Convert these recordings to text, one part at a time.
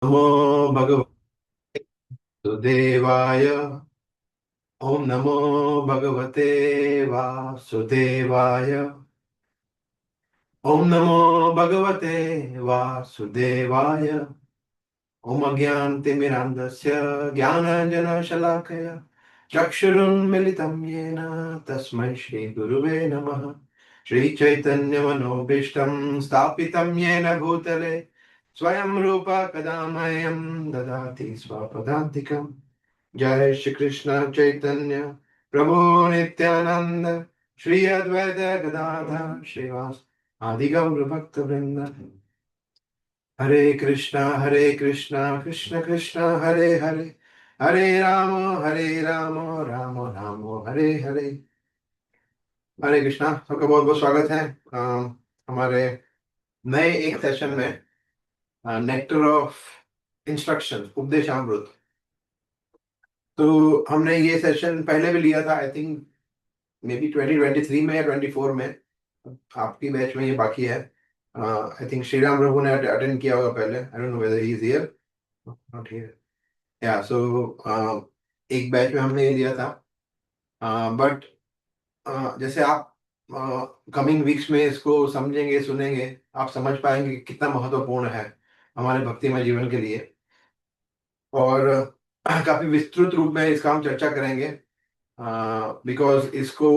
नमो भगवते देवाय। ओम नमो भगवते वासुदेवाय। ओम नमो भगवते वासुदेवाय। ओम अज्ञानतिमिरान्धस्य ज्ञानाञ्जनशलाकया चक्षुरुन्मिलितं येन तस्मै श्रीगुरुवे नमः। श्रीचैतन्यमनोभीष्टं स्थापितं येन भूतले स्वयं रूप कदा मह्यं ददाति स्वपदान्तिकम्। जय श्री कृष्ण चैतन्य प्रभु नित्यानंद श्री अद्वैत गदाधर श्रीवास आदि गौर भक्त वृंद। हरे कृष्णा कृष्ण कृष्ण हरे हरे, हरे राम राम राम हरे हरे। हरे कृष्णा, सबका बहुत बहुत स्वागत है हमारे नए एक सेशन में, नेक्टर ऑफ इंस्ट्रक्शन, उपदेशामृत। तो हमने ये सेशन पहले भी लिया था, आई थिंक मे बी 2023 में या 24 में। आपकी बैच में ये बाकी है। आई थिंक श्री राम प्रभु ने अटेंड किया होगा पहले। I don't know whether he is here, not here. या सो एक बैच में हमने ये लिया था। बट जैसे आप कमिंग वीक्स में इसको समझेंगे सुनेंगे, आप समझ पाएंगे कि कितना महत्वपूर्ण है हमारे भक्तिमय जीवन के लिए। और काफी विस्तृत रूप में इसका हम चर्चा करेंगे, बिकॉज इसको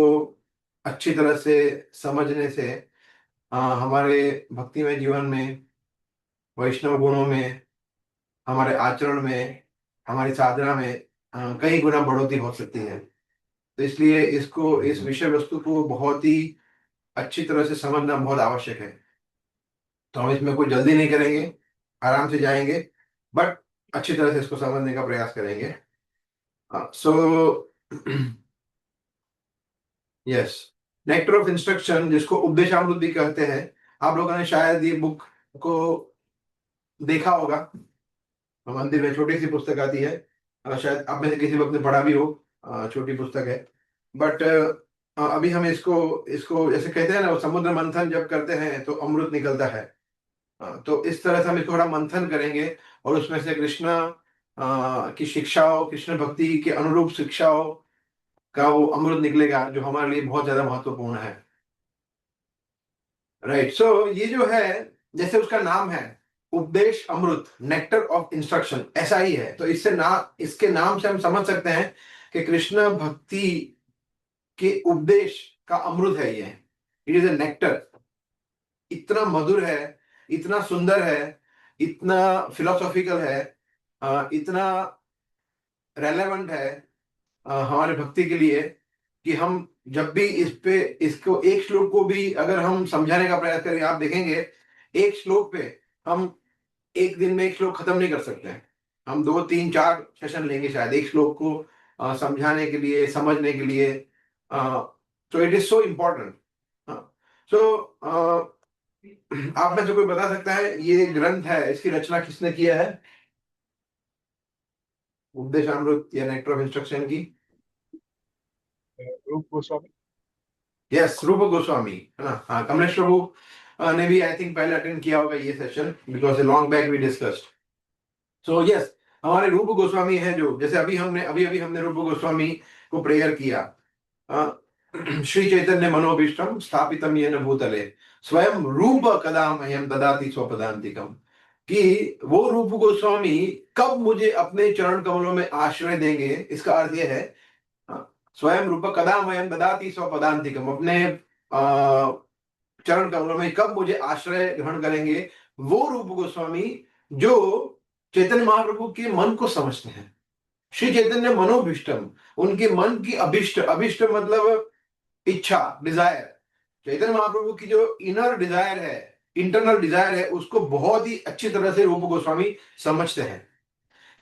अच्छी तरह से समझने से हमारे भक्तिमय जीवन में, वैष्णव गुणों में, हमारे आचरण में, हमारी साधना में कई गुना बढ़ोतरी हो सकती है। तो इसलिए इसको, इस विषय वस्तु को बहुत ही अच्छी तरह से समझना बहुत आवश्यक है। तो हम इसमें कोई जल्दी नहीं करेंगे, आराम से जाएंगे, बट अच्छी तरह से इसको समझने का प्रयास करेंगे। So yes, nectar of instruction, जिसको उपदेशामृत भी कहते हैं। आप लोगों ने शायद ये बुक को देखा होगा, मंदिर में छोटी सी पुस्तक आती है। शायद आप में से किसी वक्त ने पढ़ा भी हो। छोटी पुस्तक है, बट अभी हम इसको इसको जैसे कहते हैं ना, वो समुद्र मंथन जब करते हैं तो अमृत निकलता है। तो इस तरह से हम इसको थोड़ा मंथन करेंगे, और उसमें से कृष्ण की शिक्षाओं, कृष्ण भक्ति के अनुरूप शिक्षाओं का वो अमृत निकलेगा, जो हमारे लिए बहुत ज्यादा महत्वपूर्ण है। राइट, सो ये जो है, जैसे उसका नाम है उपदेश अमृत, नेक्टर ऑफ इंस्ट्रक्शन, ऐसा ही है। तो इससे ना, इसके नाम से हम समझ सकते हैं कि कृष्ण भक्ति के उपदेश का अमृत है ये। It is a nectar. इतना मधुर है, इतना सुंदर है, इतना फिलोसॉफिकल है, इतना रेलेवेंट है हमारे भक्ति के लिए, कि हम जब भी इस पे, इसको एक श्लोक को भी अगर हम समझाने का प्रयास करें, आप देखेंगे एक श्लोक पे हम एक दिन में एक श्लोक खत्म नहीं कर सकते हैं। हम 2 3 4 सेशन लेंगे शायद एक श्लोक को समझाने के लिए, समझने के लिए। तो इट इज सो इम्पोर्टेंट। सो आप में से कोई बता सकता है ये ग्रंथ है, इसकी रचना किसने किया है, उपदेशामृत या नेक्टर ऑफ इंस्ट्रक्शन की? रूप गोस्वामी। यस, रूप गोस्वामी, है ना। हाँ, कमलेश प्रभु ने भी आई थिंक पहले अटेंड किया होगा ये session, because a long back we discussed. So yes, हमारे रूप गोस्वामी है, जो जैसे अभी अभी हमने रूप गोस्वामी को प्रेयर किया। अ, श्री चैतन्य मनोभीष्टम स्थापितम येन भूतले स्वयं रूप कदा मह्यम ददाति स्वपदान्तिकम। कि वो रूप गोस्वामी कब मुझे अपने चरण कमलों में आश्रय देंगे, इसका अर्थ यह है, स्वयं रूप कदा मह्यम ददाति स्वपदान्तिकम, अपने चरण कमलों में कब मुझे आश्रय ग्रहण करेंगे वो रूप गोस्वामी जो चैतन्य महाप्रभु के मन को समझते हैं। श्री चैतन्य मनोभीष्टम, उनके मन की अभिष्ट, अभिष्ट मतलब इच्छा, डिजायर। चैतन्य महाप्रभु की जो इनर डिजायर है, इंटरनल डिजायर है, उसको बहुत ही अच्छी तरह से रूप गोस्वामी समझते हैं।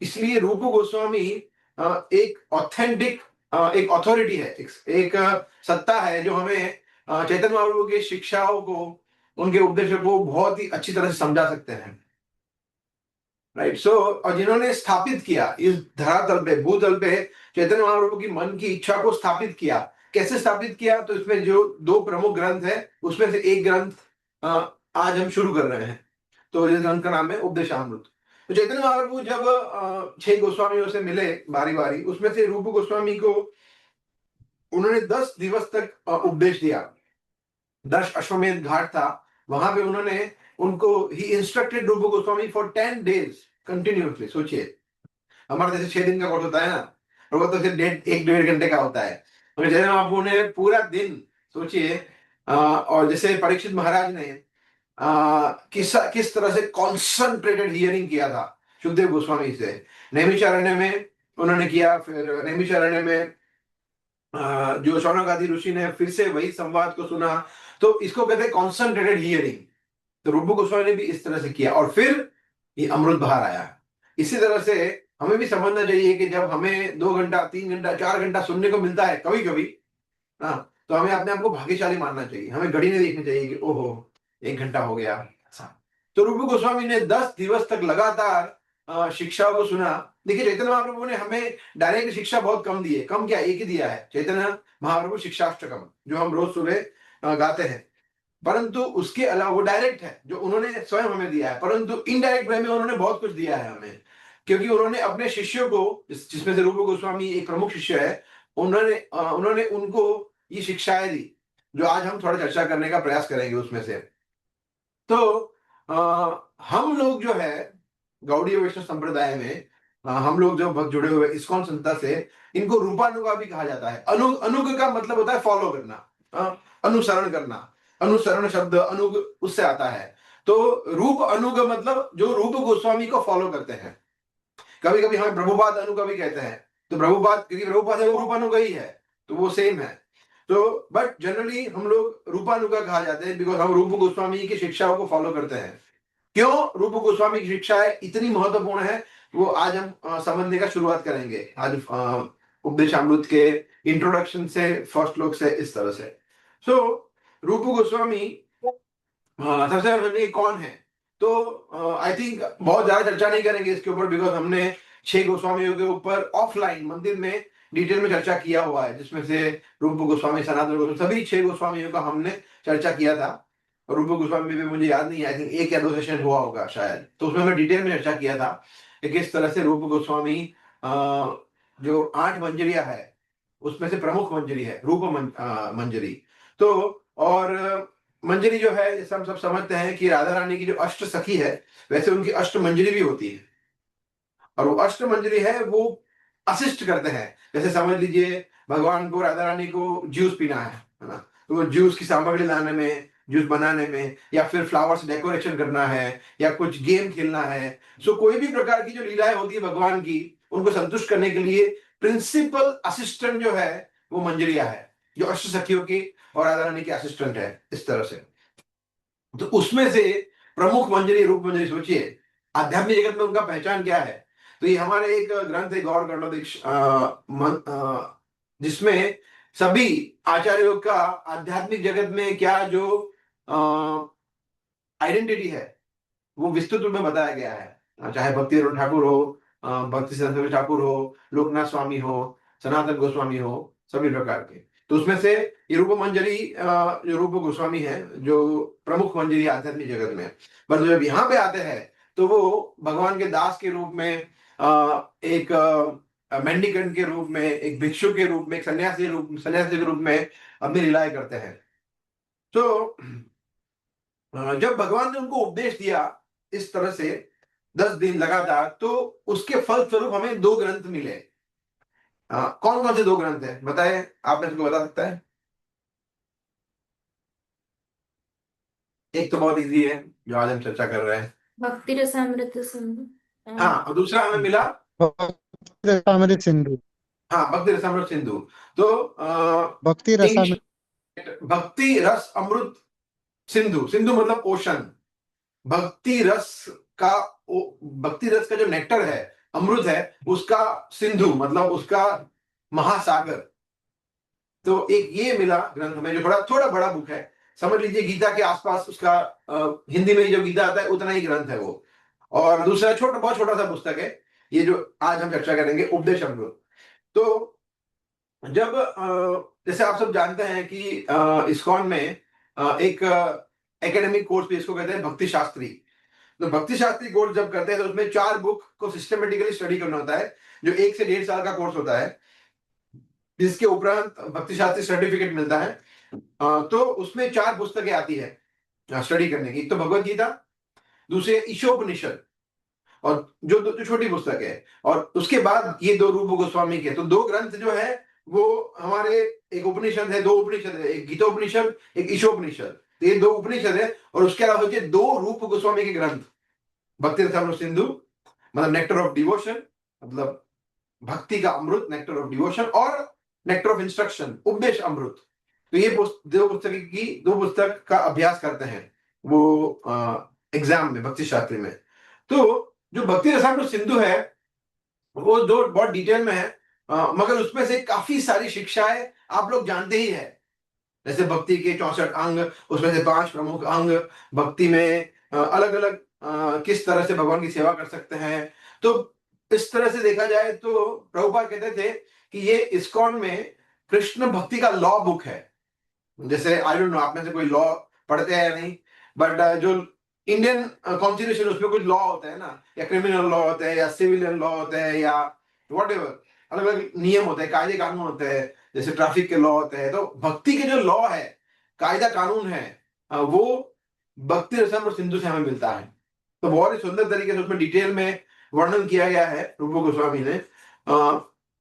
इसलिए रूप गोस्वामी एक ऑथेंटिक, एक अथॉरिटी है, एक सत्ता है, जो हमें चैतन्य महाप्रभु की शिक्षाओं को, उनके उपदेशों को बहुत ही अच्छी तरह से समझा सकते हैं। राइट, सो और जिन्होंने स्थापित किया इस धरातल पे, भूतल पे, चैतन्य महाप्रभु की मन की इच्छा को स्थापित किया। कैसे स्थापित किया? तो इसमें जो 2 प्रमुख ग्रंथ है, उसमें से एक ग्रंथ आज हम शुरू कर रहे हैं। तो इस ग्रंथ का नाम है उपदेशामृत। तो चैतन्य महाप्रभु जब 6 गोस्वामियों से मिले बारी बारी, उसमें से रूप गोस्वामी को उन्होंने 10 दिवस तक उपदेश दिया। 10 अश्वमेध घाट था, वहां पे उन्होंने उनको ही इंस्ट्रक्टेड रूप गोस्वामी फॉर 10 days कंटिन्यूसली। सोचिए, हमारे जैसे 6 दिन का कोर्स होता है ना, और वो तो सिर्फ 1-1.5 घंटे का होता है, मगर जैसे बापू ने पूरा दिन, सोचिए, और जैसे परीक्षित महाराज ने किस तरह से कॉन्सेंट्रेटेड हियरिंग किया था सुखदेव गोस्वामी से। नैमिषारण्य में उन्होंने किया, फिर नैमिषारण्य में जो शौनकादि ऋषि ने फिर से वही संवाद को सुना, तो इसको कहते हैं कॉन्सेंट्रेटेड हियरिंग। तो रूप गोस्वामी ने भी इस तरह से किया, और फिर ये अमृत बाहर आया। इसी तरह से हमें भी समझना चाहिए कि जब हमें 2 घंटा, 3 घंटा, 4 घंटा सुनने को मिलता है कभी कभी, हाँ, तो हमें अपने आप को भाग्यशाली मानना चाहिए। हमें घड़ी नहीं देखनी चाहिए कि ओहो 1 घंटा हो गया ऐसा। तो रूप गोस्वामी ने 10 दिवस तक लगातार शिक्षाओं को सुना। देखिए, चैतन्य महाप्रभु ने हमें डायरेक्ट शिक्षा बहुत कम दी है। कम क्या, एक ही दिया है, चैतन्य महाप्रभु शिक्षाष्टकम, जो हम रोज सुबह गाते हैं। परंतु उसके अलावा वो डायरेक्ट है जो उन्होंने स्वयं हमें दिया है, परंतु इनडायरेक्ट वे में उन्होंने बहुत कुछ दिया है हमें, क्योंकि उन्होंने अपने शिष्यों को, जिसमें से रूप गोस्वामी एक प्रमुख शिष्य है, उन्होंने उनको ये शिक्षाएं दी, जो आज हम थोड़ा चर्चा करने का प्रयास करेंगे उसमें से। तो हम लोग जो है गौड़ीय वैष्णव संप्रदाय में, हम लोग जो भक्त जुड़े हुए इस्कॉन संस्था से, इनको रूपानुगा भी कहा जाता है। अनुग का मतलब होता है फॉलो करना, अनुसरण करना। अनुसरण शब्द अनुग उससे आता है। तो रूप अनुग मतलब जो रूप गोस्वामी को फॉलो करते हैं। कभी कभी हमें प्रभुपाद अनुगा भी कहते हैं, तो प्रभुपाद, क्योंकि प्रभुपाद है वो रूपानुगा ही है, तो वो सेम है। तो बट जनरली हम लोग रूपानुगा कहा जाते हैं, बिकॉज हम रूप गोस्वामी की शिक्षाओं को फॉलो करते हैं। क्यों रूप गोस्वामी की शिक्षाएं इतनी महत्वपूर्ण है, वो आज हम समझने का शुरुआत करेंगे। आज उपदेशामृत के इंट्रोडक्शन से, फर्स्ट श्लोक से, इस तरह से। सो रूप गोस्वामी सबसे पहले कौन है, तो आई थिंक बहुत ज्यादा चर्चा नहीं करेंगे इसके ऊपर, बिकॉज हमने 6 गोस्वामियों के ऊपर ऑफलाइन मंदिर में डिटेल में चर्चा किया हुआ है, जिसमें से रूप गोस्वामी, सनातन गोस्वामी, सभी 6 गोस्वामियों का हमने चर्चा किया था। रूप गोस्वामी भी मुझे याद नहीं, आई थिंक 1 या 2 सेशन हुआ होगा शायद, तो उसमें हमने डिटेल में चर्चा किया था कि किस तरह से रूप गोस्वामी जो 8 मंजरियां है उसमें से प्रमुख मंजरी है रूप मंजरी। तो और मंजरी जो है, जैसे हम सब समझते हैं कि राधा रानी की जो अष्ट सखी है, वैसे उनकी अष्ट मंजरी भी होती है। और वो अष्ट मंजरी है, वो असिस्ट करते हैं। जैसे समझ लीजिए, भगवान को, राधा रानी को जूस पीना है ना, तो वो जूस की सामग्री लाने में, जूस बनाने में, या फिर फ्लावर्स डेकोरेशन करना है, या कुछ गेम खेलना है। सो कोई भी प्रकार की जो लीलाएं होती है भगवान की, उनको संतुष्ट करने के लिए प्रिंसिपल असिस्टेंट जो है वो मंजरिया है, जो अष्ट सखियों की और राधा रानी की असिस्टेंट है, इस तरह से। तो उसमें से प्रमुख मंजरी रूप मंजरी, सोचिए आध्यात्मिक जगत में उनका पहचान क्या है। तो ये हमारे एक ग्रंथ है गौर गणों जिसमें सभी आचार्यों का आध्यात्मिक जगत में क्या जो आइडेंटिटी है वो विस्तृत रूप में बताया गया है। चाहे भक्ति विनोद ठाकुर हो, भक्ति सिद्धांत ठाकुर हो, लोकनाथ स्वामी हो, सनातन गोस्वामी हो, सभी प्रकार के। तो उसमें से ये रूप मंजरी, जो रूप गोस्वामी है, जो प्रमुख मंजरी आध्यात्मिक जगत में। पर जब यहाँ पे आते हैं तो वो भगवान के दास के रूप में, एक मेंडिकेंट के रूप में, एक भिक्षु के रूप में, एक सन्यासी के रूप में अपनी लीलाएं करते हैं। तो जब भगवान ने उनको उपदेश दिया इस तरह से 10 दिन लगातार, तो उसके फल स्वरूप हमें 2 ग्रंथ मिले। कौन कौन से 2 ग्रंथ है बताए, आप मेरे को बता सकता है? एक तो बहुत इजी है, जो आज हम चर्चा कर रहे हैं। भक्ति रसामृत सिंधु। हाँ, और दूसरा हमें मिला, भक्ति सिंधु। हाँ, भक्ति रसामृत सिंधु। तो भक्ति इंग्लिश रसामृत। भक्ति रस अमृत सिंधु, सिंधु मतलब ओशन। भक्ति रस का भक्ति रस का जो नेक्टर है, अमृत है, उसका सिंधु मतलब उसका महासागर। तो एक ये मिला ग्रंथ में, जो थोड़ा थोड़ा बड़ा बुक है, समझ लीजिए गीता के आसपास उसका, हिंदी में जो गीता आता है उतना ही ग्रंथ है वो। और दूसरा बहुत छोटा सा पुस्तक है, ये जो आज हम चर्चा करेंगे, उपदेश अमृत। तो जब जैसे आप सब जानते हैं कि इस्कॉन में एक एकेडमिक कोर्स भी इसको कहते हैं भक्ति शास्त्री। तो भक्ति शास्त्री कोर्स जब करते हैं तो उसमें 4 बुक को सिस्टमेटिकली स्टडी करना होता है, जो 1 से 1.5 साल का कोर्स होता है, जिसके उपरांत भक्ति शास्त्री सर्टिफिकेट मिलता है। तो उसमें 4 पुस्तकें आती है स्टडी करने की। एक तो भगवत गीता, दूसरे ईशोपनिषद, और जो छोटी पुस्तक है, और उसके बाद ये 2 रूप गोस्वामी के। तो 2 ग्रंथ जो है वो हमारे, एक उपनिषद है, 2 उपनिषद है, एक गीतोपनिषद, एक ईशोपनिषद। तो ये 2 उपनिषद है, और उसके अलावा सोचिए 2 रूप गोस्वामी के ग्रंथ, भक्ति रसामृत सिंधु मतलब नेक्टर ऑफ डिवोशन, मतलब भक्ति का अमृत, नेक्टर ऑफ डिवोशन, और नेक्टर ऑफ इंस्ट्रक्शन, उपदेश अमृत। तो ये 2 पुस्तक का अभ्यास करते हैं वो एग्जाम में, भक्ति शास्त्री में। तो जो भक्ति रसामृत सिंधु है वो 2 बहुत डिटेल में है, मगर उसमें से काफी सारी शिक्षाएं आप लोग जानते ही है। जैसे भक्ति के 64 अंग, उसमें से 5 प्रमुख अंग, भक्ति में अलग अलग किस तरह से भगवान की सेवा कर सकते हैं। तो इस तरह से देखा जाए तो प्रभुपाद कहते थे कि ये इस्कॉन में कृष्ण भक्ति का लॉ बुक है। जैसे आई डोंट नो आप में से कोई लॉ पढ़ते हैं या नहीं, बट जो इंडियन कॉन्स्टिट्यूशन, उसमें कुछ लॉ होता है ना, या क्रिमिनल लॉ होते हैं, या सिविलियन लॉ होते हैं, या वॉट एवर, अलग अलग नियम होते हैं, कायदे कानून होते हैं, जैसे ट्रैफिक के लॉ होते हैं। तो भक्ति के जो लॉ है, कायदा कानून है, वो भक्ति रसम और सिंधु से हमें मिलता है। तो बहुत ही सुंदर तरीके से उसमें डिटेल में वर्णन किया गया है रूप गोस्वामी ने।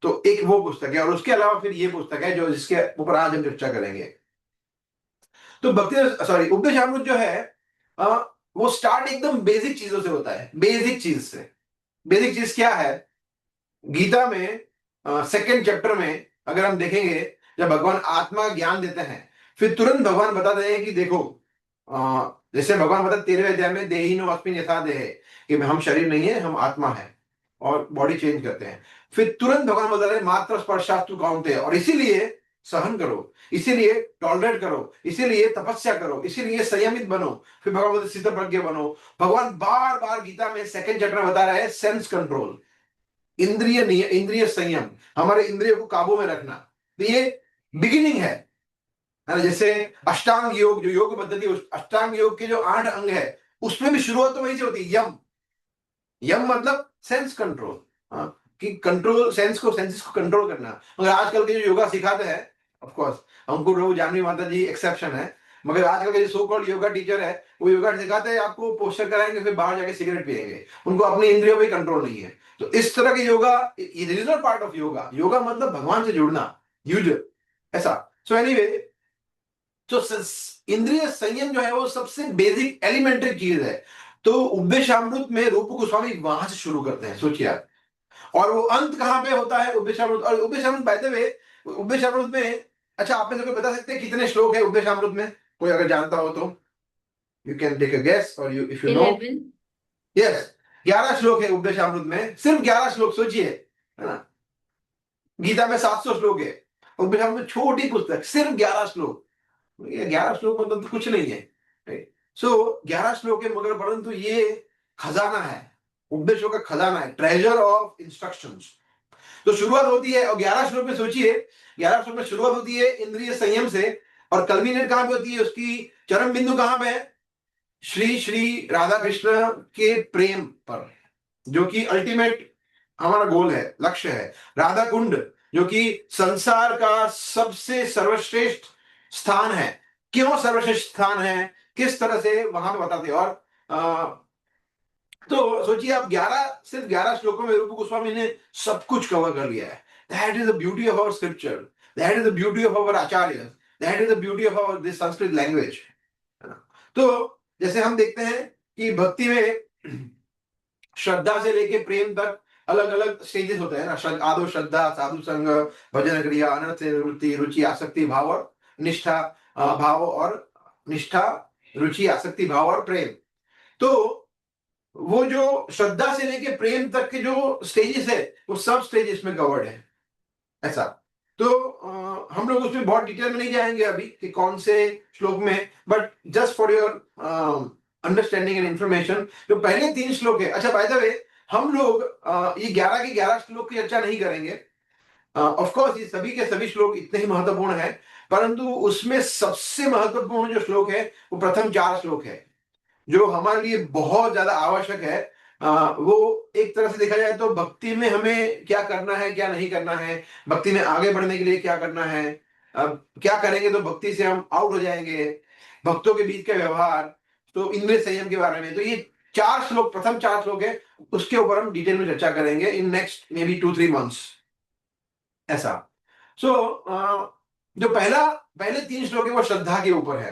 तो एक वो पुस्तक है, और उसके अलावा फिर ये पुस्तक है जो जिसके ऊपर आज हम चर्चा करेंगे। तो उपदेशामृत जो है वो स्टार्ट एकदम बेसिक चीजों से होता है। बेसिक चीज से, बेसिक चीज क्या है? गीता में 2nd चैप्टर में अगर हम देखेंगे, जब भगवान आत्मा ज्ञान देते हैं, फिर तुरंत भगवान बताते हैं कि देखो, जैसे भगवान बताते 13वें अध्याय में, देहिनो अस्मिन् यथा देहे, कि हम शरीर नहीं है, हम आत्मा है, और बॉडी चेंज करते हैं। फिर तुरंत भगवान बताते हैं मात्र स्पर्शास्तु काउंते, और इसीलिए सहन करो, इसीलिए टॉलरेट करो, इसीलिए तपस्या करो, इसीलिए संयमित बनो। फिर भगवान बोलते स्थित प्रज्ञ बनो। भगवान बार बार गीता में 2nd चैप्टर में बता रहा है सेंस कंट्रोल, इंद्रिय संयम, हमारे इंद्रियों को काबू में रखना। तो ये बिगिनिंग है ना। जैसे अष्टांग योग, जो योग पद्धति, अष्टांग योग के जो 8 अंग है, उसमें भी शुरुआत तो वहीं से होती है, यम। यम मतलब सेंस कंट्रोल, कि कंट्रोल, सेंसेस को कंट्रोल करना। मगर आजकल के जो योगा सिखाते हैं, ऑफ कोर्स हमको प्रभु जानवी माता जी एक्सेप्शन है, मगर आजकल के जो सो कॉल्ड योगा टीचर है, वो योगा सिखाते हैं, आपको पोस्टर कराएंगे, फिर बाहर जाके सिगरेट पिएंगे। उनको अपनी इंद्रियों पे कंट्रोल नहीं है। तो इस तरह के yoga, it is not part of yoga. Yoga मतलब भगवान से जुड़ना, युज, ऐसा। सो एनीवे, तो इंद्रिय संयम जो है वो सबसे बेसिक एलिमेंट्री चीज है। तो उपदेशामृत में रूप गोस्वामी वहां से शुरू करते हैं, सोचिए आप। और वो अंत कहां पे होता है उपदेशामृत? और Upadeshamrita by the way, Upadeshamrita में, अच्छा आप में से कोई बता सकते हैं कितने श्लोक है उपदेशामृत में? कोई अगर जानता हो तो you can take a guess, और you if you know. 11। Yes, 11 श्लोक है उपदेशामृत में, सिर्फ 11 श्लोक, सोचिए, है ना। गीता में 700 श्लोक है, उपदेशामृत में छोटी पुस्तक, सिर्फ 11 श्लोक। ये 11 श्लोक मतलब तो कुछ नहीं है। सो 11 श्लोक है, मगर परंतु ये खजाना है, उपदेशों का खजाना है, ट्रेजर ऑफ इंस्ट्रक्शंस। तो शुरुआत होती है, और 11 श्लोक में सोचिए, 11 श्लोक में शुरुआत होती है इंद्रिय संयम से, और कल्मिनेट कहां पे होती है, उसकी चरम बिंदु कहां पे है? श्री श्री राधा कृष्ण के प्रेम पर, जो कि अल्टीमेट हमारा गोल है, लक्ष्य है। राधा कुंड, जो कि संसार का सबसे सर्वश्रेष्ठ स्थान है। क्यों सर्वश्रेष्ठ स्थान है, किस तरह से, वहां पे बताते हैं। और तो सोचिए आप, 11, सिर्फ 11 श्लोकों में रूप गोस्वामी ने सब कुछ कवर कर लिया है। That is the beauty of our scripture, that is the beauty of our acharya, that is the beauty of our this Sanskrit language. तो जैसे हम देखते हैं कि भक्ति में श्रद्धा से लेके प्रेम तक अलग अलग स्टेजेस होते हैं ना। आदो श्रद्धा, साधु संग, भजन क्रिया, अनर्थ निवृत्ति, रुचि, आसक्ति, भाव और निष्ठा, भाव और निष्ठा, रुचि, आसक्ति, भाव और प्रेम। तो वो जो श्रद्धा से लेके प्रेम तक के जो स्टेजेस है, वो सब स्टेजेस में कवर्ड है, ऐसा। तो हम लोग उसमें बहुत डिटेल में नहीं जाएंगे अभी कि कौन से श्लोक में, but just for your understanding and information, जो पहले 3 श्लोक है। अच्छा बाय द वे, हम लोग ये 11 के 11 श्लोक की चर्चा नहीं करेंगे। ऑफ कोर्स ये सभी के सभी श्लोक इतने ही महत्वपूर्ण है, परंतु उसमें सबसे महत्वपूर्ण जो श्लोक है वो प्रथम 4 श्लोक है। जो हमारे लिए बहुत ज्यादा आवश्यक है। वो एक तरह से देखा जाए तो भक्ति में हमें क्या करना है क्या नहीं करना है, भक्ति में आगे बढ़ने के लिए क्या करना है, अब क्या करेंगे तो भक्ति से हम आउट हो जाएंगे, भक्तों के बीच का व्यवहार, तो इंद्रिय संयम के बारे में। तो ये चार श्लोक, प्रथम चार श्लोक है, उसके ऊपर हम डिटेल में चर्चा करेंगे in next may be 2-3 months ऐसा। सो जो पहले तीन श्लोक है वो श्रद्धा के ऊपर है।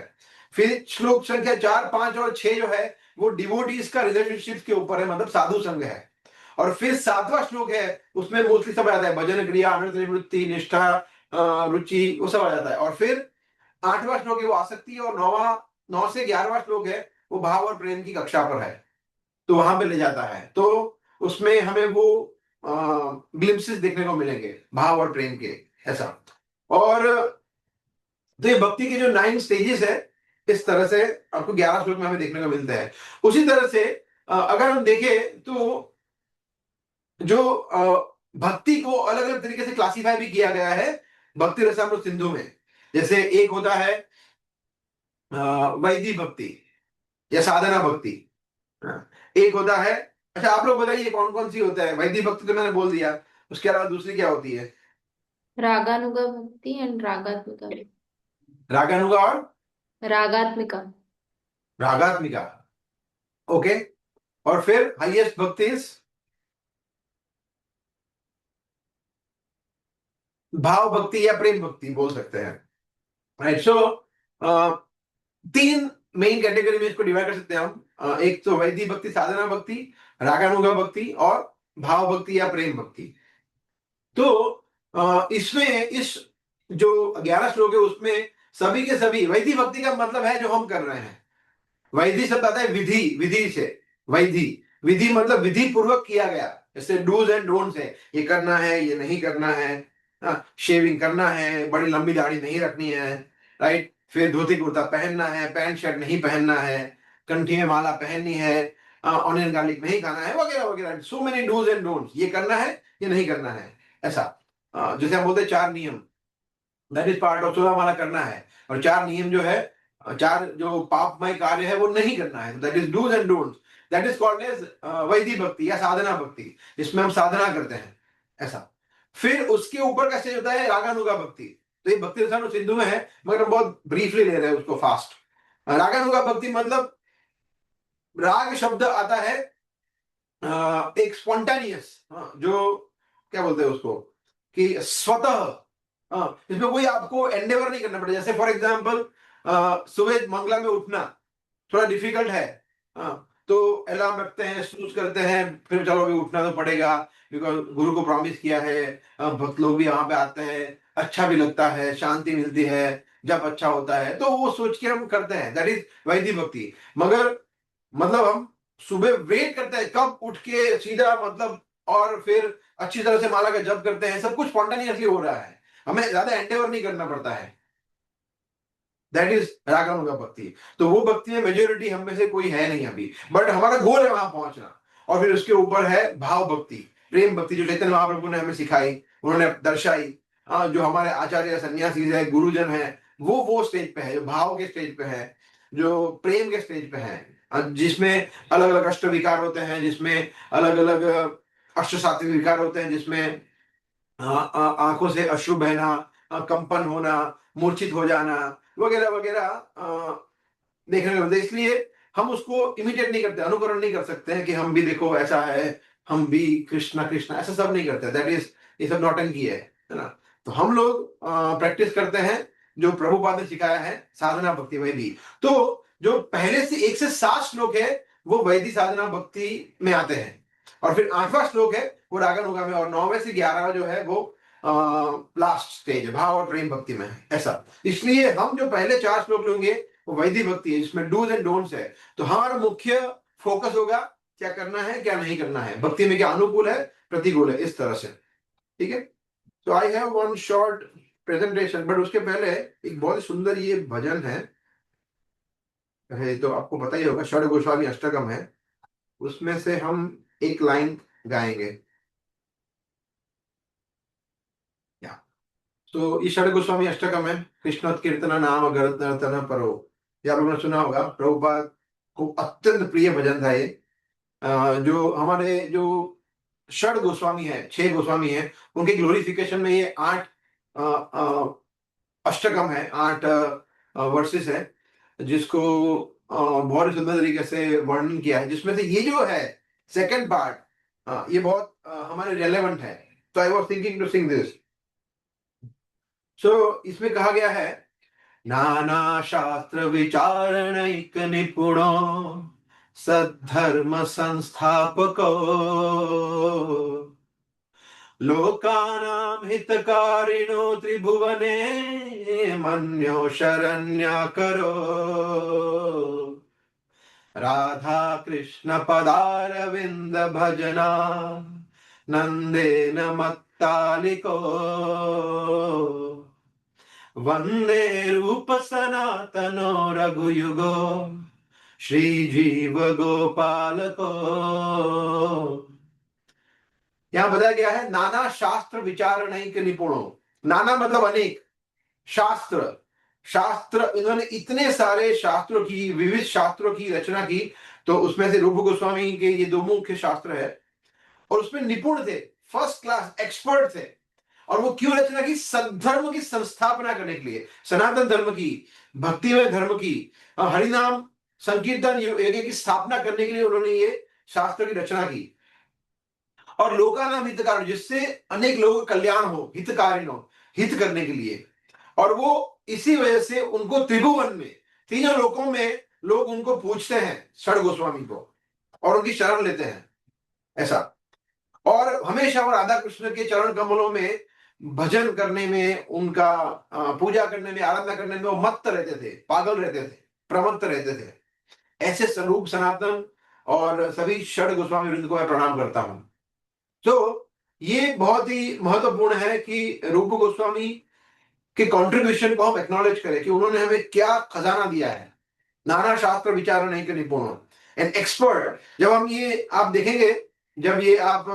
फिर श्लोक संख्या 4, 5 और 6 जो है वो डिवोटीज का रिलेशनशिप के ऊपर है, मतलब साधु संघ है। और फिर 7वां श्लोक है, उसमें मोस्टली सब आ जाता है, भजन क्रिया, अनर्थ निवृत्ति, निष्ठा, रुचि, वो सब आ जाता है। और फिर 8वां श्लोक है वो आसक्ति, और 9 से 11वां श्लोक है वो भाव और प्रेम की कक्षा पर है, तो वहां पे ले जाता है। तो उसमें हमें वो ग्लिम्पसेस देखने को मिलेंगे भाव और प्रेम के, ऐसा। और तो ये भक्ति के जो 9 स्टेजेस है, इस तरह से आपको 11 श्लोक में हमें देखने को मिलते हैं। उसी तरह से अगर हम देखें तो जो भक्ति को अलग अलग तरीके से क्लासिफाई भी किया गया है भक्ति रसामृत सिंधु में। जैसे एक होता है वैदिक भक्ति या साधना भक्ति। हाँ, एक होता है, अच्छा आप लोग बताइए कौन कौन सी होता है। वैदिक भक्ति तो मैंने बोल दिया, उसके अलावा दूसरी क्या होती है? रागानुगा भक्ति एंड रागात्मिका भक्ति। रागानुगा और रागात्मिका। रागात्मिका, ओके। और फिर हाईएस्ट भक्ति इज भाव भक्ति या प्रेम भक्ति बोल सकते हैं, राइट। सो तीन मेन कैटेगरी में इसको डिवाइड कर सकते हैं हम। एक तो वैदिक भक्ति, साधना भक्ति, रागानुगा भक्ति और भाव भक्ति या प्रेम भक्ति। तो इसमें इस जो 11 श्लोक है उसमें सभी के सभी, वैदिक भक्ति का मतलब है जो हम कर रहे हैं। वैदिक शब्द आता है विधि, विधि से वैधि, विधि मतलब विधि पूर्वक किया गया, जैसे डूज एंड डोंट्स है, ये करना है ये नहीं करना है, शेविंग करना है, बड़ी लंबी दाढ़ी नहीं रखनी है, राइट। फिर धोती कुर्ता पहनना है, पैंट शर्ट नहीं पहनना है, कंठी में माला पहननी है, ऑनियन गार्लिक नहीं खाना है, वगैरह वगैरह। So many dos and don'ts, ये करना है ये नहीं करना है, ऐसा। जैसे हम बोलते हैं 4 नियम, दैट इज पार्ट ऑफ 16 माला करना है। और 4 नियम जो है, 4 जो पापमय कार्य है वो नहीं करना है, that is dos and don'ts. That is called as Vedic bhakti या साधना भक्ति, जिसमें हम साधना करते हैं, ऐसा। फिर उसके ऊपर का स्टेज होता है रागानुगा भक्ति। तो ये भक्ति रसायन सिंधु में है, मगर हम बहुत ब्रीफली ले रहे हैं उसको फास्ट। रागानुगा भक्ति मतलब राग शब्द आता है एक स्पॉन्टेनियस, जो क्या बोलते हैं उसको, कि स्वतः, इसमें कोई आपको एंडेवर नहीं करना पड़ेगा। जैसे फॉर एग्जांपल सुबह मंगला में उठना थोड़ा डिफिकल्ट है, तो अलार्म रखते हैं, स्नूज करते हैं, फिर चलो अभी उठना तो पड़ेगा बिकॉज गुरु को प्रॉमिस किया है। भक्त लोग भी वहां पे आते हैं, अच्छा भी लगता है, शांति मिलती है, जब अच्छा होता है, तो वो सोच के हम करते हैं, दैट इज वैदिक भक्ति। मगर मतलब हम सुबह वेट करते हैं कब उठ के सीधा, मतलब और फिर अच्छी तरह से माला का जप करते हैं, सब कुछ स्पॉन्टेनियसली हो रहा है, हमें ज्यादा एंडेवर नहीं करना पड़ता है, दैट इज रागानुगा भक्ति। तो वो भक्ति में मेजोरिटी हम में से कोई है नहीं अभी, बट हमारा गोल है वहां पहुंचना। और फिर उसके ऊपर है भाव भक्ति, प्रेम भक्ति, जो चैतन्य महाप्रभु ने हमें सिखाई, उन्होंने दर्शाई। जो हमारे आचार्य सन्यासी है, गुरुजन है, वो स्टेज पे है, जो भाव के स्टेज पे है, जो प्रेम के स्टेज पे है, जिसमें अलग अलग अष्ट विकार होते हैं, जिसमें अलग अलग अष्ट सात्विक विकार होते हैं, जिसमें आंखों से अश्रु बहना, कंपन होना, मूर्छित हो जाना, वगैरह वगैरह देखने को मिलता है। इसलिए हम उसको इमिटेट नहीं करते, अनुकरण नहीं कर सकते हैं कि हम भी देखो ऐसा है, हम भी कृष्णा कृष्णा, ऐसा सब नहीं करते, दैट इज, ये सब नौटंकी है ना। तो हम लोग प्रैक्टिस करते हैं जो प्रभुपाद ने सिखाया है, साधना भक्ति वैदिक। तो जो पहले से 1 से 7 श्लोक है वो वैदिक साधना भक्ति में आते हैं, और फिर 8वां श्लोक है वो रागानुगा में, और 9वें से 11वां जो है वो लास्ट स्टेज है, भाव और प्रेम भक्ति में है, ऐसा। इसलिए हम जो पहले 4 श्लोक लेंगे वो वैदिक भक्ति है, जिसमें डूज एंड डोंट्स है। तो हमारा मुख्य फोकस होगा क्या करना है क्या नहीं करना है, भक्ति में क्या अनुकूल है प्रतिकूल है, इस तरह से, ठीक है। तो I have one short presentation, but उसके पहले एक बहुत ही सुंदर ये भजन है, तो आपको पता ही होगा, षड गोस्वामी अष्टकम है, उसमें से हम एक लाइन गाएंगे। या तो ये षड गोस्वामी अष्टकम है, कृष्ण कीर्तन नाम गर्तन परो, ये आप लोगों ने सुना होगा, प्रभुपाद को अत्यंत प्रिय भजन था ये। जो हमारे जो षड गोस्वामी है, 6 गोस्वामी है, उनके ग्लोरिफिकेशन में ये 8 अष्टकम है, 8 वर्सेस है, जिसको बहुत ही सुंदर तरीके से वर्णन किया है, जिसमें से ये जो है सेकंड पार्ट, ये बहुत हमारे रेलेवेंट है। तो I was thinking to sing this. So इसमें कहा गया है, नाना शास्त्र विचारणैक निपुणो सद्धर्म संस्थापको लोकानां हितकारिणो त्रिभुवने मन्यो शरण्याकरो राधा कृष्ण पदारविंद भजना नंदेन मत्तालिको वंदे रूप सनातनो रघुयुगो श्रीजीव गोपाल को। यहां बताया गया है, नाना शास्त्र विचारणैक निपुणो। नाना मतलब अनेक, शास्त्र, शास्त्र, इन्होंने इतने सारे शास्त्रों की, विविध शास्त्रों की रचना की। तो उसमें से रूप गोस्वामी के ये 2 मुख्य शास्त्र है, और उसमें निपुण थे, फर्स्ट क्लास एक्सपर्ट थे। और वो क्यों रचना की? सद्धर्म की संस्थापना करने के लिए, सनातन धर्म की, भक्तिमय धर्म की, हरिनाम संकीर्तन यज्ञ की स्थापना करने के लिए उन्होंने ये शास्त्र की रचना की। और लोकानाम हितकारण, जिससे अनेक लोगों का कल्याण हो, हितकारिण हो, हित करने के लिए। और वो इसी वजह से उनको त्रिभुवन में, तीनों लोकों में लोग उनको पूछते हैं, षड गोस्वामी को, और उनकी शरण लेते हैं, ऐसा। और हमेशा वो राधा कृष्ण के चरण कमलों में भजन करने में, उनका पूजा करने में, आराधना करने में वो मत्त रहते थे, पागल रहते थे, प्रमत्त रहते थे। ऐसे स्वरूप सनातन और सभी षड गोस्वामी वृंद को मैं प्रणाम करता हूं। तो ये बहुत ही महत्वपूर्ण है कि रूप गोस्वामी के कंट्रीब्यूशन को हम एक्नॉलेज करें कि उन्होंने हमें क्या खजाना दिया है। नाना शास्त्र विचार नहीं के निपुण, एन एक्सपर्ट। जब हम ये आप देखेंगे, जब ये आप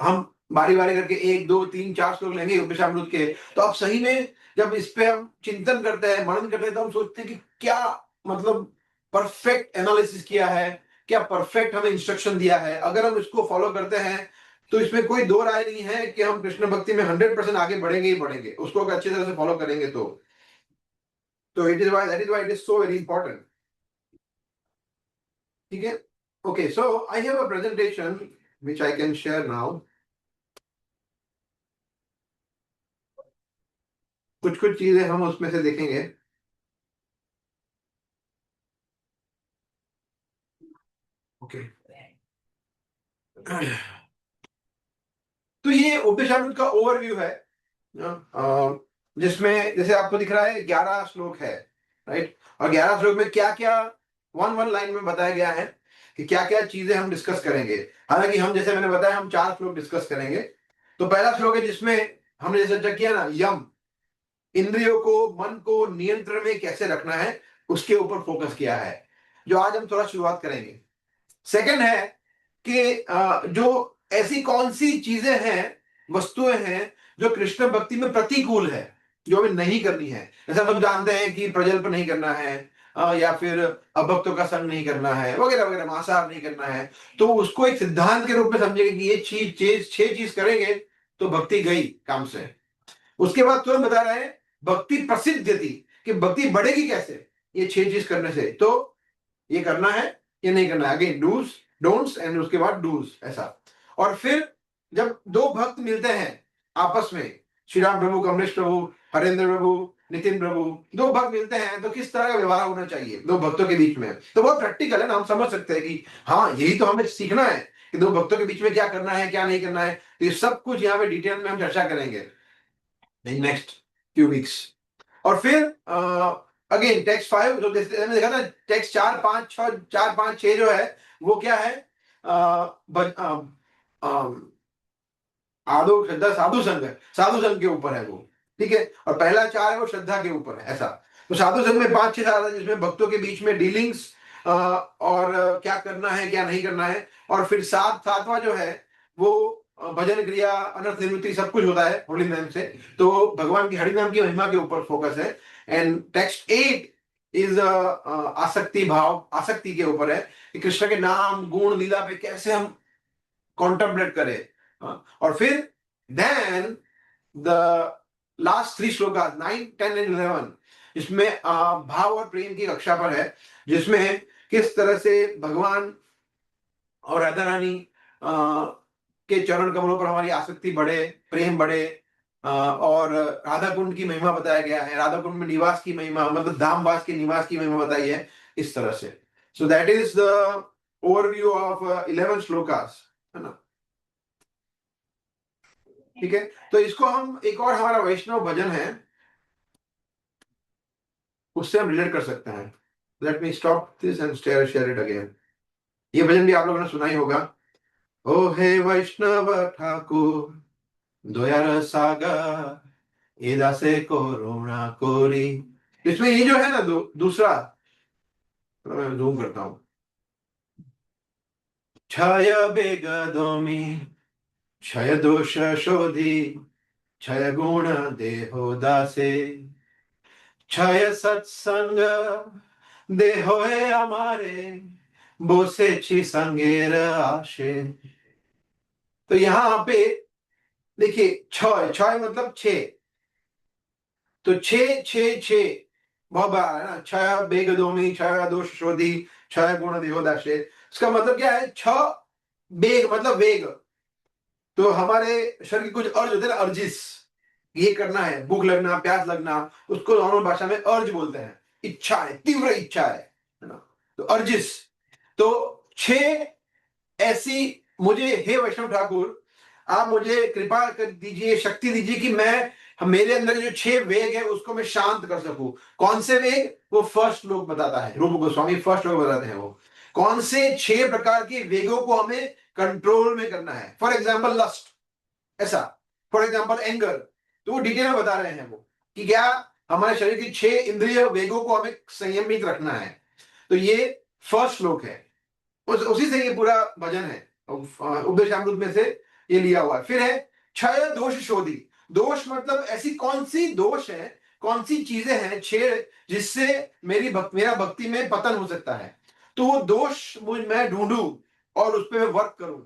हम बारी बारी करके 1 2 3 4 श्लोक लेंगे उपनिषद के, तो आप सही में जब इस पे हम चिंतन करते हैं, मनन करते हैं, तो हम सोचते हैं कि क्या मतलब परफेक्ट एनालिसिस किया है, क्या परफेक्ट हमें इंस्ट्रक्शन दिया है। अगर हम इसको फॉलो करते हैं तो इसमें कोई दो राय नहीं है कि हम कृष्ण भक्ति में 100% आगे बढ़ेंगे ही बढ़ेंगे, उसको अगर अच्छी तरह से फॉलो करेंगे तो it is why, that is why it is so very important. ठीक है, okay. So I have a presentation which I can share now. कुछ कुछ चीजें हम उसमें से देखेंगे। ओके, तो ये उपनिषद का ओवरव्यू है, जिसमें जैसे आपको दिख रहा है 11 श्लोक है, राइट। और 11 श्लोक में क्या क्या वन वन लाइन में बताया गया है कि क्या क्या चीजें हम डिस्कस करेंगे। हालांकि हम, जैसे मैंने बताया, हम 4 श्लोक डिस्कस करेंगे। तो पहला श्लोक है जिसमें हमने जैसे चर्चा किया ना, यम, इंद्रियों को, मन को नियंत्रण में कैसे रखना है, उसके ऊपर फोकस किया है, जो आज हम थोड़ा शुरुआत करेंगे। सेकंड है कि जो ऐसी कौन सी चीजें हैं, वस्तुएं हैं जो कृष्ण भक्ति में प्रतिकूल है, जो हमें नहीं करनी है। जैसे हम जानते हैं कि प्रजल्प नहीं करना है, या फिर अभक्तों का संग नहीं करना है, वगैरह वगैरह, मांसाहार नहीं करना है। तो उसको एक सिद्धांत के रूप में समझेंगे कि ये चीज 6 चीज करेंगे तो भक्ति गई काम से। उसके बाद तुरंत बता रहे हैं भक्ति प्रसिद्ध थी, कि भक्ति बढ़ेगी कैसे ये 6 चीज करने से। तो ये करना है, ये नहीं करना है, अगेन डूज डोंट्स, एंड उसके बाद डूज, ऐसा। और फिर जब 2 भक्त मिलते हैं आपस में, श्री राम प्रभु, कमलेश प्रभु, हरेंद्र प्रभु, नितिन प्रभु, 2 भक्त मिलते हैं तो किस तरह का व्यवहार होना चाहिए 2 भक्तों के बीच में। तो बहुत प्रैक्टिकल है ना, हम समझ सकते हैं कि हाँ, यही तो हमें सीखना है कि 2 भक्तों के बीच में क्या करना है, क्या नहीं करना है। तो ये सब कुछ यहाँ पे डिटेल में हम चर्चा करेंगे इन नेक्स्ट फ्यू वीक्स। और फिर अगेन टेक्स्ट 5, जो मैंने देखा ना, टेक्स्ट 4 5 6, 4 5 6 जो है वो क्या है, आदो श्रद्धा साधु संघ है, साधु संघ के ऊपर है वो। ठीक है, और पहला 4 है वो श्रद्धा के ऊपर है, ऐसा। तो साधु संघ में 5 6 सात है, जिसमें भक्तों के बीच में डीलिंग्स, और क्या करना है, क्या नहीं करना है। और फिर 7वां जो है वो भजन क्रिया, अनर्थ निवृत्ति, सब कुछ होता है होली नाम से। तो भगवान की हरि नाम की महिमा के ऊपर फोकस है। एंड टेक्स्ट 8 इज आसक्ति भाव, आसक्ति के ऊपर है कि कृष्ण के नाम गुण लीला पे कैसे हम कॉन्टेम्पलेट करें। और फिर then the last 3 shloka 9, 10 and 11 इसमें भाव और प्रेम की कक्षा पर है, जिसमें किस तरह से भगवान और राधा रानी के चरण कमलों पर हमारी आसक्ति बढ़े, प्रेम बढ़े। और राधा कुंड की महिमा बताया गया है, राधा कुंड में निवास की महिमा, मतलब धामवास के निवास की महिमा बताई है इस तरह से। So that is the overview of 11 shlokas, है ना। ठीक है, तो इसको हम एक और हमारा वैष्णव भजन है उससे हम रिलेट कर सकते हैं। Let me stop this and share it again. ये भजन भी आप लोगों ने सुना ही होगा। ओ हे वैष्णव ठाकुर दयार सागर ए दासे करुणा कोरी। इसमें ये जो है ना दूसरा, मैं जूम करता हूं। क्षय बेगदोमी क्षय दोष शोधी क्षय गुण देहो दासे क्षय सत्संग देहो हमारे बोसे छी संगेर आशे। तो यहां पे देखिए, क्षय, क्षय मतलब 6, तो 6 6 6 बहुत बार है ना। क्षय बेगदोमी क्षय दोष शोधी क्षय गुण देहोदाशे, इसका मतलब क्या है? 6 बेग मतलब वेग। तो हमारे शरीर के कुछ अर्ज होते हैं ना, अर्जिस, ये करना है, भूख लगना, प्यास लगना, उसको नॉर्मल भाषा में अर्ज बोलते हैं। इच्छा है, तीव्र इच्छा है ना, तो अर्जिस। तो 6 ऐसी मुझे, हे वैष्णव ठाकुर आप मुझे कृपा कर दीजिए, शक्ति दीजिए कि मैं, मेरे अंदर जो 6 वेग है उसको मैं शांत कर सकूं। कौन से वेग? वो फर्स्ट श्लोक बताता है, रूप गोस्वामी फर्स्ट श्लोक बताते हैं वो कौन से 6 प्रकार के वेगों को हमें कंट्रोल में करना है। फॉर एग्जाम्पल लस्ट, ऐसा, फॉर एग्जाम्पल एंगर, तो वो डिटेल में बता रहे हैं वो कि क्या हमारे शरीर की 6 इंद्रिय वेगों को हमें संयमित रखना है। तो ये फर्स्ट श्लोक है, उसी से ये पूरा भजन है, उपदेशामृत में से ये लिया हुआ है। फिर है क्षय दोष शोधी। दोष मतलब ऐसी कौन सी दोष है, कौन सी चीजें हैं 6 जिससे मेरा भक्ति में पतन हो सकता है, तो वो दोष मैं ढूंढूं और उस पर मैं वर्क करूं।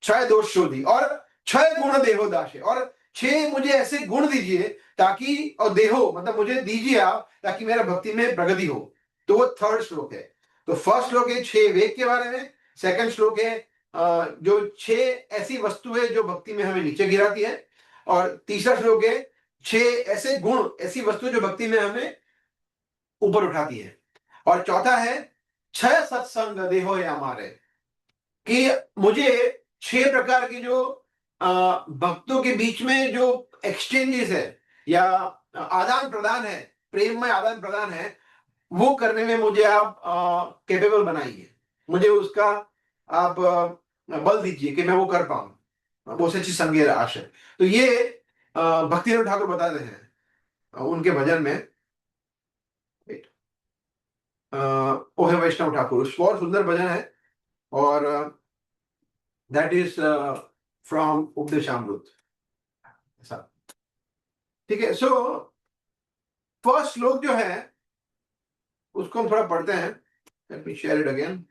क्षय दोष शोधी। और क्षय गुण देहोदाशे, और 6 मुझे ऐसे गुण दीजिए ताकि, और देहो मतलब मुझे दीजिए आप, ताकि मेरा भक्ति में प्रगति हो। तो वो थर्ड श्लोक है। तो फर्स्ट श्लोक है 6 वेग के बारे में, सेकंड श्लोक है जो 6 ऐसी वस्तु है जो भक्ति में हमें नीचे गिराती है, और तीसरा श्लोक है 6 ऐसे गुण, ऐसी वस्तु जो भक्ति में हमें ऊपर उठाती है। और चौथा है 6 सत्संग देहो है हमारे, कि मुझे 6 प्रकार की जो भक्तों के बीच में जो एक्सचेंजेस है या आदान प्रदान है, प्रेम में आदान प्रदान है, वो करने में मुझे आप कैपेबल बनाइए, मुझे उसका आप बल दीजिए कि मैं वो कर पाऊं, वो सच्ची संगेर आश है। तो ये भक्ति ठाकुर बताते हैं उनके भजन में। ओहे वैष्णव ठाकुर बहुत सुंदर भजन है, और दैट इज फ्रॉम उपदेशामृत। ठीक है, सो फर्स्ट श्लोक जो है उसको हम थोड़ा पढ़ते हैं। Let me share it again.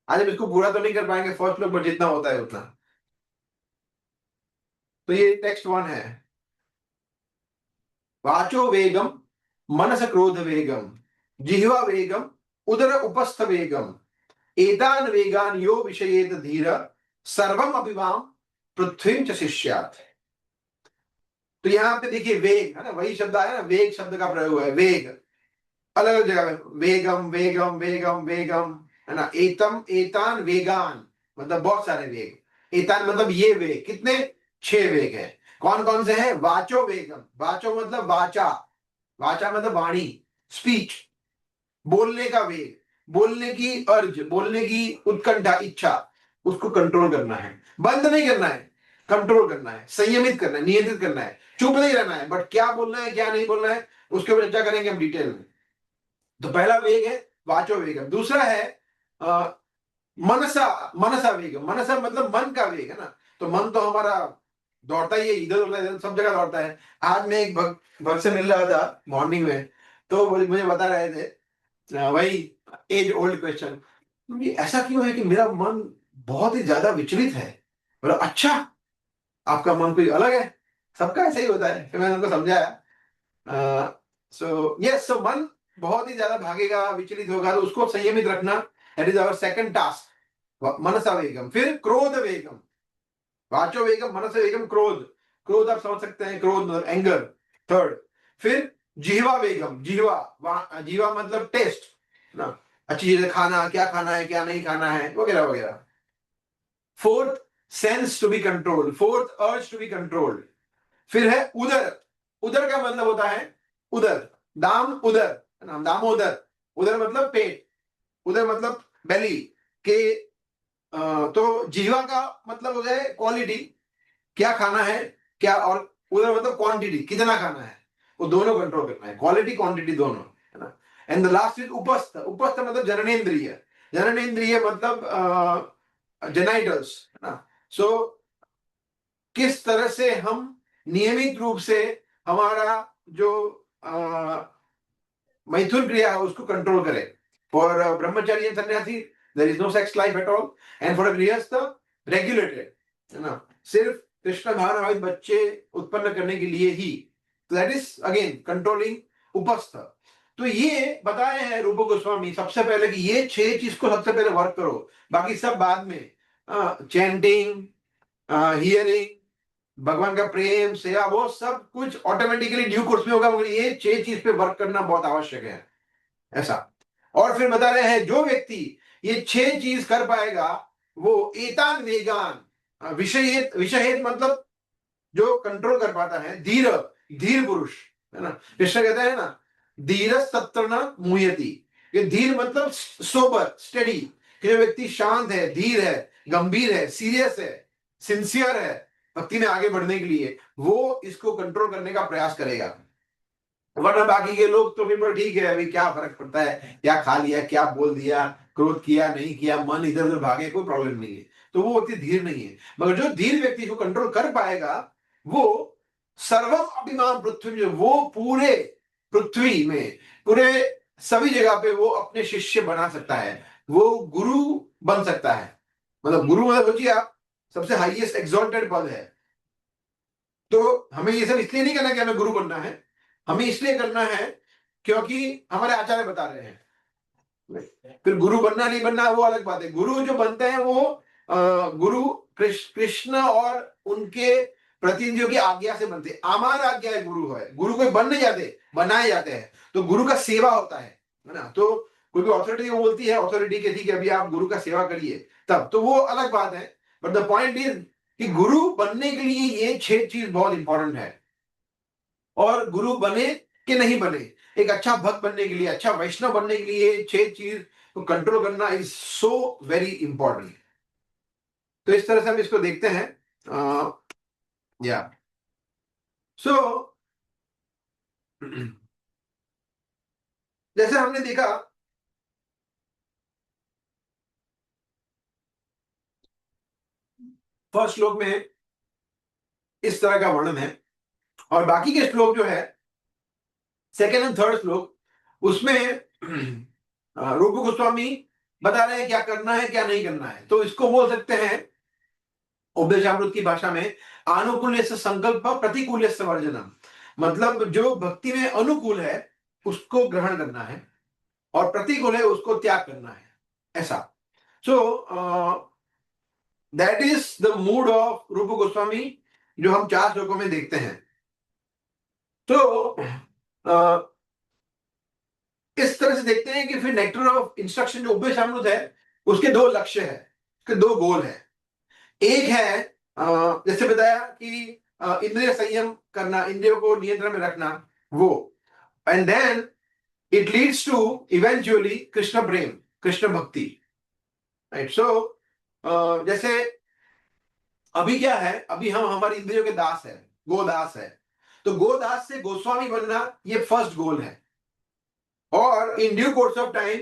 आज हम इसको पूरा तो नहीं कर पाएंगे, फर्स्ट श्लोक पर जितना होता है उतना। तो ये टेक्स्ट 1 है। वाचो वेगम मनस क्रोध वेगम जिह्वा वेगम उदर उपस्थ वेगम एतान वेगान यो विषयेत धीर सर्वम अपिवाम पृथ्वीं च शिष्यात्। तो यहाँ पे देखिए वेग है ना, वही शब्द आया ना, वेग शब्द का प्रयोग है। वेग अलग अलग जगह में, वेगम वेगम वेगम वेगम, है ना। एतम एतान वेगान मतलब बहुत सारे वेग। एतान मतलब ये वेग, कितने? 6 वेग है। कौन कौन से हैं? वाचो वेगम, वाचो मतलब वाचा, वाचा मतलब वाणी, स्पीच, बोलने का वेग, बोलने की अर्ज, बोलने की उत्कंठा, इच्छा, उसको कंट्रोल करना है, बंद नहीं करना है, कंट्रोल करना है, संयमित करना है, नियंत्रित करना है, चुप नहीं रहना है, बट क्या बोलना है क्या नहीं बोलना है उसके ऊपर चर्चा करेंगे हम डिटेल में। तो पहला वेग है वाचो वेग। दूसरा है मनसा, मनसा वेग, मनसा मतलब मन का वेग है ना। तो मन तो हमारा दौड़ता ही है, इधर दौड़ता है, इधर सब जगह दौड़ता है। आज मैं एक भक्त से मिल रहा था मॉर्निंग में, तो वो मुझे बता रहे थे वही एज ओल्ड क्वेश्चन, ऐसा क्यों है कि मेरा मन बहुत ही ज्यादा विचलित है। बोला अच्छा, आपका मन कोई अलग है, सबका ऐसा ही होता है। फिर मैंने उनको समझाया, सो यस, सो मन बहुत ही ज्यादा भागेगा, विचलित होगा, तो उसको संयमित रखना, that is our second task. मनसा वेगम, फिर क्रोध वेगम, वाचो वेगम, मनस वेगम, क्रोध। क्रोध आप समझ सकते हैं, क्रोध मतलब एंगर, थर्ड। फिर जिह्वा वेगम, जिह्वा मतलब टेस्ट ना, अच्छी चीजें खाना, क्या खाना है क्या नहीं खाना है, वगैरह वगैरह। Fourth, sense to be controlled, fourth urge to be controlled. फिर है उदर, उदर का मतलब होता है उदर, दाम उदर है ना, दामोदर, उदर मतलब पेट, उदर मतलब बेली के। तो जीवा का मतलब हो जाए क्वालिटी, क्या खाना है क्या, और उधर मतलब क्वांटिटी, कितना खाना है, वो दोनों कंट्रोल करना है, क्वालिटी क्वांटिटी दोनों, है ना। एंड द लास्ट इज उपस्थ, उपस्थ मतलब जननेन्द्रिय, जननेन्द्रिय मतलब जेनाइटल्स, है ना। सो किस तरह से हम नियमित रूप से हमारा जो मैथुन क्रिया है उसको कंट्रोल करें। For brahmachari and sannyasi there is no sex life at all, and for a grihastha regulated, है ना, सिर्फ कृष्ण भावनावादी बच्चे उत्पन्न करने के लिए ही। दैट इज अगेन कंट्रोलिंग उपस्थ। तो ये बताए हैं रूप गोस्वामी सबसे पहले कि ये 6 चीज को सबसे पहले वर्क करो, बाकी सब बाद में। चैंटिंग, हियरिंग, भगवान का प्रेम सेवा, वो सब कुछ ऑटोमेटिकली ड्यू कोर्स में होगा, मगर ये 6 चीज पे वर्क करना बहुत आवश्यक है, ऐसा। और फिर बता रहे हैं जो व्यक्ति ये 6 चीज कर पाएगा वो एतान वेगान, विषयेत, विषयेत मतलब जो कंट्रोल कर पाता है, धीर, धीर पुरुष, है ना। कृष्ण कहता है ना, धीर सत्र न मुह्यति, ये धीर मतलब सोबर, स्टेडी, कि जो व्यक्ति शांत है, धीर है, गंभीर है, सीरियस है, सिंसियर है भक्ति में आगे बढ़ने के लिए, वो इसको कंट्रोल करने का प्रयास करेगा। वरना बाकी के लोग तो फिर ठीक है, अभी क्या फर्क पड़ता है, क्या खा लिया, क्या बोल दिया, क्रोध किया नहीं किया, मन इधर उधर भागे, कोई प्रॉब्लम नहीं है। तो वो व्यक्ति धीर नहीं है। मगर जो धीर व्यक्ति को कंट्रोल कर पाएगा वो सर्वम अभिमान पृथ्वी में, वो पूरे पृथ्वी में, पूरे सभी जगह पे वो अपने शिष्य बना सकता है, वो गुरु बन सकता है। मतलब गुरु मतलब सोचिए आप, सबसे हाईएस्ट एक्सॉल्टेड पद है। तो हमें ये सब इसलिए नहीं करना कि हमें गुरु बनना है, हमें इसलिए करना है क्योंकि हमारे आचार्य बता रहे हैं। फिर गुरु बनना नहीं बनना वो अलग बात है। गुरु जो बनते हैं वो गुरु कृष्ण और उनके प्रतिनिधियों की आज्ञा से बनते हैं। आमान आज्ञा है गुरु है, गुरु कोई बन नहीं जाते, बनाए जाते हैं। तो गुरु का सेवा होता है ना। तो कोई भी ऑथोरिटी बोलती है, ऑथोरिटी के ठीक है अभी आप गुरु का सेवा करिए, तब तो वो अलग बात है। बट द पॉइंट इज कि गुरु बनने के लिए ये 6 चीज बहुत इंपॉर्टेंट है। और गुरु बने कि नहीं बने, एक अच्छा भक्त बनने के लिए, अच्छा वैष्णव बनने के लिए 6 चीज को कंट्रोल करना इज सो वेरी इंपॉर्टेंट। तो इस तरह से हम इसको देखते हैं। या सो जैसे हमने देखा फर्स्ट श्लोक में इस तरह का वर्णन है, और बाकी के श्लोक जो है सेकेंड एंड थर्ड श्लोक, उसमें रूप गोस्वामी बता रहे हैं क्या करना है क्या नहीं करना है। तो इसको बोल सकते हैं उपदेशामृत की भाषा में अनुकूल से संकल्प, प्रतिकूल से वर्जनम। मतलब जो भक्ति में अनुकूल है उसको ग्रहण करना है, और प्रतिकूल है उसको त्याग करना है, ऐसा। So that is the mood off रूप गोस्वामी जो हम 4 श्लोकों में देखते हैं। तो इस तरह से देखते हैं कि फिर नेक्टर ऑफ इंस्ट्रक्शन जो उपदेशामृत है उसके 2 लक्ष्य है, उसके 2 गोल है। एक है जैसे बताया कि इंद्रिय संयम करना, इंद्रियों को नियंत्रण में रखना, वो। And then it leads to eventually Krishna प्रेम, कृष्ण भक्ति, राइट। सो जैसे अभी क्या है, अभी हम हमारी इंद्रियों के दास है, गोदास है। तो गोदास से गोस्वामी बनना ये फर्स्ट गोल है। और in due course of time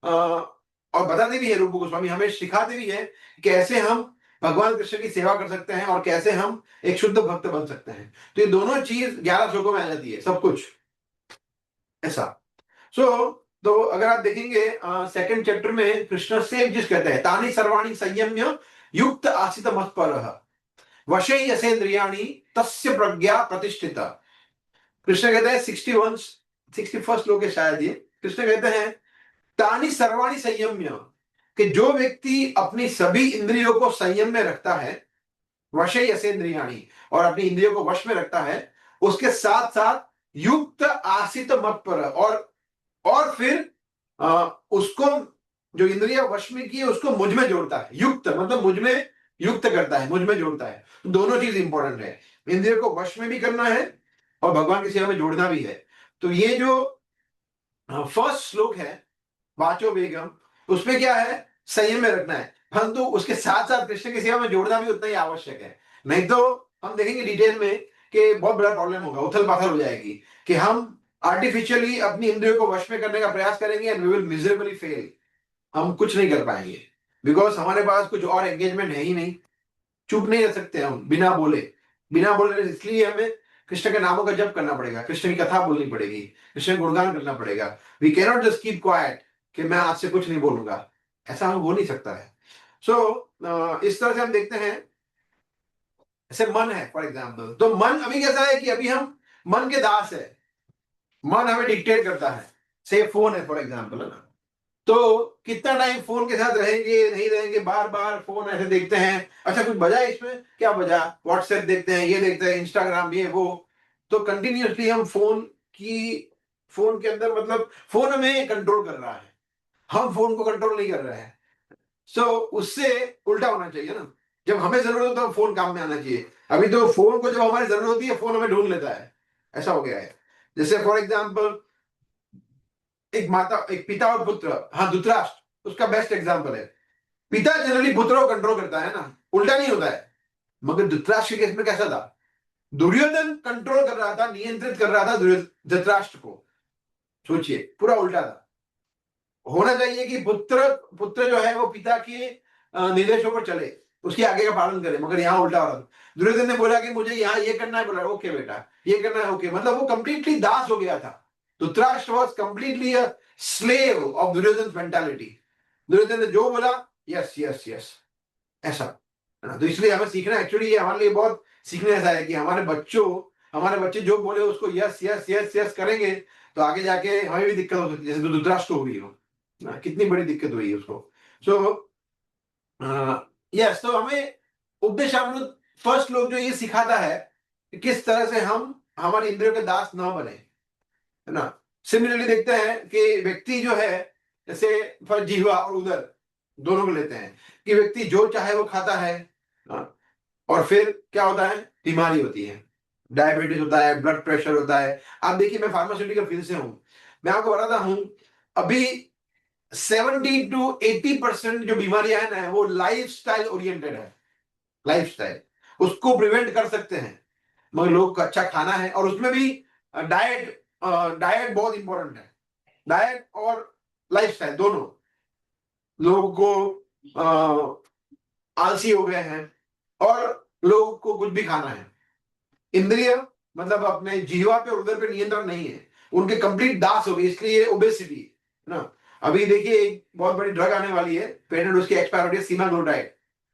और बताते भी है रूप गोस्वामी, हमें सिखाते भी है कैसे हम भगवान कृष्ण की सेवा कर सकते हैं और कैसे हम एक शुद्ध भक्त बन सकते हैं। तो ये दोनों चीज 11 श्लोकों में आ जाती है, सब कुछ ऐसा। तो अगर आप देखेंगे सेकंड चैप्टर में कृष्ण सेम चीज कहते हैं, तानी सर्वाणी संयम्य युक्त आसित मत्परः वशे यसेन्द्रियाणि तस्य प्रज्ञा प्रतिष्ठिता। कृष्ण कहते हैं 61 श्लोक है शायद ये, कृष्ण कहते हैं तानी सर्वाणी संयम्य, कि जो व्यक्ति अपनी सभी इंद्रियों को संयम में रखता है, वशे यसेन्द्रियाणि, और अपनी इंद्रियों को वश में रखता है, उसके साथ साथ युक्त आसित मत्पर, और फिर उसको जो इंद्रिया वश में की है उसको मुझ में जोड़ता है। युक्त मतलब मुझ में युक्त करता है, मुझ में जोड़ता है। तो दोनों चीज इंपॉर्टेंट है, इंद्रियों को वश में भी करना है और भगवान की सेवा में जोड़ना भी है। तो ये जो फर्स्ट श्लोक है वाचो वेगम, उसमें क्या है, संयम में रखना है, परंतु उसके साथ साथ कृष्ण की सेवा में जोड़ना भी उतना ही आवश्यक है। नहीं तो हम देखेंगे डिटेल में कि बहुत बड़ा प्रॉब्लम होगा, उथल पाथल हो जाएगी, कि हम आर्टिफिशियली अपनी इंद्रियों को वश में करने का प्रयास करेंगे and we will miserably fail. हम कुछ नहीं कर पाएंगे बिकॉज हमारे पास कुछ और एंगेजमेंट है ही नहीं। चुप नहीं रह सकते हम बिना बोले, बिना बोले, इसलिए हमें कृष्ण के नामों का जप करना पड़ेगा, कृष्ण की कथा बोलनी पड़ेगी, कृष्ण का गुणगान करना पड़ेगा। We can not just keep quiet कि मैं आज से कुछ नहीं बोलूंगा, ऐसा हम हो नहीं सकता है। इस तरह से हम देखते हैं, जैसे मन है फॉर एग्जाम्पल, तो मन अभी कैसा है कि अभी हम मन के दास है, मन हमें डिक्टेट करता है। से फोन है फॉर एग्जाम्पल, है ना, तो कितना टाइम फोन के साथ रहेंगे, नहीं रहेंगे, बार बार फोन ऐसे देखते हैं, अच्छा कुछ बजा है इसमें, क्या बजा, व्हाट्सएप देखते हैं, ये देखते हैं, इंस्टाग्राम, ये वो। तो कंटिन्यूअसली हम फोन के अंदर, मतलब फोन हमें कंट्रोल कर रहा है, हम फोन को कंट्रोल नहीं कर रहे हैं। उससे उल्टा होना चाहिए ना, जब हमें जरूरत हो तो फोन काम में आना चाहिए। अभी तो फोन को जब हमारी जरूरत होती है फोन हमें ढूंढ लेता है, ऐसा हो गया है। जैसे फॉर एग्जाम्पल एक पिता और पुत्र, हाँ धृतराष्ट्र उसका बेस्ट एग्जाम्पल है। पिता जनरली पुत्र को कंट्रोल करता है ना, उल्टा नहीं होता है। मगर धृतराष्ट्र के केस में कैसा था, दुर्योधन कंट्रोल कर रहा था, नियंत्रित कर रहा था धृतराष्ट्र को। सोचिए, पूरा उल्टा था। होना चाहिए कि पुत्र पुत्र जो है वो पिता के निर्देशों पर चले, उसके आगे का पालन करे, मगर यहाँ उल्टा हो रहा था। दुर्योधन ने बोला कि मुझे यहाँ ये करना है, बोला ओके बेटा ये करना है, ओके, मतलब वो कंप्लीटली दास हो गया था। Dhritarashtra was completely a slave of Duryodhana mentality. Duryodhana ने जो बोला यस यस यस, ऐसा है ना। तो इसलिए हमें सीखना, एक्चुअली ये हमारे लिए बहुत सीखने ऐसा है कि हमारे बच्चे जो बोले उसको यस यस यस यस करेंगे, तो आगे जाके हमें भी दिक्कत हो सकती है, जैसे धृतराष्ट्र को हुई हो ना, कितनी बड़ी दिक्कत हुई है उसको। सो यस, तो हमें उपदेशामृत फर्स्ट लोग जो ये सिखाता है कि किस तरह से हम हमारे इंद्रियों के दास ना बने, है ना। सिमिलरली देखते हैं कि व्यक्ति जो है, जैसे फॉर जिह्वा और उदर दोनों को लेते हैं, कि व्यक्ति जो चाहे वो खाता है, हाँ, और फिर क्या होता है, बीमारी होती है, डायबिटीज होता है, ब्लड प्रेशर होता है। आप देखिए, मैं फार्मास्यूटिकल फील्ड से हूं, मैं आपको बताता हूं, अभी 70 to 80% जो बीमारियां है ना, वो लाइफस्टाइल ओरिएंटेड है। लाइफस्टाइल उसको प्रिवेंट कर सकते हैं, मगर लोगों को अच्छा खाना है, और उसमें भी डाइट डाइट बहुत इंपॉर्टेंट है। डाइट और लाइफस्टाइल दोनों, लोगों को आलसी हो गए हैं और लोगों को कुछ भी खाना है। इंद्रिय मतलब अपने जीवा पे और उधर पे नियंत्रण नहीं है, उनके कंप्लीट दास हो गई, इसलिए ओबेसिटी, है ना। अभी देखिए एक बहुत बड़ी ड्रग आने वाली है, पेटेंट उसकी एक्सपायर हो रही है, सीमाग्लोटाइड,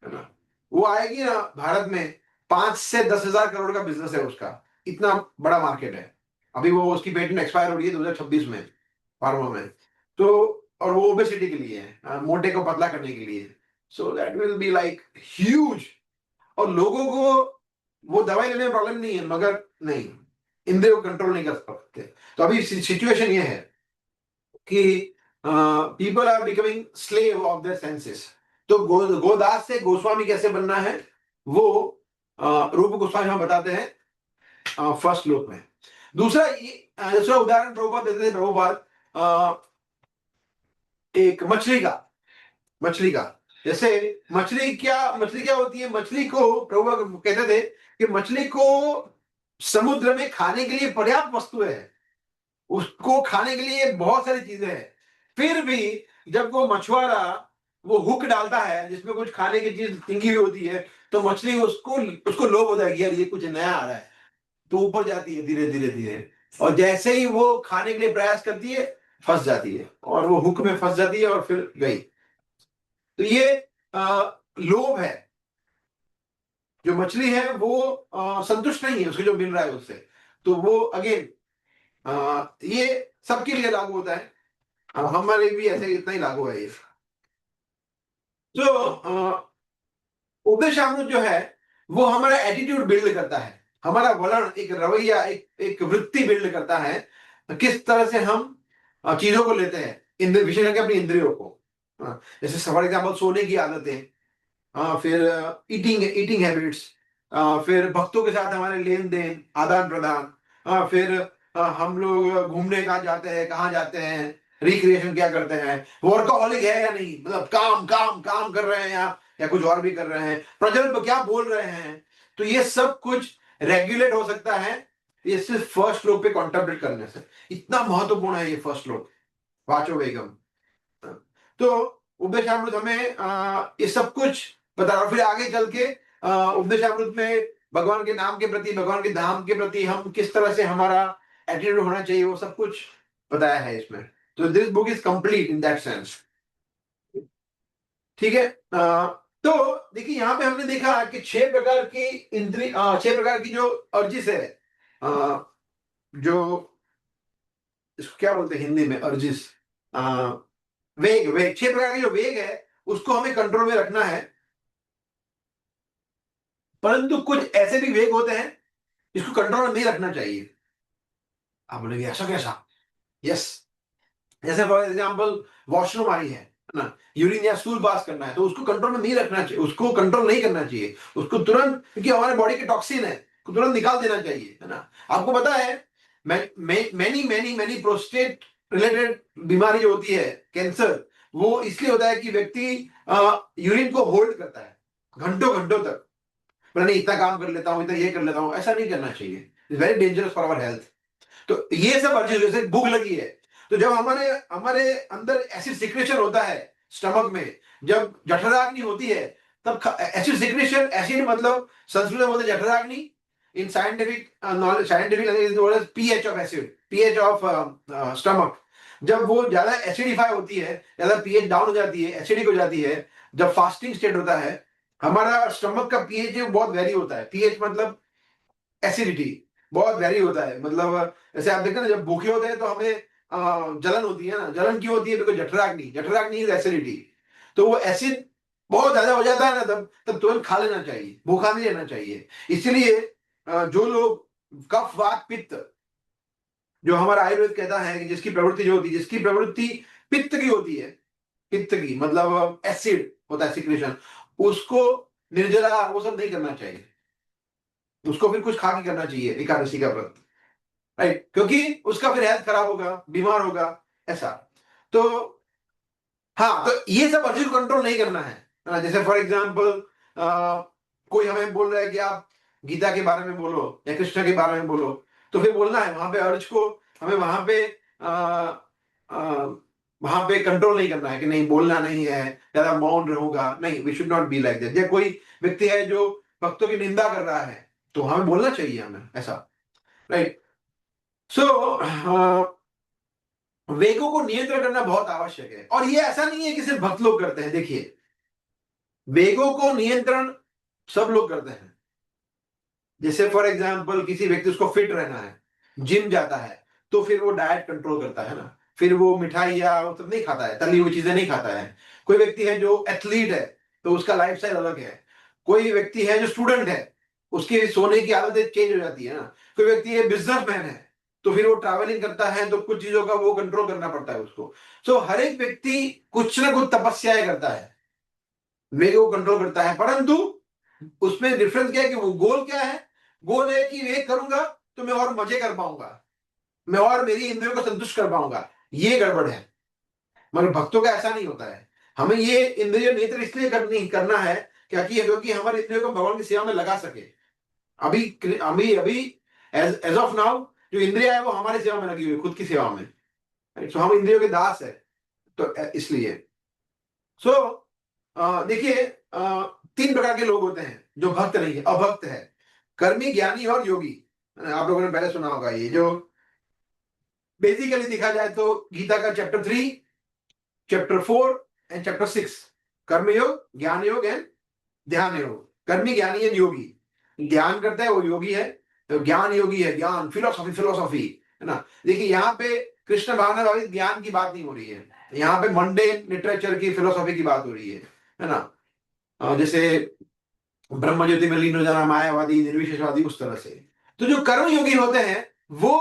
है ना। वो आएगी ना भारत में, 5 से 10 हजार करोड़ का बिजनेस है उसका, इतना बड़ा मार्केट है। अभी वो उसकी पेटेंट एक्सपायर हो रही है 2026 में, फार्मा में। तो और वो ओबेसिटी के लिए है, मोटे को पतला करने के लिए। So that will be like huge. और लोगों को वो दवाई लेने में प्रॉब्लम नहीं है, मगर नहीं, इंद्रियों को कंट्रोल नहीं कर सकते। तो अभी सिचुएशन ये है कि people are becoming slave of their senses. तो गोदास से गोस्वामी कैसे बनना है, वो रूप गोस्वामी हम बताते हैं फर्स्ट श्लोक में। दूसरा उदाहरण प्रभुपाद देते थे, प्रभुपाद एक मछली का, जैसे मछली क्या होती है, मछली को प्रभु कहते थे कि मछली को समुद्र में खाने के लिए पर्याप्त वस्तुएं है, उसको खाने के लिए बहुत सारी चीजें हैं। फिर भी जब वो मछुआरा वो हुक डालता है जिसमें कुछ खाने की चीज टिंगी हुई होती है, तो मछली उसको उसको लोभ होता है कि यार ये कुछ नया आ रहा है, तो ऊपर जाती है धीरे धीरे धीरे, और जैसे ही वो खाने के लिए प्रयास करती है फंस जाती है, और वो हुक में फंस जाती है और फिर गई। तो ये लोभ है। जो मछली है वो संतुष्ट नहीं है उसको जो मिल रहा है उससे, तो वो अगेन ये सबके लिए लागू होता है, हमारे भी ऐसे इतना ही लागू है ये। तो उपदेशामृत जो है वो हमारा एटीट्यूड बिल्ड करता है, हमारा वलन, एक रवैया, एक वृत्ति बिल्ड करता है, किस तरह से हम चीजों को लेते हैं, इंद्र विशेष करके अपनी इंद्रियों को। जैसे फॉर एग्जाम्पल सोने की आदतें, फिर ईटिंग ईटिंग हैबिट्स, फिर भक्तों के साथ हमारे लेन देन आदान प्रदान, फिर हम लोग घूमने कहाँ जाते हैं, कहाँ जाते हैं, रिक्रिएशन क्या करते हैं, वर्कaholic है या नहीं, मतलब काम काम काम कर रहे हैं या कुछ और भी कर रहे हैं, प्रज्वल क्या बोल रहे हैं। तो ये सब कुछ रेगुलेट हो सकता है ये सिर्फ फर्स्ट श्लोक पे कॉन्टेम्पलेट करने से। इतना महत्वपूर्ण है ये फर्स्ट श्लोक, वाचो वेगम। तो उपदेशामृत हमें ये सब कुछ बता रहा। फिर आगे चल के उपदेशामृत में भगवान के नाम के प्रति, भगवान के धाम के प्रति हम किस तरह से हमारा एटीट्यूड होना चाहिए, वो सब कुछ बताया है इसमें। तो this book is complete in that sense. ठीक है। तो देखिए यहाँ पे हमने देखा कि 6 प्रकार की इंद्री 6 प्रकार की जो अर्जिस है, जो इसको क्या बोलते हैं हिंदी में, अर्जिस, वेग, वेग, 6 प्रकार के जो वेग है उसको हमें कंट्रोल में रखना है। परंतु कुछ ऐसे भी वेग होते हैं जिसको कंट्रोल में नहीं रखना चाहिए। आप बोलेंगे ऐसा कैसा? यस, जैसे फॉर एग्जाम्पल वॉशरूम आई है ना, यूरिन या स्टूल पास करना है, तो उसको कंट्रोल में नहीं रखना चाहिए, उसको कंट्रोल नहीं करना चाहिए, उसको तुरंत, क्योंकि हमारे बॉडी के टॉक्सिन है, उसको तुरंत निकाल देना चाहिए, है ना। आपको पता है many many many prostate related बीमारी जो होती है, कैंसर, वो इसलिए होता है कि व्यक्ति यूरिन को होल्ड करता है घंटों घंटों तक, बोला नहीं इतना काम कर लेता हूं, इतना ये कर लेता हूं, ऐसा नहीं करना चाहिए, it's very dangerous for our health. तो ये सब अर्जित, जैसे भूख लगी है, तो जब हमारे हमारे अंदर एसिड सिक्रेशन होता है स्टमक में, जब जठराग्नि होती है, तब एसिड सिक्रेशन, एसिड मतलब संस्कृत में बोलते हैं जठराग्नि, in scientific knowledge, scientific pH of acid, pH of stomach, जब वो ज्यादा एसिडिफाई होती है, ज्यादा पीएच डाउन हो जाती है, एसिडिक हो जाती है, जब फास्टिंग स्टेट होता है, हमारा स्टमक का पीएच बहुत वेरी होता है, पीएच मतलब एसिडिटी बहुत वेरी होता है, मतलब जैसे आप देखते हैं ना, जब भूखे होते हैं तो हमें जलन होती है ना, जलन क्यों होती है, बिकॉज जठराग्नि, जठराग्नि इज एसिडिटी। तो वो एसिड बहुत ज्यादा हो जाता है ना, तब तब तुरंत खा लेना चाहिए, भूखा नहीं रहना चाहिए। इसलिए जो लोग कफ वात पित्त, जो हमारा आयुर्वेद कहता है कि जिसकी प्रवृत्ति जो होती है, जिसकी प्रवृत्ति पित्त की होती है, पित्त की मतलब एसिड होता है सिक्रेशन, उसको निर्जला वो सब नहीं करना चाहिए, उसको फिर कुछ खा के करना चाहिए एकादशी का व्रत, राइट, क्योंकि उसका फिर हेल्थ खराब होगा, बीमार होगा, ऐसा। तो हाँ, तो ये सब अर्जित को कंट्रोल नहीं करना है। जैसे फॉर एग्जाम्पल कोई हमें बोल रहा है कि आप गीता के बारे में बोलो या कृष्ण के बारे में बोलो, तो फिर बोलना है वहां पे अर्ज को, हमें वहां पे कंट्रोल नहीं करना है कि नहीं बोलना नहीं है, ज्यादा मौन रहूंगा, नहीं, we should not be like that. या कोई व्यक्ति है जो भक्तों की निंदा कर रहा है, तो हमें बोलना चाहिए, हमें ऐसा, राइट। सो वेगों को नियंत्रण करना बहुत आवश्यक है, और ये ऐसा नहीं है कि सिर्फ भक्त लोग करते हैं। देखिए, वेगों को नियंत्रण सब लोग करते हैं। जैसे फॉर एग्जांपल किसी व्यक्ति, उसको फिट रहना है, जिम जाता है, तो फिर वो डाइट कंट्रोल करता है ना, फिर वो मिठाई या वो सब नहीं खाता है, तली हुई चीजें नहीं खाता है। कोई व्यक्ति है जो एथलीट है, तो उसका लाइफस्टाइल अलग है। कोई व्यक्ति है जो स्टूडेंट है, उसकी सोने की आदतें चेंज हो जाती है ना। कोई व्यक्ति है बिजनेसमैन है, तो फिर वो ट्रैवलिंग करता है, तो कुछ चीजों का वो कंट्रोल करना पड़ता है उसको। सो हर एक व्यक्ति कुछ ना कुछ तपस्याएं करता है, वेग को कंट्रोल करता है, परंतु उसमें डिफरेंस क्या है कि वो गोल क्या है, गोल है कि वेग करूंगा तो मैं और मजे कर पाऊंगा, मैं और मेरी इंद्रियों को संतुष्ट कर पाऊंगा, ये गड़बड़ है। मगर भक्तों का ऐसा नहीं होता है। हमें ये इंद्रिय नेत्र इसलिए करना है क्या, कि क्योंकि हमारे इंद्रियों को भगवान की सेवा में लगा सके। अभी अभी अभी एज ऑफ नाउ जो इंद्रिया है वो हमारी सेवा में लगी हुई है, खुद की सेवा में, तो हम इंद्रियों के दास है, तो इसलिए। सो देखिए, तीन प्रकार के लोग होते हैं जो भक्त नहीं है, अभक्त है, कर्मी, ज्ञानी और योगी। आप लोगों ने पहले सुना होगा ये जो बेसिकली देखा जाए तो गीता का चैप्टर 3, चैप्टर 4 एंड चैप्टर 6, कर्मयोग, ज्ञान योग एंड ध्यान योग। कर्मी, ज्ञानी एंड योगी। ध्यान करता है वो योगी है, तो ज्ञान योगी है, ज्ञान फिलोसॉफी, फिलोसॉफी है ना। देखिए यहाँ पे कृष्ण भावना वाली ज्ञान की बात नहीं हो रही है, यहाँ पे मंडे लिटरेचर की, फिलोसॉफी की बात हो रही है ना। जैसे ब्रह्म ज्योति में लीन हो जाना, मायावादी, निर्विशेषवादी, उस तरह से। तो जो कर्म योगी होते हैं वो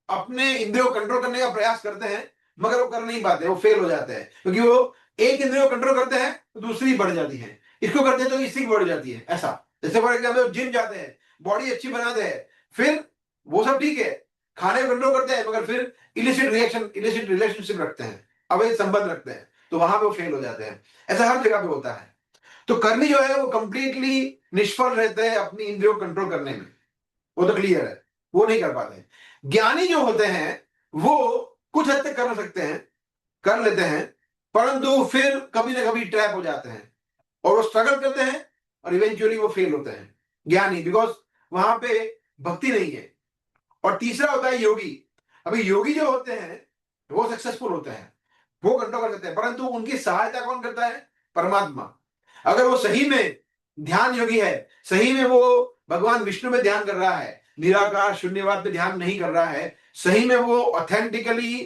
अपने इंद्रियों को कंट्रोल करने का प्रयास करते हैं, मगर वो कर नहीं पाते, वो फेल हो जाते हैं, क्योंकि वो एक इंद्रियों को कंट्रोल करते हैं तो दूसरी बढ़ जाती है, इसको करते हैं तो इसकी बढ़ जाती है, ऐसा। जैसे फॉर एग्जाम्पल जिम जाते हैं, बॉडी अच्छी बनाते हैं, फिर वो सब ठीक है, खाने को कंट्रोल करते हैं, मगर फिर इलिसिट रिएक्शन, इलिसिट रिलेशनशिप रखते हैं, अवैध संबंध रखते हैं, तो वहां पे वो फेल हो जाते हैं। ऐसा हर जगह पे होता है। तो कर्मी जो है वो कंप्लीटली निष्फल रहते हैं अपनी इंद्रियों को कंट्रोल करने में, वो तो क्लियर है, वो नहीं कर पाते। ज्ञानी जो होते हैं वो कुछ हद तक कर सकते हैं, कर लेते हैं, परंतु फिर कभी ना कभी ट्रैप हो जाते हैं और वो स्ट्रगल करते हैं और इवेंचुअली वो फेल होते हैं, ज्ञानी, बिकॉज वहां पे भक्ति नहीं है। और तीसरा होता है योगी। अभी योगी जो होते हैं वो सक्सेसफुल होते हैं, वो कंट्रोल कर सकते हैं, परंतु उनकी सहायता कौन करता है? परमात्मा। अगर वो सही में ध्यान योगी है, सही में वो भगवान विष्णु में ध्यान कर रहा है, निराकार शून्यवाद पे ध्यान नहीं कर रहा है, सही में वो ऑथेंटिकली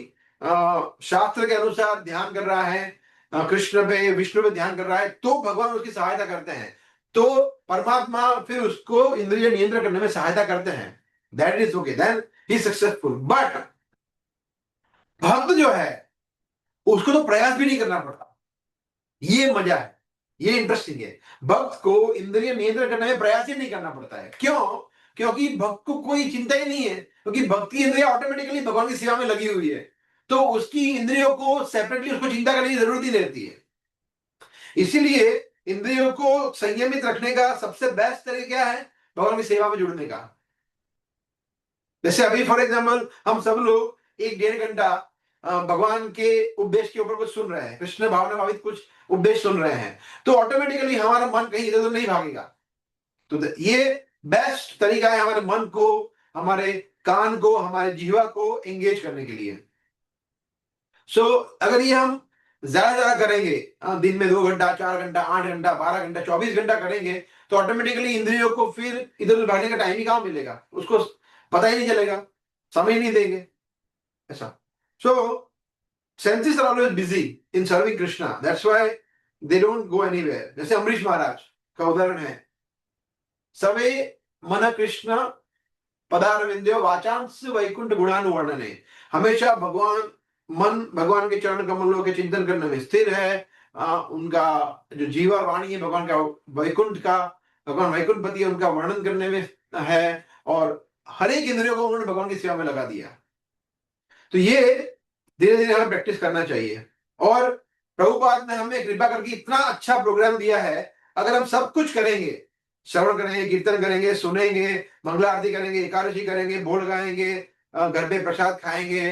शास्त्र के अनुसार ध्यान कर रहा है, कृष्ण पे, विष्णु पे ध्यान कर रहा है, तो भगवान उसकी सहायता करते हैं, तो परमात्मा फिर उसको इंद्रिय नियंत्रण करने में सहायता करते हैं। That is okay, then he successful. But भक्त जो है उसको तो प्रयास भी नहीं करना पड़ता, ये मजा है, ये इंटरेस्टिंग है। भक्त को इंद्रिय नियंत्रण करने में प्रयास ही नहीं करना पड़ता है। क्यों? क्योंकि भक्त को कोई चिंता ही नहीं है, क्योंकि भक्त की इंद्रिया ऑटोमेटिकली भगवान की सेवा में लगी हुई है, तो उसकी इंद्रियों को सेपरेटली उसको चिंता करने की जरूरत ही नहीं रहती है। इसीलिए इंद्रियों को संयमित रखने का सबसे बेस्ट तरीका क्या है? भगवान की सेवा में जुड़ने का। जैसे अभी फॉर एग्जाम्पल हम सब लोग 1-1.5 घंटा भगवान के उपदेश के ऊपर कुछ सुन रहे हैं, कृष्ण भावना भावित कुछ उपदेश सुन रहे हैं, तो ऑटोमेटिकली हमारा मन कहीं इधर उधर नहीं भागेगा। तो ये बेस्ट तरीका है हमारे मन को, हमारे कान को, हमारे जीवा को एंगेज करने के लिए। सो अगर ये हम ज्यादा ज्यादा करेंगे, दिन में 2 घंटा, 4 घंटा, 8 घंटा, 12 घंटा, 24 घंटा करेंगे, तो ऑटोमेटिकली इंद्रियों को फिर इधर उधर भागने का टाइम ही कहाँ मिलेगा, उसको पता ही नहीं चलेगा, समय ही नहीं देंगे, ऐसा। सो senses are always busy in serving Krishna, that's why they don't go anywhere। जैसे अमरीश महाराज का उदाहरण है, सवे मन कृष्ण पदारविंदो वाचांस वैकुंठ गुणानुवर्णने। हमेशा मन भगवान के चरण कमलों के चिंतन करने में स्थिर है। उनका जो जीवा वाणी है भगवान का, वैकुंठ का, भगवान वैकुंठपति है, उनका वर्णन करने में है, और हर एक इंद्रियों को उन्होंने भगवान की सेवा में लगा दिया। तो ये धीरे धीरे हमें प्रैक्टिस करना चाहिए। और प्रभुपाद ने हमें कृपा करके इतना अच्छा प्रोग्राम दिया है, अगर हम सब कुछ करेंगे, श्रवण करेंगे, कीर्तन करेंगे, सुनेंगे, मंगला आरती करेंगे, एकादशी करेंगे, भोग लगाएंगे, घर पे प्रसाद खाएंगे,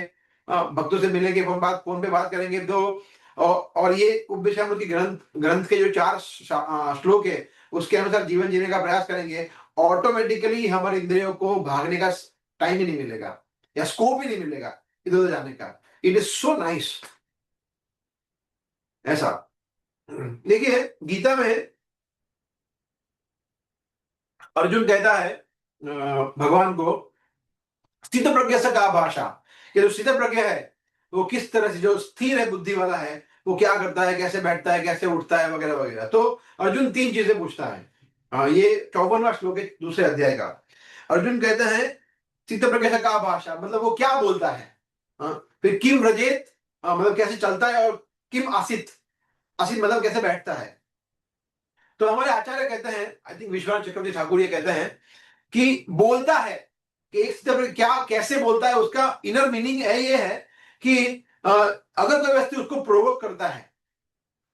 भक्तों से मिलेंगे, फोन पे बात करेंगे, तो और ये उपदेशामृत की ग्रंथ ग्रंथ के जो 4 श्लोक है उसके अनुसार जीवन जीने का प्रयास करेंगे, ऑटोमेटिकली हमारे इंद्रियों को भागने का टाइम ही नहीं मिलेगा या स्कोप ही नहीं मिलेगा इधर उधर जाने का। इट इज सो नाइस, ऐसा। देखिए गीता में अर्जुन कहता है भगवान को, स्थित प्रज्ञ से का भाषा, कि जो स्थित प्रज्ञ है वो किस तरह से, जो स्थिर है, बुद्धि वाला है, वो क्या करता है, कैसे बैठता है, कैसे उठता है, वगैरह वगैरह। तो अर्जुन 3 चीजें पूछता है। ये 54वां श्लोक है दूसरे अध्याय का। अर्जुन कहते हैं स्थित प्रज्ञ से का भाषा, मतलब वो क्या बोलता है। फिर किम व्रजेत, मतलब कैसे चलता है, और किम आसित, आसित मतलब कैसे बैठता है। तो हमारे आचार्य कहते हैं, आई थिंक विश्वनाथ चक्रवर्ती ठाकुर ये कहते हैं कि बोलता है कि एक तरह क्या कैसे बोलता है, उसका इनर मीनिंग है ये है कि अगर कोई व्यक्ति उसको प्रोवोक करता है,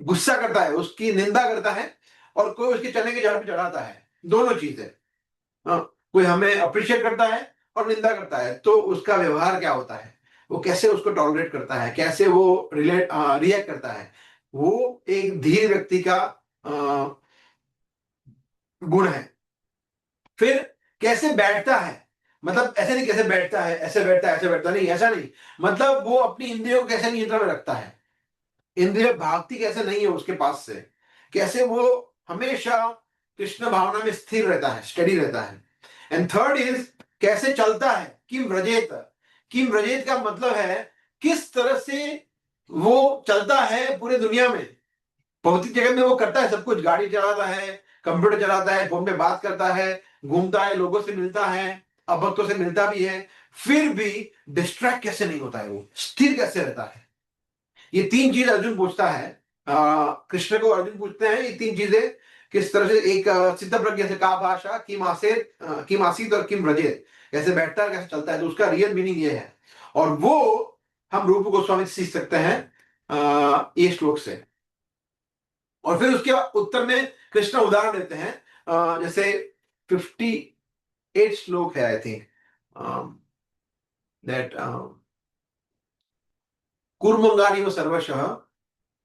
गुस्सा करता है, उसकी निंदा करता है, और कोई उसके चने के झाड़ पे चढ़ाता है, दोनों चीजें, कोई हमें अप्रिशिएट करता है और निंदा करता है, तो उसका व्यवहार क्या होता है, वो कैसे उसको टॉलरेट करता है, कैसे वो रिएक्ट करता है, वो एक धीर व्यक्ति का गुण है। फिर कैसे बैठता है, मतलब ऐसे नहीं कैसे बैठता है, ऐसे बैठता है, ऐसे बैठता नहीं, ऐसा नहीं, मतलब वो अपनी इंद्रियों को कैसे नियंत्रण में रखता है, इंद्रिय भागती कैसे नहीं है उसके पास से, कैसे वो हमेशा कृष्ण भावना में स्थिर रहता है, स्टडी रहता है। एंड थर्ड इज कैसे चलता है, किम व्रजेत। किम व्रजेत का मतलब है किस तरह से वो चलता है पूरे दुनिया में, भौतिक जगत में वो करता है सब कुछ, गाड़ी चलाता है, कंप्यूटर चलाता है, फोन पे बात करता है, घूमता है, लोगों से मिलता है, अभक्तों से मिलता भी है, फिर भी डिस्ट्रैक्ट कैसे नहीं होता है, वो स्थिर कैसे रहता है। ये तीन चीज अर्जुन पूछता है, कृष्ण को अर्जुन पूछते हैं ये तीन चीजें किस तरह से, एक सिद्ध प्रज्ञ से का भाषा किम आसेत किम आसीत और किम व्रजेत, कैसे बैठता है कैसे चलता है, तो उसका रियल मीनिंग ये है। और वो हम रूप गोस्वामी से सीख सकते हैं ये श्लोक से। और फिर उसके उत्तर में कृष्ण उदाहरण देते हैं, जैसे 58 श्लोक है आई थिंक, दैट कूर्मंगानी सर्वशः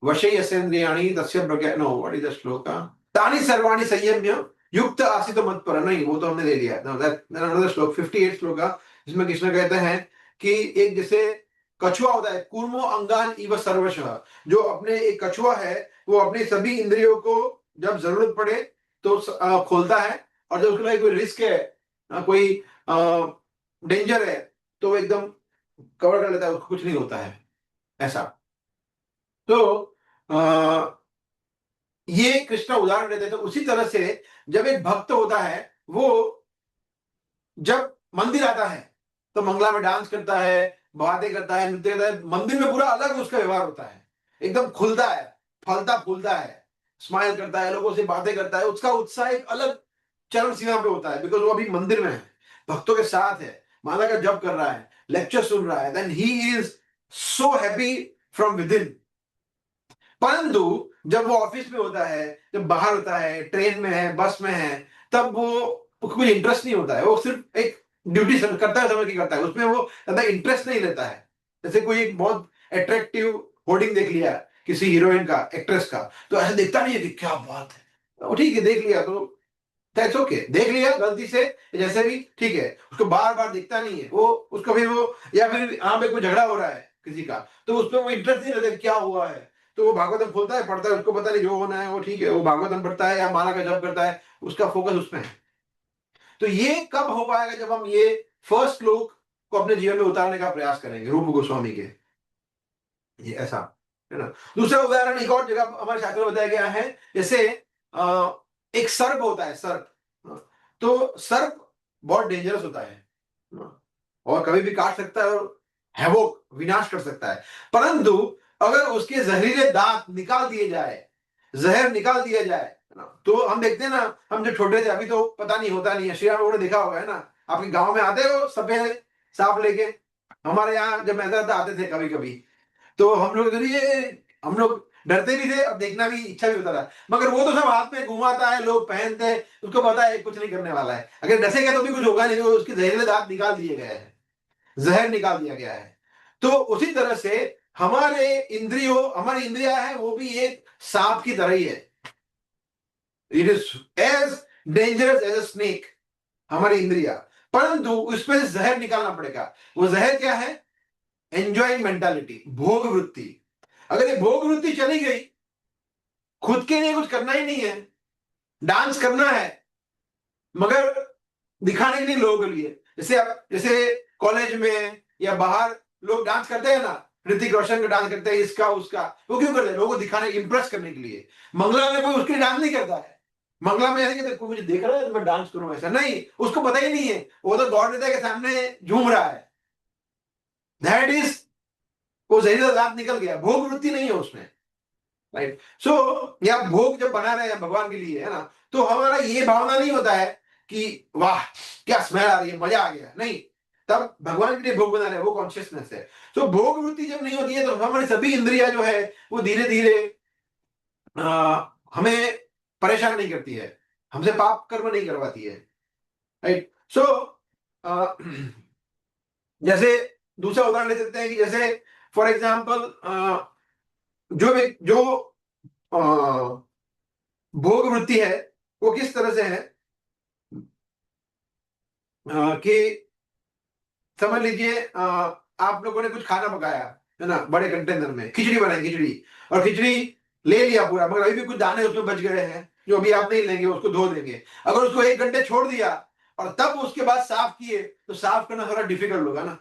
वशे यसेन्द्रियाणि तस्य प्रज्ञा, नो व्हाट इज द श्लोक, तानि सर्वाणि संयम्य युक्त आसित मत्पर, नहीं वो तो हमने ले लिया, अनदर श्लोक 58 श्लोक का, जिसमें कृष्ण कहते हैं कि एक जैसे कछुआ होता है, कूर्मो अंगान इव सर्वशः, जो अपने एक कछुआ है वो अपनी सभी इंद्रियों को जब जरूरत पड़े तो खोलता है, और जब उसके लिए कोई रिस्क है, कोई डेंजर है, तो वो एकदम कवर कर लेता है, उसको कुछ नहीं होता है, ऐसा। तो ये कृष्ण उदाहरण देते थे। उसी तरह से जब एक भक्त होता है, वो जब मंदिर आता है तो मंगला में डांस करता है, बातें करता है, नृत्य करता है, मंदिर में पूरा अलग उसका व्यवहार होता है, एकदम खुलता है, फलता फूलता है, स्माइल करता है, लोगों से बातें करता है, उसका उत्साह एक अलग चरम सीमा पे होता है, बिकॉज वो अभी मंदिर में है, भक्तों के साथ है, माला का जप कर रहा है, लेक्चर सुन रहा है, then he is so happy from within. परंतु जब वो ऑफिस में होता है, जब बाहर होता है, ट्रेन में है, बस में है, तब वो कोई इंटरेस्ट नहीं होता है, वो सिर्फ एक ड्यूटी करता है, समय की करता है, उसमें वो ज्यादा इंटरेस्ट नहीं लेता है। जैसे कोई एक बहुत अट्रैक्टिव होर्डिंग देख लिया किसी हीरोइन का, एक्ट्रेस का, तो ऐसे देखता नहीं है कि क्या बात है, वो ठीक है देख लिया तो दैट्स ओके, देख लिया गलती से, जैसे भी ठीक है, उसको बार बार दिखता नहीं है वो, उसको फिर वो, या फिर यहाँ पे कोई झगड़ा हो रहा है किसी का, तो उसमें वो इंटरेस्ट नहीं रहता क्या हुआ है, तो वो भागवतम खोलता है, पढ़ता है, उसको पता नहीं जो होना है वो ठीक है, वो भागवतम पढ़ता है या माला का जप करता है, उसका फोकस उसमें है। तो ये कब हो पाएगा, जब हम ये फर्स्ट श्लोक को अपने जीवन में उतारने का प्रयास करेंगे रूप गोस्वामी के, ये ऐसा है ना। दूसरा उदाहरण एक और जगह हमारे शास्त्र में बताया गया है, जैसे एक सर्प होता है, सर्प, तो सर्प बहुत डेंजरस होता है और कभी भी काट सकता है और हैवोक, विनाश कर सकता है। परंतु अगर उसके जहरीले दांत निकाल दिए जाए, जहर निकाल दिया जाए, है ना, तो हम देखते हैं ना, हम जब छोटे थे, अभी तो पता नहीं होता नहीं है, श्री राम ने देखा होगा, है ना, आपके गांव में आते हो सफेद सांप लेके, हमारे यहाँ जब मैं था आते थे कभी कभी, तो हम लोग डरते भी थे, अब देखना भी इच्छा भी होता था, मगर वो तो सब हाथ में घुमाता है, लोग पहनते हैं, उसको पता है कुछ नहीं करने वाला है, अगर डसेगा तो भी कुछ होगा नहीं, तो उसके जहरीले दांत निकाल दिए गए हैं, जहर निकाल दिया गया है। तो उसी तरह से हमारी इंद्रिया है, वो भी एक सांप की तरह ही है, it is as dangerous as a snake, हमारी इंद्रिया, परंतु उसमें से जहर निकालना पड़ेगा। वो जहर क्या है? एंजॉइंग मेंटालिटी, भोग वृत्ति। अगर ये भोग वृत्ति चली गई, खुद के लिए कुछ करना ही नहीं है, डांस करना है मगर दिखाने के लिए लोगों के लिए, जैसे कॉलेज में या बाहर लोग डांस करते हैं ना, ऋतिक रोशन का डांस करते हैं, इसका उसका, वो क्यों करते हैं? लोगों को दिखाने, इंप्रेस करने के लिए। मंगला में कोई उसके लिए डांस नहीं करता है, मंगला में ऐसे देखो मुझे देख रहा है तो मैं डांस करूं, ऐसा नहीं, उसको पता ही नहीं है, वो तो गौर नेता के सामने झूम रहा है, दैट इज, वो जहरीला दांत निकल गया, भोग वृत्ति नहीं है उसमें, राइट। सो या भोग जब बना रहे हैं भगवान के लिए, है ना, तो हमारा ये भावना नहीं होता है कि वाह क्या स्मेल आ रही है, मजा आ गया, नहीं, तब भगवान के लिए भोग बना रहे हैं, वो कॉन्शियसनेस है। तो भोग वृत्ति जब नहीं होती है, तो हमारी सभी इंद्रिया जो है वो धीरे धीरे हमें परेशान नहीं करती है, हमसे पाप कर्म नहीं करवाती है, राइट। सो जैसे दूसरा उदाहरण ले सकते हैं कि जैसे फॉर एग्जाम्पल जो भोग वृत्ति है वो किस तरह से है कि समझ लीजिए आप लोगों ने कुछ खाना पकाया है ना, बड़े कंटेनर में खिचड़ी बनाई, खिचड़ी, और खिचड़ी ले लिया पूरा, मगर अभी भी कुछ दाने उसमें बच गए हैं जो अभी आप नहीं लेंगे, उसको धो देंगे। अगर उसको 1 घंटे छोड़ दिया और तब उसके बाद साफ किए तो साफ करना थोड़ा डिफिकल्ट होगा ना,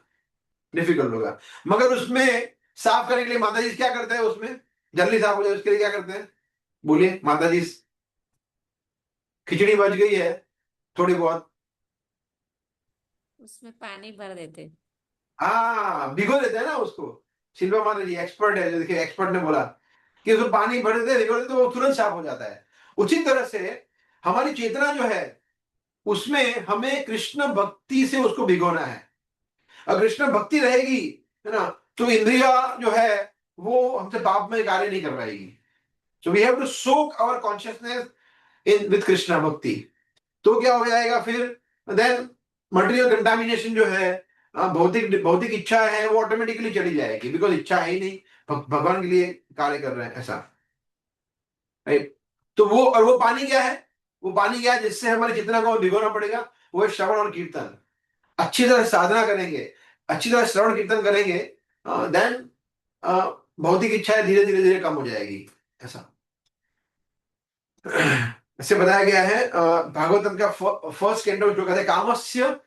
डिफिकल्ट होगा। मगर उसमें साफ करने के लिए माता जी क्या करते हैं, उसमें जल्दी साफ हो जाए उसके लिए क्या करते हैं, बोलिए माता जी। खिचड़ी बच गई है थोड़ी बहुत, उसमें पानी भर देते। हाँ भिगो देते हैं ना उसको। शिल्पा माता जी एक्सपर्ट है, जो देखिए एक्सपर्ट ने बोला कि उसमें पानी भर देते भिगो देते तो वो तुरंत साफ हो जाता है। उसी तरह से हमारी चेतना जो है उसमें हमें कृष्ण भक्ति से उसको भिगोना है। अगर कृष्ण भक्ति रहेगी है ना, तो इंद्रिया जो है वो हमसे पाप में कार्य नहीं कर पाएगी। So we have to soak our consciousness in with Krishna bhakti. तो क्या हो जाएगा फिर, देन मटेरियल कंटामिनेशन जो है, भौतिक भौतिक इच्छा है वो ऑटोमेटिकली चली जाएगी, बिकॉज इच्छा है ही नहीं, भगवान के लिए कार्य कर रहे हैं ऐसा, राइट। तो वो, और वो पानी क्या है, वो पानी क्या है जिससे हमारी चेतना को भिगोना पड़ेगा, वो है श्रवण और कीर्तन। अच्छी तरह साधना करेंगे, अच्छी तरह श्रवण कीर्तन करेंगे, देन भौतिक इच्छाएं धीरे धीरे धीरे कम हो जाएगी ऐसा। इससे बताया गया है भागवतम का फर्स्ट कैंटो जो कहते हैं कामस्य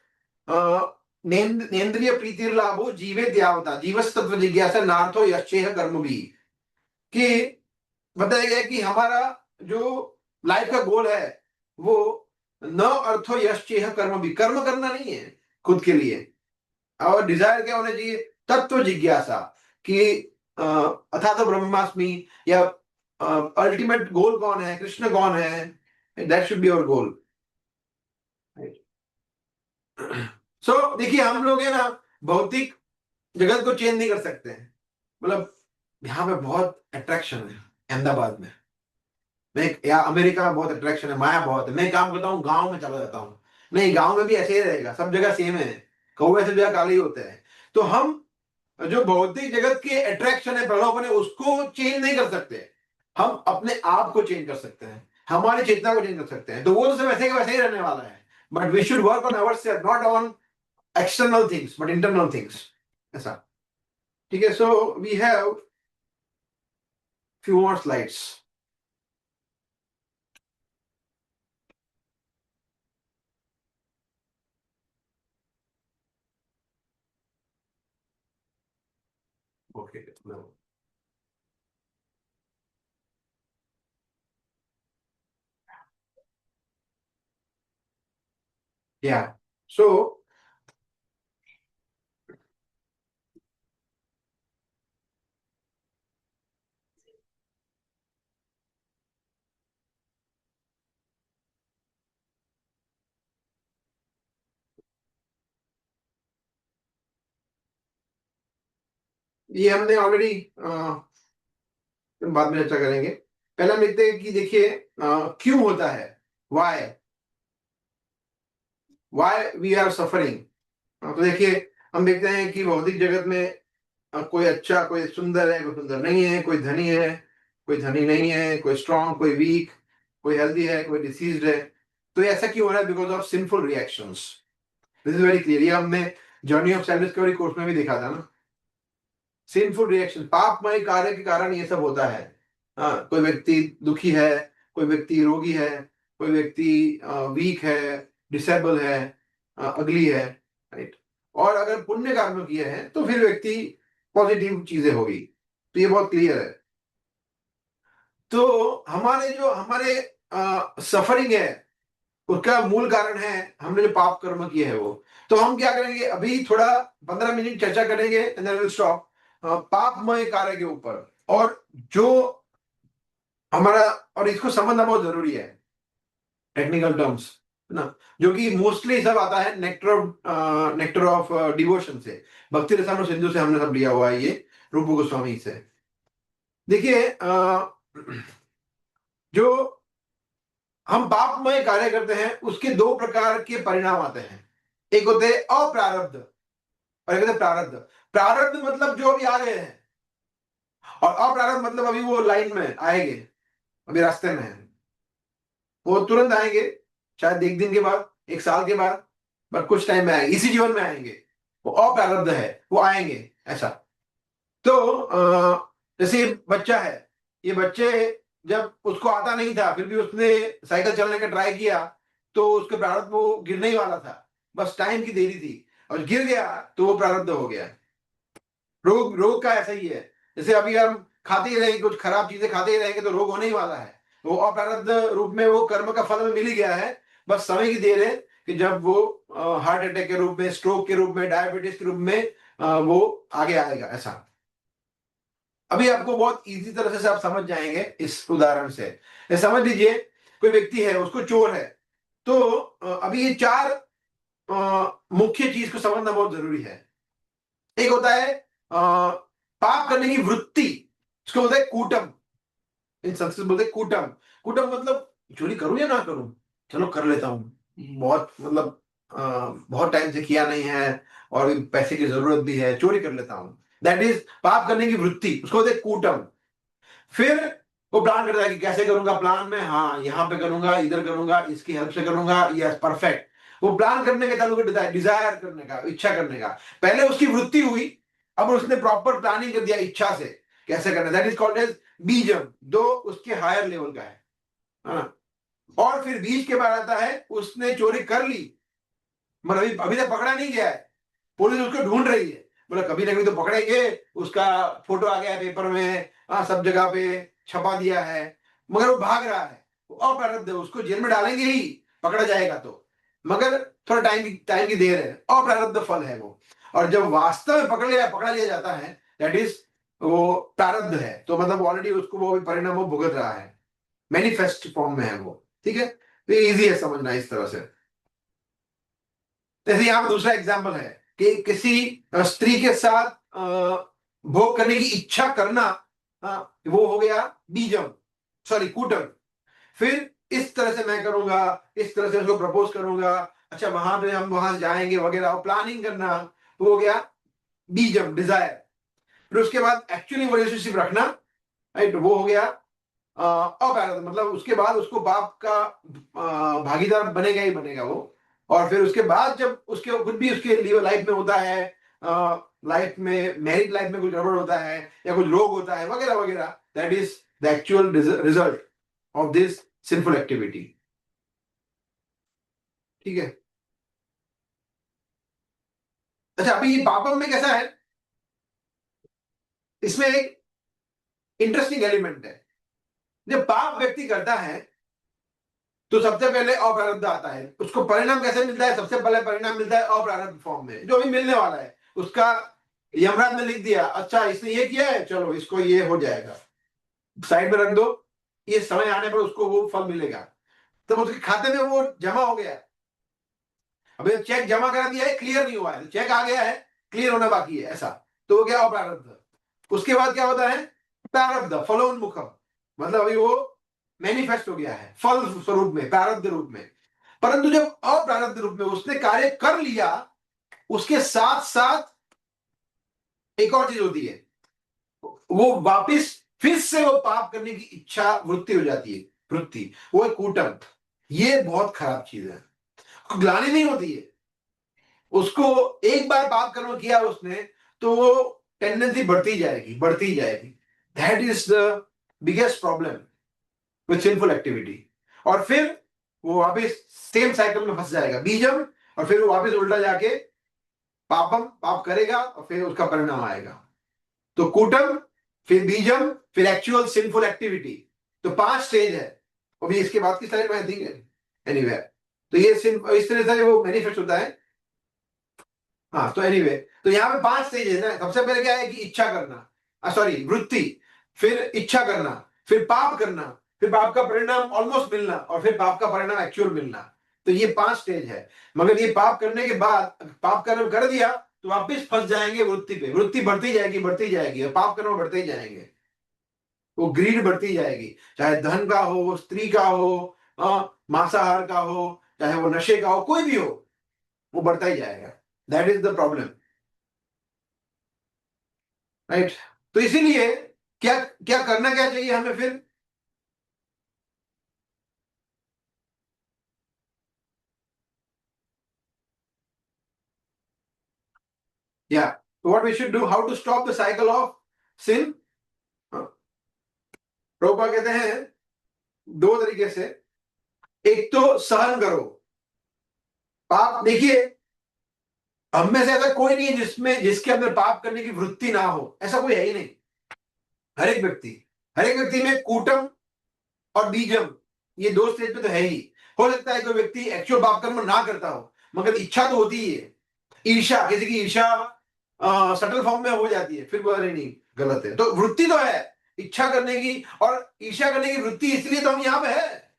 नेन्द्रिय प्रीतिर लाभो जीवे द्यावता जीवस्तत्व जिज्ञासा नार्थो यश्चेह कर्म भी, कि बताया गया कि हमारा जो लाइफ का गोल है वो न अर्थो यश्चेह कर्म भी, कर्म करना नहीं है खुद के लिए, और डिजायर क्या होना चाहिए, तत्व जिज्ञासा, कि अथा तो ब्रह्मास्मि, या अल्टीमेट गोल कौन है, कृष्ण कौन है, दैट शुड बी अवर गोल। सो देखिए हम लोग है ना भौतिक जगत को चेंज नहीं कर सकते हैं। मतलब यहाँ पे बहुत अट्रैक्शन है अहमदाबाद में, मैं या अमेरिका में बहुत अट्रैक्शन है, माया बहुत है। मैं काम करता हूँ गांव में चला जाता हूँ, नहीं गांव में भी ऐसे ही रहेगा, सब जगह सेम है, कौवे सब जगह काले ही होते हैं। तो हम जो भौतिक जगत के अट्रैक्शन है, प्रलोभन है, उसको चेंज नहीं कर सकते, हम अपने आप को चेंज कर सकते हैं, हमारी चेतना को चेंज कर सकते हैं। तो वो तो सब वैसे के वैसे ही रहने वाला है, but we should work on our self, not on external things but internal things ऐसा। ठीक है, so we have few more slides. Okay, yeah so ये हमने ऑलरेडी बाद में चर्चा करेंगे। पहले हम देखते हैं कि देखिए क्यों होता है, why why we are suffering. तो देखिए हम देखते हैं कि भौतिक जगत में कोई अच्छा, कोई सुंदर है, कोई सुंदर नहीं है, कोई धनी है, कोई धनी नहीं है, कोई स्ट्रांग, कोई वीक, कोई हेल्दी है, कोई डिसीज्ड है। तो ये ऐसा क्यों हो रहा है, because of sinful reactions. This is very clear, ये हमने journey of self discovery course में भी देखा था ना। सिंफुल रिएक्शन, पापमय कार्य के कारण ये सब होता है। हाँ, कोई व्यक्ति दुखी है, कोई व्यक्ति रोगी है, कोई व्यक्ति वीक है, डिसेबल है, अगली है, राइट। और अगर पुण्य कर्म किए हैं तो फिर व्यक्ति पॉजिटिव चीजें होगी। तो ये बहुत क्लियर है। तो हमारे जो हमारे सफरिंग है उसका मूल कारण है हमने जो पाप कर्म किए हैं वो। तो हम क्या करेंगे, अभी थोड़ा 15 मिनट चर्चा करेंगे एंड देन विल स्टॉप पापमय कार्य के ऊपर, और जो हमारा, और इसको समझना बहुत जरूरी है, टेक्निकल टर्म्स है ना, जो कि मोस्टली सब आता है नेक्टर ऑफ डिवोशन से, भक्ति रसायन सिंधु से हमने सब लिया हुआ है ये, रूप गोस्वामी से। देखिए जो हम पापमय कार्य करते हैं उसके दो प्रकार के परिणाम आते हैं, एक होते हैं अप्रारब्ध और एक होते हैं प्रारब्ध। प्रारब्ध मतलब जो अभी आ गए हैं, और अप्रारब्ध मतलब अभी वो लाइन में आएंगे। अभी रास्ते में हैं, वो तुरंत आएंगे, शायद एक दिन के बाद, एक साल के बाद, बट कुछ टाइम में आएंगे, इसी जीवन में आएंगे। वो अप्रारब्ध है, वो आएंगे ऐसा। तो जैसे ये बच्चा है, ये बच्चे जब उसको आता नहीं था फिर भी उसने साइकिल चलाने का ट्राई किया, तो उसके प्रारब्ध वो गिरने ही वाला था, बस टाइम की देरी थी, और गिर गया तो वो प्रारब्ध हो गया। रोग रोग का ऐसा ही है, जैसे अभी हम खाते ही रहेंगे, कुछ खराब चीजें खाते ही रहेंगे तो रोग होने ही वाला है। वो अप्रारब्ध रूप में वो कर्म का फल में मिल ही गया है, बस समय की देर है कि जब वो हार्ट अटैक के रूप में, स्ट्रोक के रूप में, डायबिटीज के रूप में वो आगे आएगा ऐसा। अभी आपको बहुत इजी तरह से आप समझ जाएंगे इस उदाहरण से। ये समझ लीजिए, कोई व्यक्ति है, उसको चोर है, तो अभी ये चार मुख्य चीज को समझना बहुत जरूरी है। एक होता है पाप करने की वृत्ति, इसको बोलते हैं कूटम, इन संस्कृत बोलते हैं कूटम। कूटम मतलब चोरी करूं या ना करूं, चलो कर लेता हूं, बहुत मतलब बहुत टाइम से किया नहीं है और पैसे की जरूरत भी है, चोरी कर लेता हूं, दैट इज पाप करने की वृत्ति, उसको बोलते हैं कूटम। फिर वो प्लान करता है कि कैसे करूंगा, प्लान में हाँ यहाँ पे करूंगा, इधर करूंगा, इसकी हेल्प से करूंगा, यस परफेक्ट। वो प्लान करने के ताल्लुक डिजायर करने का, इच्छा करने का, पहले उसकी वृत्ति हुई, अब उसने प्रॉपर प्लानिंग कर दिया इच्छा से कैसे करना, दैट इज कॉल्ड एज बीजम, दो उसके हायर लेवल का है। हाँ। और फिर बीज के बाद आता है उसने चोरी कर ली, मगर अभी अभी तक पकड़ा नहीं गया है, पुलिस उसको ढूंढ रही है, बोला कभी ना कभी तो पकड़ेंगे, उसका फोटो आ गया है पेपर में, सब जगह पे छपा दिया है, मगर वो भाग रहा है, वो अपराध है, उसको जेल में डालेंगे ही, पकड़ा जाएगा तो, मगर थोड़ा टाइम की देर है, अपराध फल है वो। और जब वास्तव में पकड़ा लिया जाता है, दैट इज वो प्रारब्ध है, तो मतलब ऑलरेडी उसको वो परिणाम वो भुगत रहा है, मैनिफेस्ट फॉर्म में है वो। ठीक है, तो इजी है समझना इस तरह से। जैसे यहाँ पे दूसरा एग्जाम्पल है कि किसी स्त्री के साथ भोग करने की इच्छा करना, वो हो गया बीजम, सॉरी कूटम। फिर इस तरह से मैं करूंगा, इस तरह से उसको प्रपोज करूंगा, अच्छा वहां पे हम वहां जाएंगे वगैरह, प्लानिंग करना, वो हो गया बीजम, डिजायर। फिर उसके बाद एक्चुअली रिलेशनशिप रखना, राइट, वो हो गया अपारग, मतलब उसके बाद उसको बाप का भागीदार बनेगा ही बनेगा वो। और फिर उसके बाद जब उसके कुछ भी उसके लाइफ में होता है, लाइफ में, मैरिड लाइफ में कुछ गड़बड़ होता है या कुछ रोग होता है वगैरह वगैरह, that is the actual result of this sinful activity. ठीक है। अच्छा, अभी ये पापम में कैसा है, इसमें एक इंटरेस्टिंग एलिमेंट है। जब पाप व्यक्ति करता है तो सबसे पहले अप्रारब्ध आता है, उसको परिणाम कैसे मिलता है, सबसे पहले परिणाम मिलता है अप्रारब्ध फॉर्म में, जो अभी मिलने वाला है उसका यमराज ने लिख दिया, अच्छा इसने ये किया है, चलो इसको ये हो जाएगा, साइड में रख दो, ये समय आने पर उसको वो फल मिलेगा। तो उसके खाते में वो जमा हो गया, अभी चेक जमा करा दिया है, क्लियर नहीं हुआ है, चेक आ गया है, क्लियर होना बाकी है ऐसा, तो वो क्या अप्रारब्ध। उसके बाद क्या होता है, प्रारब्ध फलोन्मुखम, मतलब अभी वो मैनिफेस्ट हो गया है फल स्वरूप में, प्रारब्ध रूप में। परंतु जब अप्रारब्ध रूप में उसने कार्य कर लिया, उसके साथ साथ एक और चीज होती है, वो वापिस फिर से वो पाप करने की इच्छा वृत्ति हो जाती है, वृत्ति, वो है कूटम। ये बहुत खराब चीज है, ग्लानि नहीं होती है उसको, एक बार पाप कर्म किया उसने तो वो टेंडेंसी बढ़ती जाएगी, that is the biggest problem with sinful activity. और फिर वो वापस सेम साइकिल में फंस जाएगा, बीजम, और फिर वो वापस उल्टा जाके पापम, पाप करेगा और फिर उसका परिणाम आएगा। तो कूटम, फिर बीजम, फिर एक्चुअल सिंफुल एक्टिविटी, तो 5 स्टेज है। अभी इसके बाद की स्लाइड में देंगे एनीवे। तो ये इस तरह से वो मैनिफेस्ट होता है। हाँ, तो एनीवे, तो यहाँ पे 5 स्टेज है ना। सबसे पहले क्या है कि इच्छा करना, सॉरी वृत्ति, फिर इच्छा करना, फिर पाप करना, फिर पाप का परिणाम ऑलमोस्ट मिलना, और फिर पाप का परिणाम एक्चुअल मिलना। तो ये 5 स्टेज है। मगर ये पाप करने के बाद, पाप कर्म कर दिया तो वापिस फंस जाएंगे वृत्ति पे, वृत्ति बढ़ती जाएगी और पाप कर्म बढ़ते ही जाएंगे, वो ग्रीड बढ़ती जाएगी, चाहे धन का हो, स्त्री का हो, मांसाहार का हो, चाहे वो नशे का हो, कोई भी हो, वो बढ़ता ही जाएगा। That is the problem, right. तो इसीलिए क्या क्या करना क्या चाहिए हमें फिर, Yeah. So what we should do, how to stop the cycle of sin? Prabhupada कहते हैं दो तरीके से। एक तो सहन करो पाप। देखिए, हम में से ऐसा कोई नहीं है जिसके अंदर पाप करने की वृत्ति ना हो, ऐसा कोई है ही नहीं। हर एक व्यक्ति में कूटम और बीजम, ये दो स्टेज पे तो है ही। हो सकता है कोई व्यक्ति एक्चुअल पाप कर्म ना करता हो, मगर इच्छा तो होती ही है। ईर्ष्या, किसी की ईर्ष्या सटल फॉर्म में हो जाती है, फिर बोला नहीं गलत है। तो वृत्ति तो है इच्छा करने की, और ईर्ष्या करने की वृत्ति, इसलिए तो हम यहाँ पे है,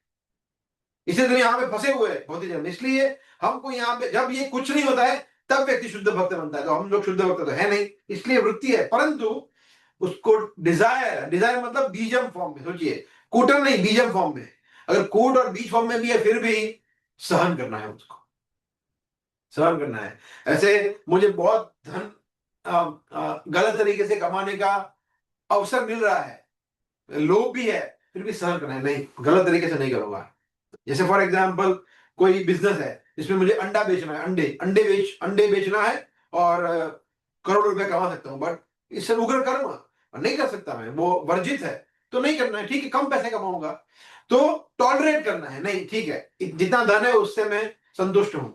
इसलिए तो यहाँ पे फंसे हुए हैं बहुत ही जन। इसलिए हमको यहाँ पे जब ये कुछ नहीं होता है तब व्यक्ति शुद्ध भक्त बनता है। तो हम लोग शुद्ध भक्त तो है नहीं, इसलिए वृत्ति है। परंतु उसको डिजायर मतलब बीजम फॉर्म में, सोचिए कूटन नहीं, बीजम फॉर्म में। अगर कूट और बीज फॉर्म में भी है, फिर भी सहन करना है, उसको सहन करना है। ऐसे मुझे बहुत धन गलत तरीके से कमाने का अवसर मिल रहा है, लोभ भी है, फिर भी सहन करना है, नहीं गलत तरीके से नहीं करूंगा। जैसे फॉर एग्जाम्पल कोई बिजनेस है जिसमें मुझे अंडा बेचना है, अंडे बेचना है, और करोड़ों रुपए कमा सकता हूँ, बट इससे उग्र कर्म नहीं कर सकता मैं, वो वर्जित है, तो नहीं करना है। ठीक है, कम पैसे कमाऊंगा तो टॉलरेट करना है, नहीं ठीक है, जितना धन है उससे मैं संतुष्ट हूं।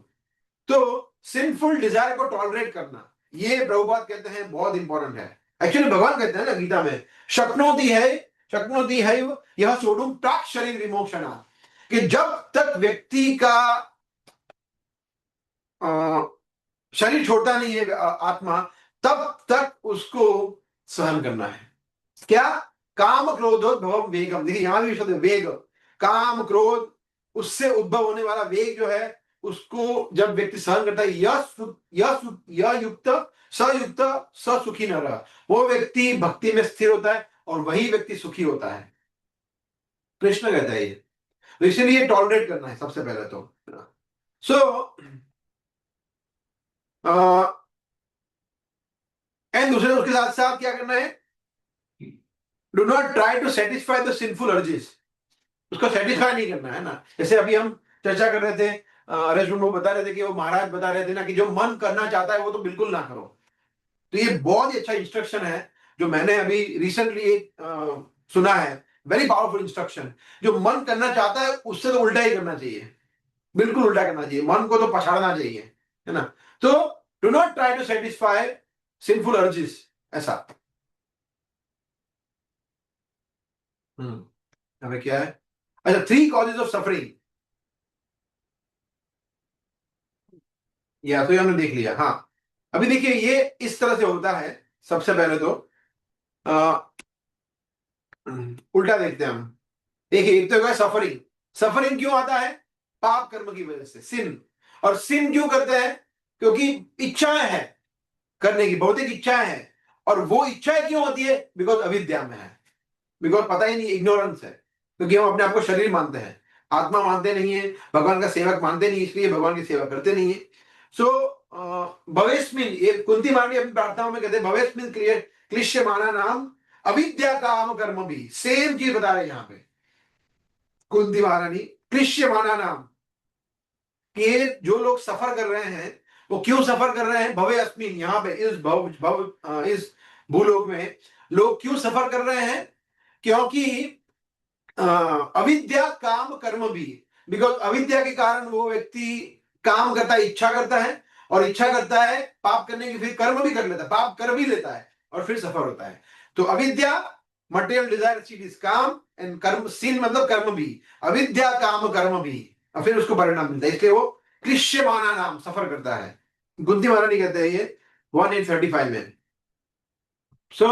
तो सिंफुल डिजायर को टॉलरेट करना, ये प्रभुपाद कहते हैं बहुत इंपॉर्टेंट है। एक्चुअली भगवान कहते हैं ना गीता में, शक्नोति है यह सोडुम प्राक शरीर विमोक्षणा, कि जब तक व्यक्ति का शरीर छोड़ता नहीं है आत्मा, तब तक उसको सहन करना है। क्या? काम क्रोधोद्भवम वेगम। देखिए यहां भी शब्द वेग, काम क्रोध, उससे उद्भव होने वाला वेग जो है, उसको जब व्यक्ति सहन करता है, यह युक्त सयुक्त ससुखी न रहा, वो व्यक्ति भक्ति में स्थिर होता है और वही व्यक्ति सुखी होता है। कृष्ण कहता है ये। तो इसीलिए टॉलरेट करना है सबसे पहले तो। सो एंड दूसरे उसके साथ साथ क्या करना है? Do not try to satisfy the sinful urges. उसको सेटिस्फाई नहीं करना है ना। जैसे अभी हम चर्चा कर रहे थे, रेजमेंट वो बता रहे थे कि वो महाराज बता रहे थे ना कि जो मन करना चाहता है वो तो बिल्कुल ना करो। तो ये बहुत ही अच्छा इंस्ट्रक्शन है जो मैंने अभी रिसेंटली सुना है, वेरी पावरफुल इंस्ट्रक्शन। जो मन करना चाहता है उससे तो उल्टा ही करना चाहिए, बिल्कुल उल्टा करना चाहिए, मन को तो पछाड़ना चाहिए, है ना। तो do not try to satisfy sinful urges, ऐसा। हमें क्या है? अच्छा, 3 कॉजेज ऑफ सफरिंग, या तो ये हमने देख लिया। हाँ, अभी देखिए ये इस तरह से होता है। सबसे पहले तो उल्टा देखते हैं हम। देखिए एक तो क्या सफरिंग, सफरिंग क्यों आता है? पाप कर्म की वजह से, सिन। और सिन क्यों करते हैं? क्योंकि इच्छाएं हैं करने की, भौतिक इच्छाएं हैं। और वो इच्छाएं क्यों होती है? बिकॉज अविद्या में है, बिकॉज पता ही नहीं, इग्नोरेंस है। क्योंकि हम अपने आप को शरीर मानते हैं, आत्मा मानते नहीं है, भगवान का सेवक मानते नहीं, इसलिए भगवान की सेवा करते नहीं है। सो भवेस्मिन, ये कुंती महारानी अपनी प्रार्थनाओं में कहते हैं, भवेस्मिन क्लिश्यमाना नाम अविद्या काम कर्म भी। सेम चीज बता रहे हैं यहाँ पे कुंती महारानी, क्लिश्यमाना नाम, कि जो लोग सफर कर रहे हैं वो क्यों सफर कर रहे हैं? भवे अस्मिन, यहाँ पे इस भूलोक में लोग क्यों सफर कर रहे हैं? क्योंकि अविद्या काम कर्म भी, बिकॉज अविद्या के कारण वो व्यक्ति काम करता है, इच्छा करता है, और इच्छा करता है पाप करने की, फिर कर्म भी कर लेता है, पाप कर भी लेता है, और फिर सफर होता है। तो अविद्या, मटेरियल डिजायर, सीट इज काम, एंड कर्म, सीन मतलब कर्म भी, अविद्या काम कर्म भी, और फिर उसको परिणाम मिलता है, इसलिए वो क्लिश्यमाना नाम, सफर करता है। कुंती महारानी कहते हैं ये 1835 में। सो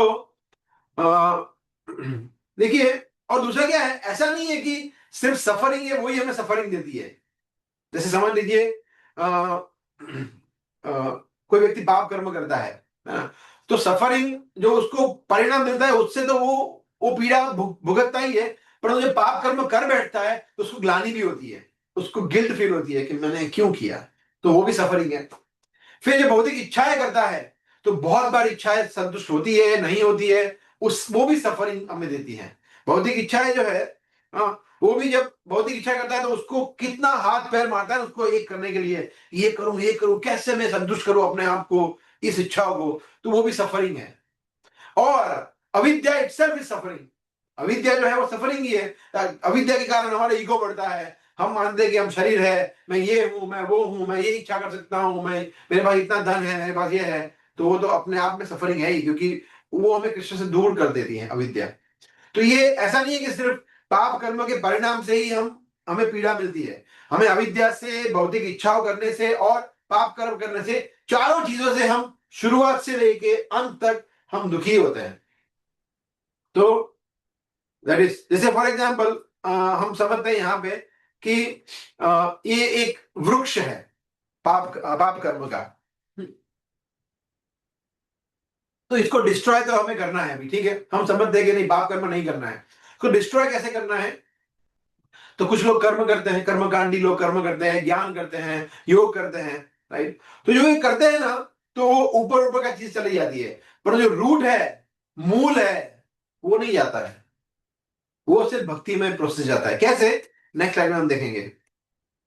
देखिए, और दूसरा क्या है, ऐसा नहीं है कि सिर्फ सफरिंग है वही हमें सफरिंग देती है। जैसे समझ लीजिए कोई व्यक्ति पाप कर्म करता है ना, तो सफरिंग जो उसको परिणाम मिलता है उससे तो वो पीड़ा भुगतता ही है। पर जब पाप कर्म कर बैठता है तो उसको ग्लानि भी होती है, उसको गिल्ट फील होती है कि मैंने क्यों किया, तो वो भी सफरिंग है। फिर जब भौतिक इच्छाएं करता है तो बहुत बार इच्छाएं संतुष्ट होती है, नहीं होती है, वो भी सफरिंग हमें देती है। भौतिक इच्छाएं जो है, वो भी जब भौतिक इच्छा करता है तो उसको कितना हाथ पैर मारता है उसको एक करने के लिए, ये करूं कैसे मैं संतुष्ट करूं अपने आप को, इस इच्छाओं को, तो वो भी सफरिंग है। और अविद्या इटसेल्फ इज सफरिंग। अविद्या जो है वो सफरिंग ही है। अविद्या के कारण हमारा ईगो बढ़ता है, हम मानते हैं कि हम शरीर है, मैं ये हूं, मैं वो हूं, मैं ये इच्छा कर सकता हूं, मैं, मेरे पास इतना धन है, मेरे पास ये है। तो वो तो अपने आप में सफरिंग है ही, क्योंकि वो हमें कृष्ण से दूर कर देती है अविद्या। तो ये ऐसा नहीं है कि सिर्फ पाप कर्म के परिणाम से ही हमें पीड़ा मिलती है। हमें अविद्या से, भौतिक इच्छाओं करने से और पाप कर्म करने से, चारों चीजों से हम शुरुआत से लेके अंत तक हम दुखी होते हैं। तो दैट इज, जैसे फॉर एग्जाम्पल हम समझते हैं यहाँ पे कि ये एक वृक्ष है पाप कर्म का। तो इसको डिस्ट्रॉय तो हमें करना है अभी, ठीक है, हम समझते हैं कि नहीं, पाप कर्म नहीं करना है। इसको डिस्ट्रॉय कैसे करना है? तो कुछ लोग कर्म करते हैं, कर्मकांडी लोग कर्म करते हैं, ज्ञान करते हैं, योग करते हैं, राइट। तो जो ये करते हैं ना, तो वो ऊपर ऊपर का चीज चली जाती है, पर जो रूट है, मूल है, वो नहीं जाता है। वो सिर्फ भक्ति में प्रोसेस जाता है। कैसे? नेक्स्ट स्लाइड में हम देखेंगे।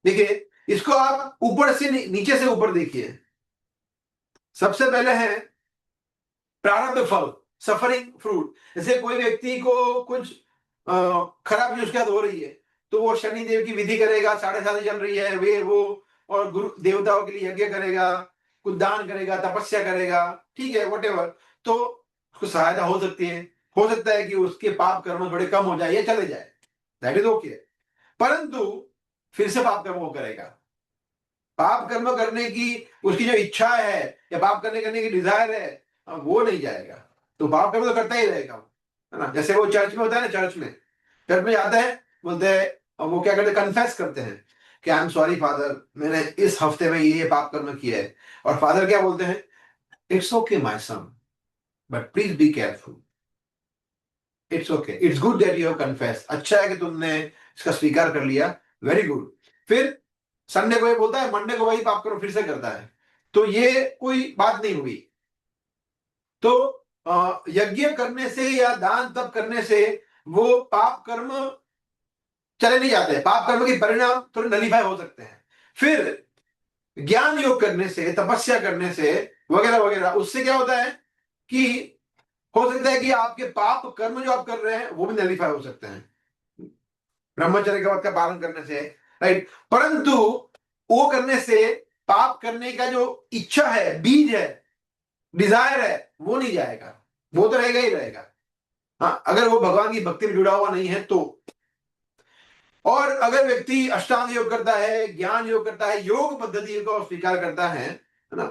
देखिए, इसको आप ऊपर से नीचे से ऊपर देखिए। सबसे पहले है प्रारब्ध फल, सफरिंग फ्रूट। जैसे कोई व्यक्ति को कुछ खराब न्यूज के साथ हो रही है, तो वो शनि देव की विधि करेगा, 7.5 चल रही है, वे वो, और गुरु देवताओं के लिए यज्ञ करेगा, कुछ दान करेगा, तपस्या करेगा, ठीक है, वटेवर। तो उसको सहायता हो सकती है। हो सकता है कि उसके पाप कर्म थोड़े कम हो जाए या चले जाए, दैट इज ओके। परंतु फिर से पाप कर्म वो करेगा। पाप कर्म करने की उसकी जो इच्छा है या पाप करने की डिजायर है, वो नहीं जाएगा। तो पाप कर्म तो करता ही रहेगा वो, है ना। जैसे वो चर्च में होता है ना, चर्च में जाते हैं, बोलते हैं, और वो क्या करते हैं, कन्फेस करते हैं कि आई एम सॉरी फादर, मैंने इस हफ्ते में ये पाप कर्म किया है। और फादर क्या बोलते हैं? It's okay my son, but please be careful. It's okay, it's good that you have confess. अच्छा है कि तुमने इसका स्वीकार कर लिया, वेरी गुड। फिर संडे को ये बोलता है, मंडे को वही पाप करो, फिर से करता है। तो ये कोई बात नहीं हुई। तो यज्ञ करने से या दान तप करने से वो पाप कर्म चले नहीं जाते, पाप कर्म के परिणाम थोड़े नलीफाई हो सकते हैं। फिर ज्ञान योग करने से, तपस्या करने से, वगैरह वगैरह, उससे क्या होता है कि हो सकता है कि आपके पाप कर्म जो आप कर रहे हैं वो भी नलीफाई हो सकते हैं, ब्रह्मचर्य के व्रत का पालन करने से, राइट। परंतु वो करने से पाप करने का जो इच्छा है, बीज है, डिजायर है, वो नहीं जाएगा, वो तो रहेगा ही रहेगा। हाँ, अगर वो भगवान की भक्ति में जुड़ा हुआ नहीं है तो। और अगर व्यक्ति अष्टांग योग करता है, ज्ञान योग करता है, योग पद्धति को स्वीकार करता है ना,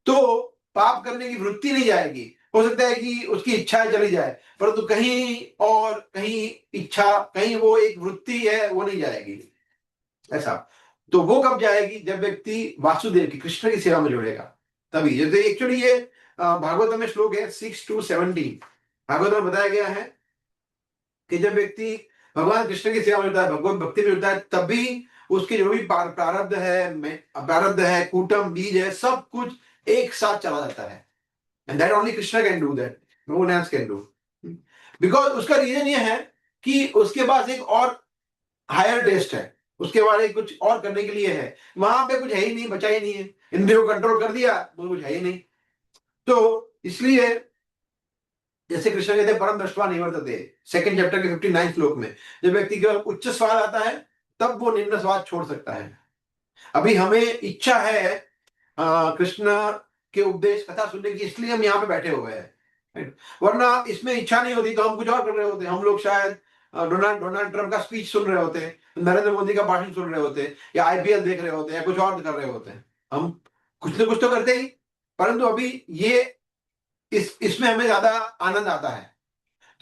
तो पाप करने की वृत्ति नहीं जाएगी। हो सकता है कि उसकी इच्छा चली जाए, परंतु कहीं और कहीं इच्छा, कहीं वो एक वृत्ति है, वो नहीं जाएगी, ऐसा। तो वो कब जाएगी? जब व्यक्ति वासुदेव की, कृष्ण की सेवा में जुड़ेगा, तभी। जैसे एक्चुअली ये भागवत में श्लोक है 6-17, भागवत में बताया गया है कि जब व्यक्ति भगवान कृष्ण की सेवा में जुड़ता है, भगवत भक्ति में जुड़ता है, तभी उसके जो भी प्रारब्ध है, कूटम बीज है, सब कुछ एक साथ चला जाता है। And that only Krishna can do that, no one else can do. Because उसका रीजन ये है कि उसके पास एक और हायर टेस्ट है, उसके बारे में कुछ और करने के लिए है। वहां पे कुछ है ही नहीं, बचा ही नहीं है, इंद्रियों को कंट्रोल कर दिया, वो कुछ है ही नहीं। तो इसलिए जैसे कृष्ण कहते हैं परम दृष्टवा निवर्तते, सेकंड चैप्टर के 59 श्लोक में, जब व्यक्ति केवल उच्च स्वाद आता है तब वो निम्न स्वाद छोड़ सकता है। अभी हमें इच्छा है कृष्ण के उपदेश कथा सुनने की, इसलिए हम यहाँ पे बैठे हुए हैं, right? वरना इसमें इच्छा नहीं होती तो हम कुछ और कर रहे होते। हम लोग शायद डोनाल्ड ट्रम्प का स्पीच सुन रहे होते, नरेंद्र मोदी का भाषण सुन रहे होते, या आईपीएल देख रहे होते, या कुछ और कर रहे होते हैं। हम कुछ ना कुछ तो करते ही, परंतु अभी ये इसमें हमें ज्यादा आनंद आता है।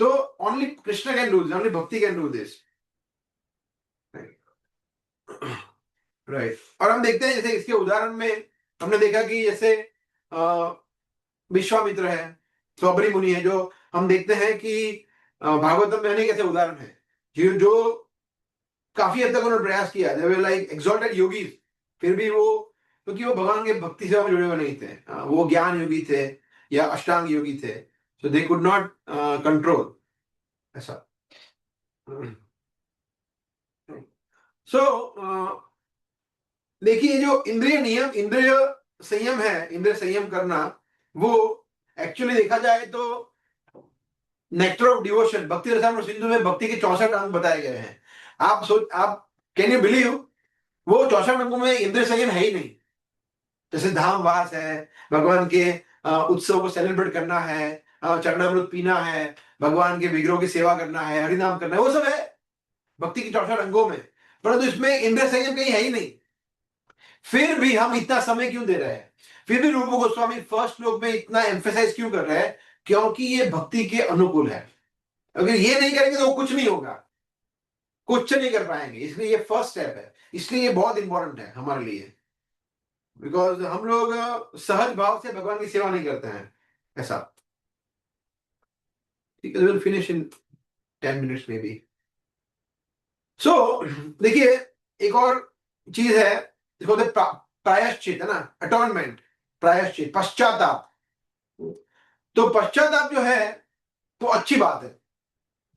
तो only Krishna can do this, only भक्ति कैन डू दिस, राइट। और हम देखते हैं जैसे इसके उदाहरण में हमने देखा कि जैसे विश्वामित्र है, स्वबरी मुनि है, जो हम देखते हैं कि भागवतम में अनेक ऐसे उदाहरण है जो काफी हद तक उन्होंने प्रयास किया, दे वर लाइक एक्सॉल्टेड योगीज, फिर भी वो, क्योंकि वो भगवान के भक्ति सेवा में जुड़े हुए नहीं थे, वो ज्ञान योगी थे या अष्टांग योगी थे, सो दे कुड नॉट कंट्रोल, ऐसा। सो देखिए, जो इंद्रिय नियम, इंद्रिय संयम है, इंद्रिय संयम करना, वो एक्चुअली देखा जाए तो नेक्टर ऑफ डिवोशन, भक्ति रसायन सिंधु में भक्ति के 64 अंग बताए गए हैं। आप कैन यू बिलीव, वो 64 अंगों में इंद्रिय संयम है ही नहीं। जैसे धाम वास है, भगवान के उत्सव को सेलिब्रेट करना है, चरणामृत पीना है, भगवान के विग्रहों की सेवा करना है, हरिनाम करना है, वो सब है भक्ति के 64 अंगों में, परंतु इसमें इंद्रिय संयम कहीं है ही नहीं। फिर भी हम इतना समय क्यों दे रहे हैं? फिर भी रूप गोस्वामी फर्स्ट श्लोक में इतना एम्फेसाइज क्यों कर रहे हैं? क्योंकि ये भक्ति के अनुकूल है। अगर ये नहीं करेंगे तो कुछ नहीं होगा, कुछ नहीं कर पाएंगे। इसलिए ये फर्स्ट स्टेप है, इसलिए ये बहुत इंपॉर्टेंट है हमारे लिए। बिकॉज हम लोग सहज भाव से भगवान की सेवा नहीं करते हैं ऐसा। ठीक है, विल फिनिश इन 10 मिनट्स में भी। सो देखिए, एक और चीज है जिसको बोलते हैं प्रायश्चित, है ना, अटॉर्नमेंट, प्रायश्चित, पश्चाताप। तो पश्चाताप जो है तो अच्छी बात है।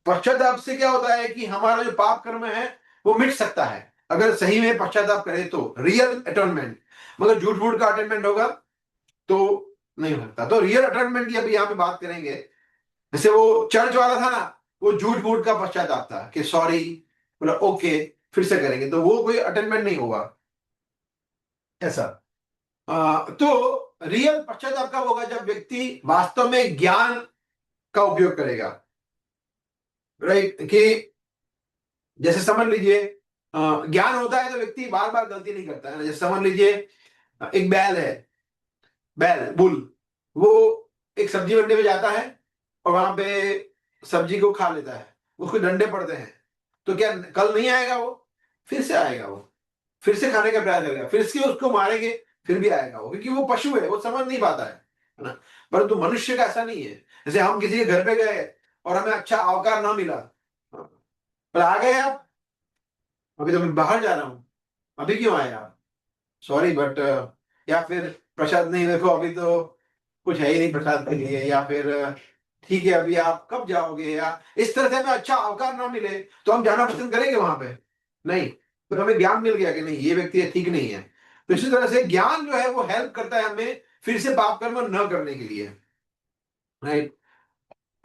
पश्चाताप से क्या होता है कि हमारा जो पाप कर्म है वो मिट सकता है अगर सही में पश्चाताप करें तो, रियल अटॉर्नमेंट। मगर झूठ मूठ का अटॉर्नमेंट होगा तो नहीं हो सकता। तो रियल अटॉर्नमेंट की अभी यहाँ पे बात करेंगे। जैसे वो चर्च वाला था ना, वो झूठ मूठ का पश्चाताप था कि सॉरी, बोला ओके फिर से करेंगे, तो वो कोई अटैचमेंट नहीं होगा ऐसा। तो रियल पश्चाताप कब होगा? जब व्यक्ति वास्तव में ज्ञान का उपयोग करेगा, राइट। कि जैसे समझ लीजिए, ज्ञान होता है तो व्यक्ति बार बार गलती नहीं करता है ना। जैसे समझ लीजिए, एक बैल है, बैल बुल, वो एक सब्जी मंडी में जाता है और वहां पे सब्जी को खा लेता है, उसको डंडे पड़ते हैं, तो क्या कल नहीं आएगा? वो फिर से आएगा, वो फिर से खाने का प्रयास करेगा, फिर से उसको मारेंगे, फिर भी आएगा वो, क्योंकि वो पशु है, वो समझ नहीं पाता है ना। परंतु मनुष्य का ऐसा नहीं है। जैसे हम किसी के घर पे गए और हमें अच्छा अवकार ना मिला, पर आ गए आप, अभी तो मैं बाहर जा रहा हूँ, अभी क्यों आए आप? सॉरी बट, या फिर प्रसाद नहीं, देखो अभी तो कुछ है ही नहीं प्रसाद के लिए, या फिर ठीक है अभी आप कब जाओगे, या इस तरह से हमें अच्छा अवकार ना मिले तो हम जाना पसंद करेंगे वहां पे? नहीं। तो हमें ज्ञान मिल गया कि नहीं, ये व्यक्ति ठीक नहीं है। तो इसी तरह से ज्ञान जो है वो हेल्प करता है हमें फिर से पाप कर्म न करने के लिए, राइट।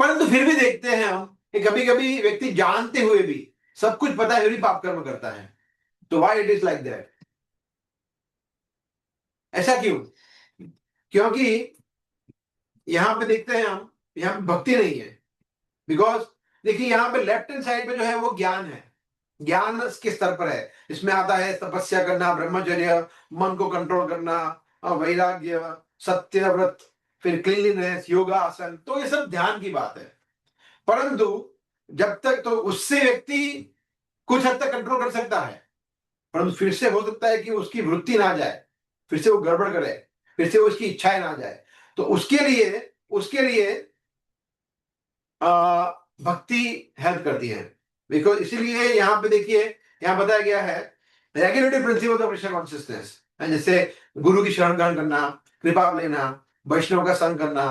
परंतु फिर भी देखते हैं हम कि कभी कभी व्यक्ति जानते हुए भी, सब कुछ पता है फिर भी पाप कर्म करता है। तो why it is like that? ऐसा क्यों? क्योंकि यहां पे देखते हैं हम, यहां पे भक्ति नहीं है। बिकॉज देखिए, यहाँ पे लेफ्ट हैंड साइड पे जो है वो ज्ञान है। ज्ञान किस स्तर पर है? इसमें आता है तपस्या करना, ब्रह्मचर्य, मन को कंट्रोल करना, वैराग्य, सत्य व्रत, फिर क्लीनलीनेस, योगा आसन, तो ये सब ध्यान की बात है। परंतु जब तक, तो उससे व्यक्ति कुछ हद तक कंट्रोल कर सकता है, परंतु फिर से हो सकता है कि उसकी वृत्ति ना जाए, फिर से वो गड़बड़ करे, फिर से वो उसकी इच्छाएं ना जाए। तो उसके लिए भक्ति हेल्प करती है। बिकॉज इसीलिए यहाँ पे देखिए, यहाँ बताया गया है regulatory principle of Krishna consciousness, जैसे गुरु की शरण ग्रहण करना, कृपा लेना, वैष्णव का संग करना,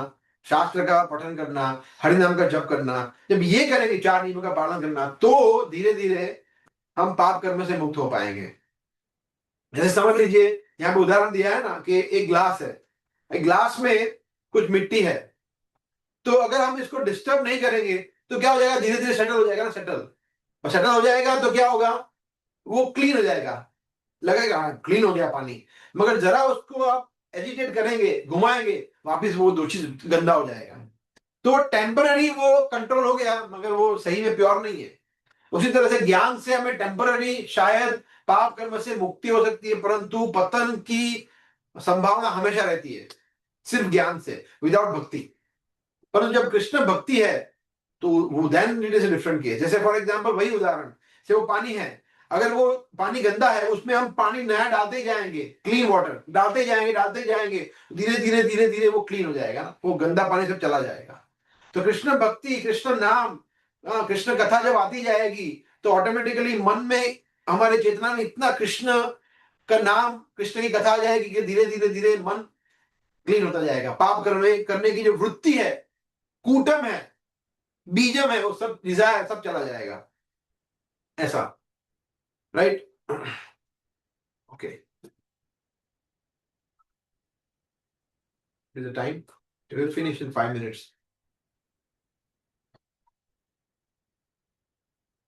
शास्त्र का पठन करना, हरिनाम का जप करना। जब ये करेंगे, चार नियमों का पालन करना, तो धीरे धीरे हम पाप कर्म से मुक्त हो पाएंगे। जैसे समझ लीजिए, यहाँ पे उदाहरण दिया है ना कि एक ग्लास है, एक ग्लास में कुछ मिट्टी है, तो अगर हम इसको डिस्टर्ब नहीं करेंगे तो क्या हो जाएगा? धीरे धीरे सेटल हो जाएगा ना, सेटल। और सेटल हो जाएगा तो क्या होगा? वो क्लीन हो जाएगा, लगेगा हाँ क्लीन हो गया पानी। मगर जरा उसको आप एजिटेट करेंगे, घुमाएंगे, वापिस वो दूषित गंदा हो जाएगा। तो टेम्पररी वो कंट्रोल हो गया, मगर वो सही में प्योर नहीं है। उसी तरह से ज्ञान से हमें टेम्पररी शायद पाप कर्म से मुक्ति हो सकती है, परंतु पतन की संभावना हमेशा रहती है सिर्फ ज्ञान से, विदाउट भक्ति। परंतु जब कृष्ण भक्ति है तो वो then it is different case. जैसे फॉर एग्जांपल, वही उदाहरण से, वो पानी है, अगर वो पानी गंदा है, उसमें हम पानी नया डालते ही जाएंगे, क्लीन वाटर डालते ही जाएंगे, धीरे धीरे धीरे धीरे वो क्लीन हो जाएगा ना, वो गंदा पानी सब चला जाएगा। तो कृष्ण भक्ति, कृष्ण नाम, कृष्ण कथा जब आती जाएगी तो ऑटोमेटिकली मन में, हमारे चेतना में इतना कृष्ण का नाम, कृष्ण की कथा आ जाएगी कि धीरे धीरे धीरे मन क्लीन होता जाएगा। पाप करने की जो वृत्ति है, कूटम है, बीजम है, वो सब डिजायर सब चला जाएगा ऐसा, right. Okay, is the time. We'll finish in 5 minutes.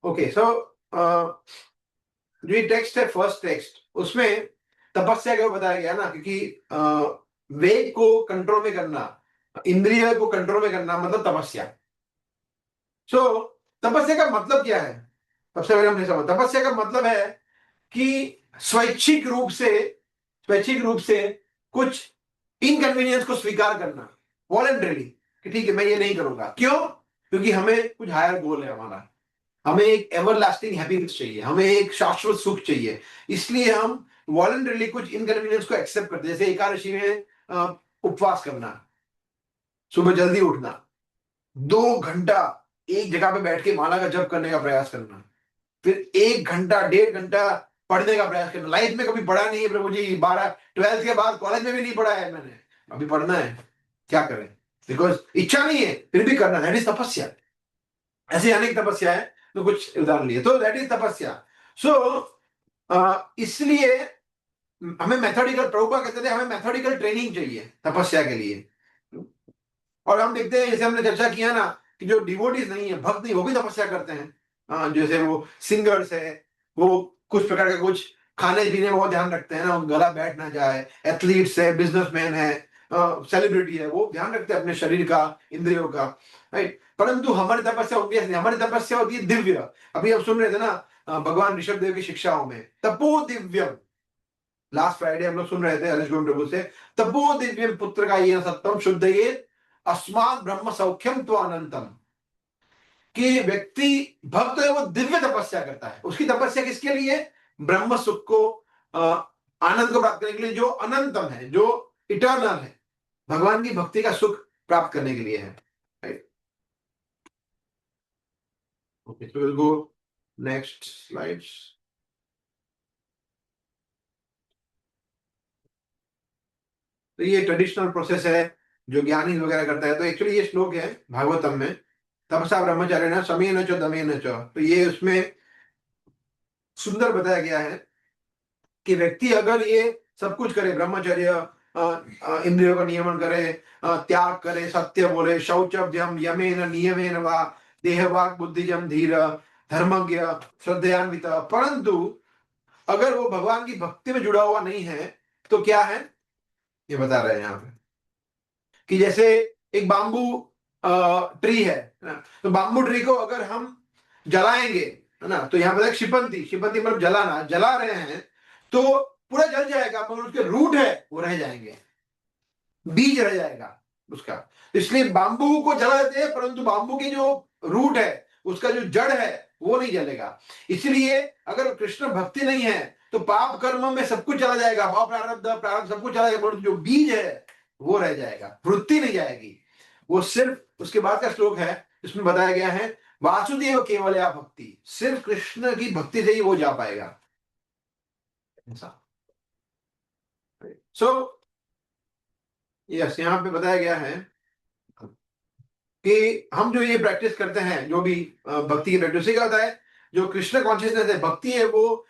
Okay, so जो ये टेक्स्ट है, फर्स्ट टेक्स्ट, उसमें तपस्या का बताया गया ना, क्योंकि वेग को कंट्रोल में करना, इंद्रिय को कंट्रोल में करना मतलब तपस्या। सो तपस्या का मतलब क्या है? सबसे पहले हमने समझा तपस्या का मतलब है कि स्वैच्छिक रूप से कुछ इनकन्वीनियंस को स्वीकार करना, वॉलंटरीली, कि ठीक है मैं ये नहीं करूंगा। क्यों? क्योंकि हमें कुछ हायर गोल है हमारा, हमें एक एवरलास्टिंग हैप्पीनेस चाहिए, हमें एक शाश्वत सुख चाहिए, इसलिए हम वॉलंटरीली कुछ इनकन्वीनियंस को एक्सेप्ट करते हैं। जैसे एकादशी में उपवास करना, सुबह जल्दी उठना, 2 घंटा एक जगह पे बैठ के माला का जप करने का प्रयास करना, फिर 1 घंटा 1.5 घंटा पढ़ने का प्रयास करना। लाइफ में कभी पढ़ा नहीं है प्रभु जी, 12 12th के बाद कॉलेज में भी नहीं पढ़ा है मैंने, अभी पढ़ना है, क्या करें? बिकॉज इच्छा नहीं है, फिर भी करना, दैट इज तपस्या। ऐसी अनेक तपस्या है, तो कुछ उदाहरण लिए, तो दैट इज तपस्या। सो इसलिए हमें मेथोडिकल, प्रभुपाद कहते थे हमें मेथोडिकल ट्रेनिंग चाहिए तपस्या के लिए। और हम देखते हैं, जैसे हमने चर्चा किया ना, कि जो डिवोटीज नहीं है, भक्त नहीं, वो भी तपस्या करते हैं। जैसे वो सिंगर्स है, वो कुछ प्रकार का कुछ खाने पीने में बहुत ध्यान रखते हैं ना, गला बैठ ना जाए। एथलीट्स है, बिजनेसमैन है, सेलिब्रिटी है, वो ध्यान रखते हैं अपने शरीर का, इंद्रियों का, राइट। परंतु हमारी तपस्या होती है, हमारी तपस्या होती है दिव्य। अभी हम सुन रहे थे ना भगवान ऋषभ देव की शिक्षाओं में, तपो दिव्यम, लास्ट फ्राइडे हम लोग सुन रहे थे हरीश गोविंद प्रभु से, तपो दिव्यम पुत्र का ये सत्यम शुद्ध ये अस्मात् ब्रह्म सौख्यम तो अनंतम, कि व्यक्ति भक्त है वो दिव्य तपस्या करता है। उसकी तपस्या किसके लिए? ब्रह्म सुख को, आनंद को प्राप्त करने के लिए, जो अनंतम है, जो इटर्नल है, भगवान की भक्ति का सुख प्राप्त करने के लिए है, right. Okay, so will go next slides. तो ये ट्रेडिशनल प्रोसेस है जो ज्ञानी वगैरह करता है। तो एक्चुअली ये श्लोक है भागवतम में, तपसा ब्रह्मचार्य न समेन च दमेन च। तो ये उसमें सुंदर बताया गया है कि व्यक्ति अगर ये सब कुछ करे, ब्रह्मचर्य, इंद्रियों का नियमन करे, त्याग करे, सत्य बोले, शौचव्यम यमेन नियमेन वा देहवाक बुद्धिजम धीर धर्मज्ञ श्रद्धयान्वित, परंतु अगर वो भगवान की भक्ति में जुड़ा हुआ नहीं है तो क्या है, ये बता रहे हैं यहाँ पे, कि जैसे एक बाम्बू ट्री है ना, तो बाम्बू ट्री को अगर हम जलाएंगे, है ना, तो यहाँ पर शिपंती, शिपंती मतलब जलाना, जला रहे हैं तो पूरा जल जाएगा, मगर उसके रूट है वो रह जाएंगे, बीज रह जाएगा उसका। इसलिए बाम्बू को जला देते हैं, परंतु बाम्बू की जो रूट है, उसका जो जड़ है, वो नहीं जलेगा। इसलिए अगर कृष्ण भक्ति नहीं है तो पाप कर्म में सब कुछ चला जाएगा, भाव प्रारब्ध प्रारब्ध सब कुछ चला जाएगा, परंतु जो बीज है वो रह जाएगा, वृत्ति नहीं जाएगी। वो सिर्फ उसके बाद का श्लोक है जिसमें बताया गया है वासुदेव केवल या भक्ति, सिर्फ कृष्ण की भक्ति से ही वो जा पाएगा, ऐसा। सो यस, यहाँ पे बताया गया है कि हम जो ये प्रैक्टिस करते हैं, जो भी भक्ति की प्रैक्टिस, क्या होता है, जो कृष्ण कॉन्शियसनेस है, भक्ति है, वो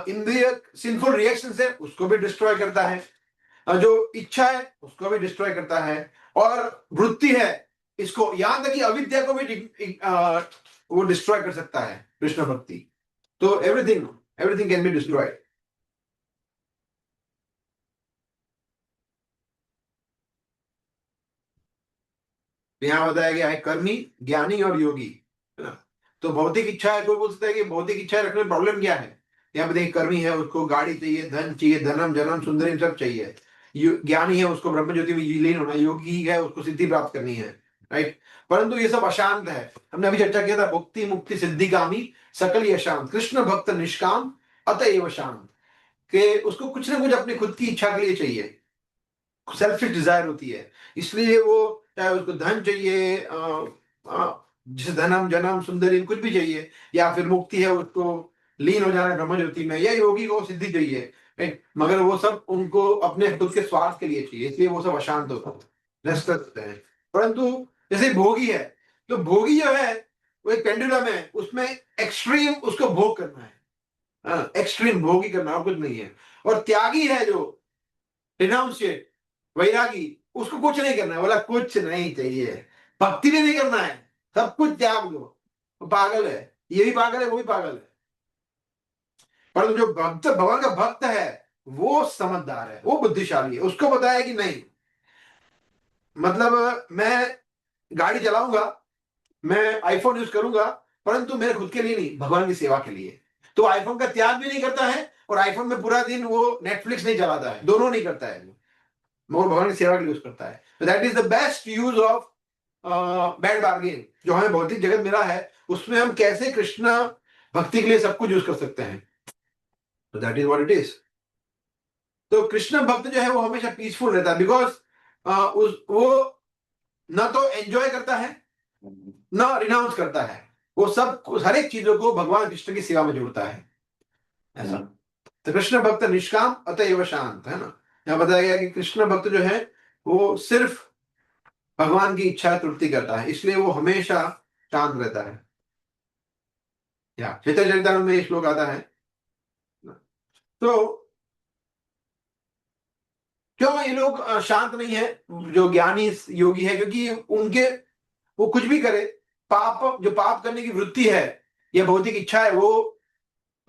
इंद्रिय सिंफुल रिएक्शन है उसको भी डिस्ट्रॉय करता है, जो इच्छा है उसको भी डिस्ट्रॉय करता है, और वृत्ति है इसको, यहां तक कि अविद्या को भी वो डिस्ट्रॉय कर सकता है कृष्ण भक्ति। तो everything everything can be destroyed. यहाँ बताया गया है कर्मी, ज्ञानी और योगी, है ना। तो भौतिक इच्छा है, कोई बोल सकता है कि भौतिक इच्छा रखने में प्रॉब्लम क्या है। यहाँ पे देखिए, कर्मी है उसको गाड़ी चाहिए, धन चाहिए, धनम जनम सुंदरी सब चाहिए। ज्ञानी है उसको ब्रह्म ज्योति में लीन होना, योगी है उसको सिद्धि प्राप्त करनी है, राइट। परंतु ये सब अशांत है। हमने अभी चर्चा किया था, भुक्ति मुक्ति सिद्धिगामी सकल ही अशांत, कृष्ण भक्त निष्काम अतएव शांत, के उसको कुछ ना कुछ अपनी खुद की इच्छा के लिए चाहिए, सेल्फिश डिजायर होती है। इसलिए वो चाहे उसको धन चाहिए, जिसे धनम जनम सुंदरी कुछ भी चाहिए, या फिर मुक्ति है उसको लीन हो जाना है ब्रह्म ज्योति में, या योगी को सिद्धि चाहिए, राइट। मगर वो सब उनको अपने खुद के स्वार्थ के लिए चाहिए, इसलिए वो सब अशांत होते हैं। परंतु जैसे भोगी है, तो भोगी जो है वो एक पेंडुलम है, उसमें एक्सट्रीम उसको भोग करना है, एक्सट्रीम भोगी करना और कुछ नहीं है। और त्यागी है जो रिनाउंशिएट, वैरागी, उसको कुछ नहीं करना है, बोला कुछ नहीं चाहिए, भक्ति भी नहीं करना है, सब कुछ त्याग दो, वो पागल है, ये भी पागल है, वो भी पागल है। परंतु जो भक्त, भगवान का भक्त है, वो समझदार है, वो बुद्धिशाली है, उसको बताया कि नहीं, मतलब मैं गाड़ी चलाऊंगा, मैं आईफोन यूज करूंगा, परंतु मेरे खुद के लिए नहीं, भगवान की सेवा के लिए। तो आईफोन का त्याग भी नहीं करता है, और आईफोन में पूरा दिन वो नेटफ्लिक्स नहीं चलाता है, दोनों नहीं करता है वो, मगर भगवान की सेवा के लिए यूज करता है। तो that is the best use of bad bargain जो हमें भौतिक जगत मिला है, उसमें हम कैसे कृष्ण भक्ति के लिए सब कुछ यूज कर सकते हैं। तो that is what it is. तो कृष्ण भक्त जो है वो हमेशा पीसफुल रहता है, बिकॉज उस वो ना तो एंजॉय करता है, ना रिनाउंस करता है, वो सब हर एक चीजों को भगवान कृष्ण की सेवा में जोड़ता है, ऐसा। तो कृष्ण भक्त निष्काम अतएव शांत, है ना। यहाँ बताया गया कि कृष्ण भक्त जो है वो सिर्फ भगवान की इच्छा तृप्ति करता है, इसलिए वो हमेशा शांत रहता है। या चैतन्य चरितामृत में ये श्लोक आता है। तो क्यों ये लोग शांत नहीं है, जो ज्ञानी योगी है, क्योंकि उनके, वो कुछ भी करे, पाप, जो पाप करने की वृत्ति है या भौतिक इच्छा है, वो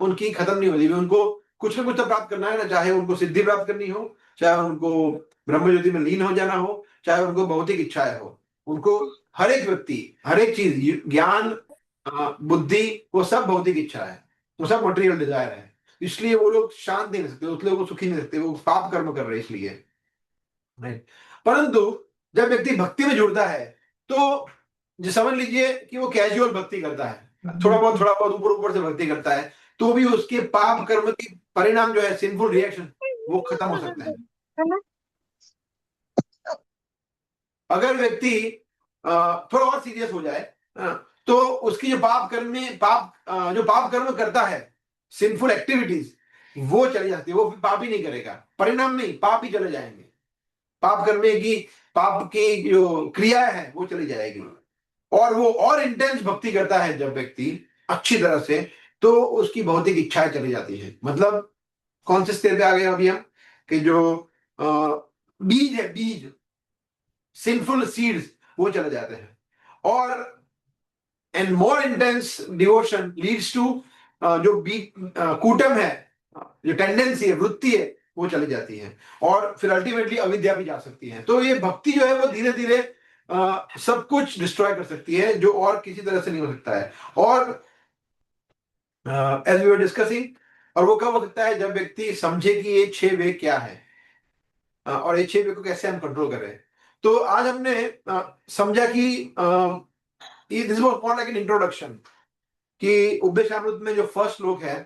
उनकी खत्म नहीं होती। उनको कुछ ना कुछ तो प्राप्त करना है ना, चाहे उनको सिद्धि प्राप्त करनी हो, चाहे उनको ब्रह्म ज्योति में लीन हो जाना हो, चाहे उनको भौतिक इच्छाएं हो, उनको हर एक व्यक्ति, हर एक चीज, ज्ञान, बुद्धि, वो सब भौतिक इच्छा है, वो सब मटेरियल डिजायर है। इसलिए वो लोग शांत नहीं रह सकते, उस लोग सुखी नहीं सकते, वो पाप कर्म कर रहे हैं इसलिए, राइट। परंतु जब व्यक्ति भक्ति में जुड़ता है, तो जो समझ लीजिए कि वो कैजुअल भक्ति करता है, थोड़ा बहुत ऊपर ऊपर से भक्ति करता है, तो भी उसके पाप कर्म के परिणाम जो है, सिंफुल रिएक्शन, वो खत्म हो सकते हैं। अगर व्यक्ति थोड़ा और सीरियस हो जाए, तो उसकी जो पाप कर्म में जो पाप कर्म करता है, सिंफुल एक्टिविटीज, वो चली जाती है, वो फिर पाप ही नहीं करेगा, परिणाम नहीं, पाप ही चले जाएंगे, पाप करने की, पाप की जो क्रिया है वो चली जाएगी। और वो और इंटेंस भक्ति करता है जब व्यक्ति अच्छी तरह से, तो उसकी भौतिक इच्छाएं चली जाती है। मतलब कौन से स्टेज पे आ गए अभी हम, कि जो अ, बीज है, बीज, सिंफुल सीड्स, वो चले जाते हैं। और and more intense devotion leads to, जो कूटम है, जो टेंडेंसी है, वृत्ति है, वो चली जाती है, और फिर अल्टीमेटली अविद्या भी जा सकती है। तो ये भक्ति जो है वो धीरे धीरे सब कुछ डिस्ट्रॉय कर सकती है, जो और किसी तरह से नहीं हो सकता है। और एज वी वर डिस्कसिंग, और वो कब हो सकता है, जब व्यक्ति समझे कि ये 6 वे क्या है, और ये 6 वे को कैसे हम कंट्रोल कर रहे हैं। तो आज हमने समझा कि this was more like an introduction, कि उपदेशामृत में जो फर्स्ट श्लोक है,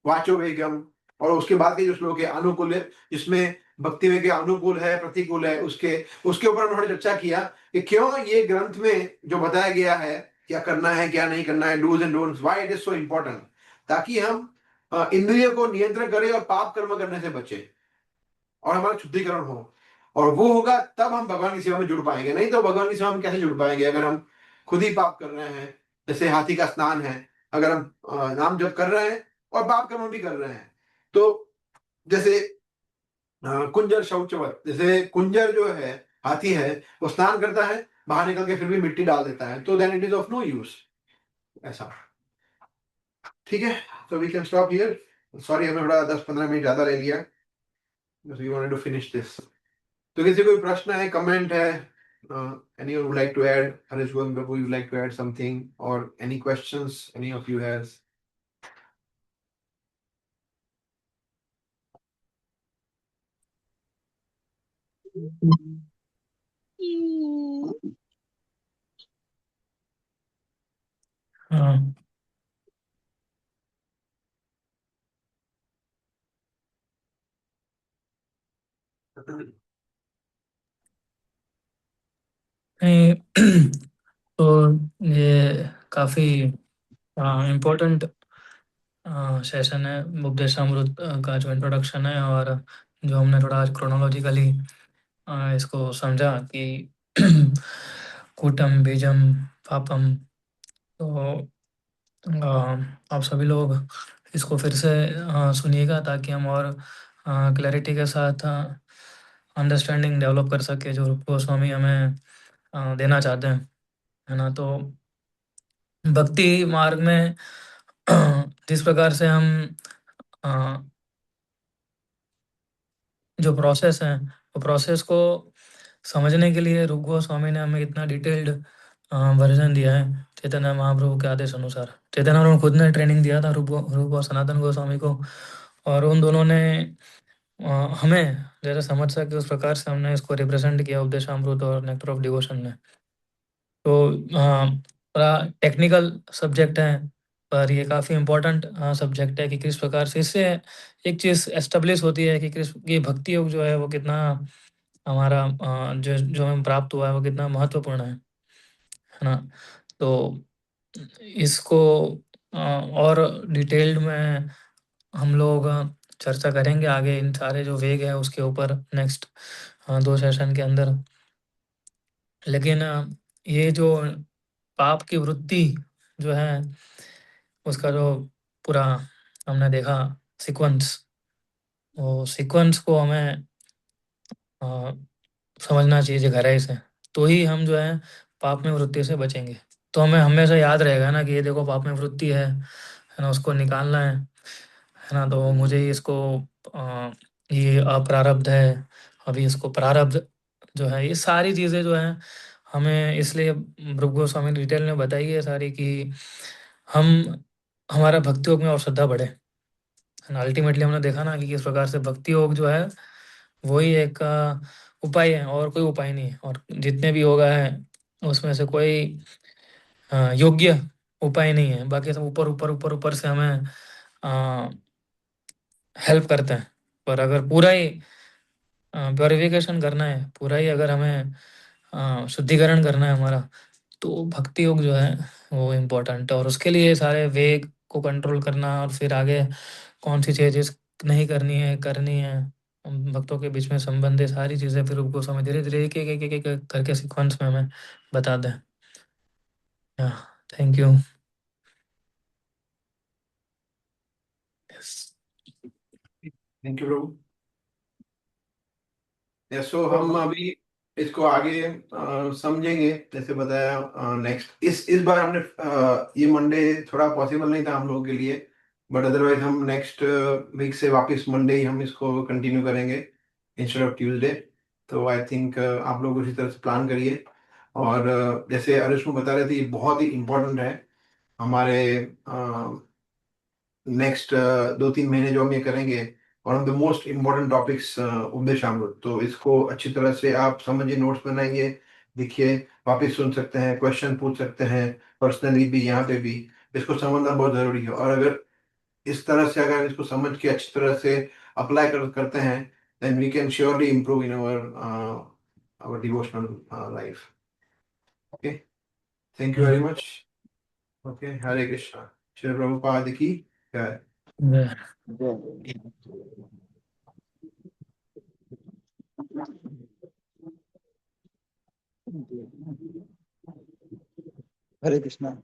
वाचो वेगम, और उसके बाद के जो श्लोक है अनुकूल है, जिसमें भक्ति में के अनुकूल है, प्रतिकूल है, उसके उसके ऊपर हमने थोड़ी चर्चा किया कि क्यों ये ग्रंथ में जो बताया गया है, क्या करना है, क्या नहीं करना है, dos and don'ts, why it is so important, ताकि हम इंद्रियों को नियंत्रण करें और पाप कर्म करने से बचे, और हमारा शुद्धिकरण हो। और वो होगा तब हम भगवान की सेवा में जुड़ पाएंगे, नहीं तो भगवान की सेवा में कैसे जुड़ पाएंगे अगर हम खुद ही पाप कर रहे हैं। जैसे हाथी का स्नान है, अगर हम नाम जप कर रहे हैं और पाप कर्म भी कर रहे हैं, तो जैसे कुंजर शौचवत, जैसे कुंजर जो है, हाथी है, वो स्नान करता है, बाहर निकल के फिर भी मिट्टी डाल देता है, तो then it is of no use, ऐसा। ठीक है, तो we can stop here. Sorry, हमें थोड़ा 10-15 मिनट ज्यादा ले लिया, we wanted to finish this. तो किसी कोई प्रश्न है, कमेंट है, anyone would like to add, Harish Govind Babu, you would like to add something, or any questions any of you has? हाँ, नहीं तो ये काफ़ी इम्पोर्टेंट सेशन है, उपदेशामृत का जो इंट्रोडक्शन है, और जो हमने थोड़ा आज क्रोनोलॉजिकली इसको समझा कि कूटम बीजम पापम। तो आप सभी लोग इसको फिर से सुनिएगा, ताकि हम और क्लैरिटी के साथ अंडरस्टैंडिंग डेवलप कर सके जो रूप गोस्वामी हमें देना चाहते हैं, है ना। तो भक्ति मार्ग में जिस प्रकार से हम अ, जो प्रोसेस है वो प्रोसेस को समझने के लिए रूप गोस्वामी ने हमें इतना डिटेल्ड वर्जन दिया है चैतन्य महाप्रभु के आदेश अनुसार। चैतन्य महाप्रभु खुद ने ट्रेनिंग दिया था रूप और सनातन गोस्वामी को, और उन दोनों ने हमें जैसे समझ सके उस प्रकार से हमने इसको रिप्रेजेंट किया उपदेशामृत और नेक्टर ऑफ डिवोशन में। तो थोड़ा टेक्निकल सब्जेक्ट है, पर ये काफ़ी इम्पोर्टेंट सब्जेक्ट है कि किस प्रकार से इससे एक चीज़ एस्टेब्लिश होती है कि किस ये भक्ति योग जो है वो कितना हमारा जो जो हमें प्राप्त हुआ है वो कितना महत्वपूर्ण है ना। तो इसको और डिटेल्ड में हम लोग चर्चा करेंगे आगे इन सारे जो वेग है उसके ऊपर नेक्स्ट 2 सेशन के अंदर। लेकिन ये जो पाप की वृत्ति जो है उसका जो पूरा हमने देखा सीक्वेंस, वो सीक्वेंस को हमें अ, समझना चाहिए गहराई से, तो ही हम जो है पाप में वृत्ति से बचेंगे। तो हमें हमेशा याद रहेगा ना कि ये देखो पाप में वृत्ति है ना, उसको निकालना है ना। तो मुझे इसको ये अप्रारब्ध है, अभी इसको प्रारब्ध जो है, ये सारी चीज़ें जो हैं हमें इसलिए भृगु गोस्वामी ने डिटेल में बताई है सारी कि हम हमारा भक्ति योग में और श्रद्धा बढ़े, है ना। अल्टीमेटली हमने देखा ना कि किस प्रकार से भक्ति योग जो है वही एक उपाय है और कोई उपाय नहीं है, और जितने भी योगा है उसमें से कोई योग्य उपाय नहीं है, बाकी सब ऊपर ऊपर ऊपर ऊपर से हमें हेल्प करते हैं। पर अगर पूरा ही प्योरिफिकेशन करना है, पूरा ही अगर हमें शुद्धिकरण करना है हमारा, तो भक्ति योग जो है वो इम्पोर्टेंट है। और उसके लिए सारे वेग को कंट्रोल करना और फिर आगे कौन सी चीज़ें नहीं करनी है करनी है, भक्तों के बीच में संबंध है, सारी चीज़ें फिर उनको समय धीरे धीरे एक एक एक एक एक करके सीक्वेंस में हमें बता दें। Thank you. थैंक यू प्रभु। सो हम अभी इसको आगे समझेंगे जैसे बताया नेक्स्ट इस बार हमने ये मंडे थोड़ा पॉसिबल नहीं था हम लोगों के लिए, बट अदरवाइज हम नेक्स्ट वीक से वापस मंडे ही हम इसको कंटिन्यू करेंगे इंस्टेड ऑफ ट्यूसडे। तो आई थिंक आप लोग उसी तरह से प्लान करिए। और जैसे अरुष्मा बता रहे थे ये बहुत ही इम्पोर्टेंट है हमारे नेक्स्ट 2-3 महीने जो हम ये करेंगे। One of the most important topics Upadeshamrita, तो इसको अच्छी तरह से आप समझिए, नोट्स बनाइए, लिखिए, वापस सुन सकते हैं, क्वेश्चन पूछ सकते हैं पर्सनली भी, यहाँ पे भी। इसको समझना बहुत जरूरी है, और अगर इस तरह से अगर इसको समझ के अच्छी तरह से अप्लाई करते हैं then we can surely improve in our devotional life. Okay, thank you very much. Okay, Hare Krishna. Shri Prabhupada की जय। हरे कृष्णा।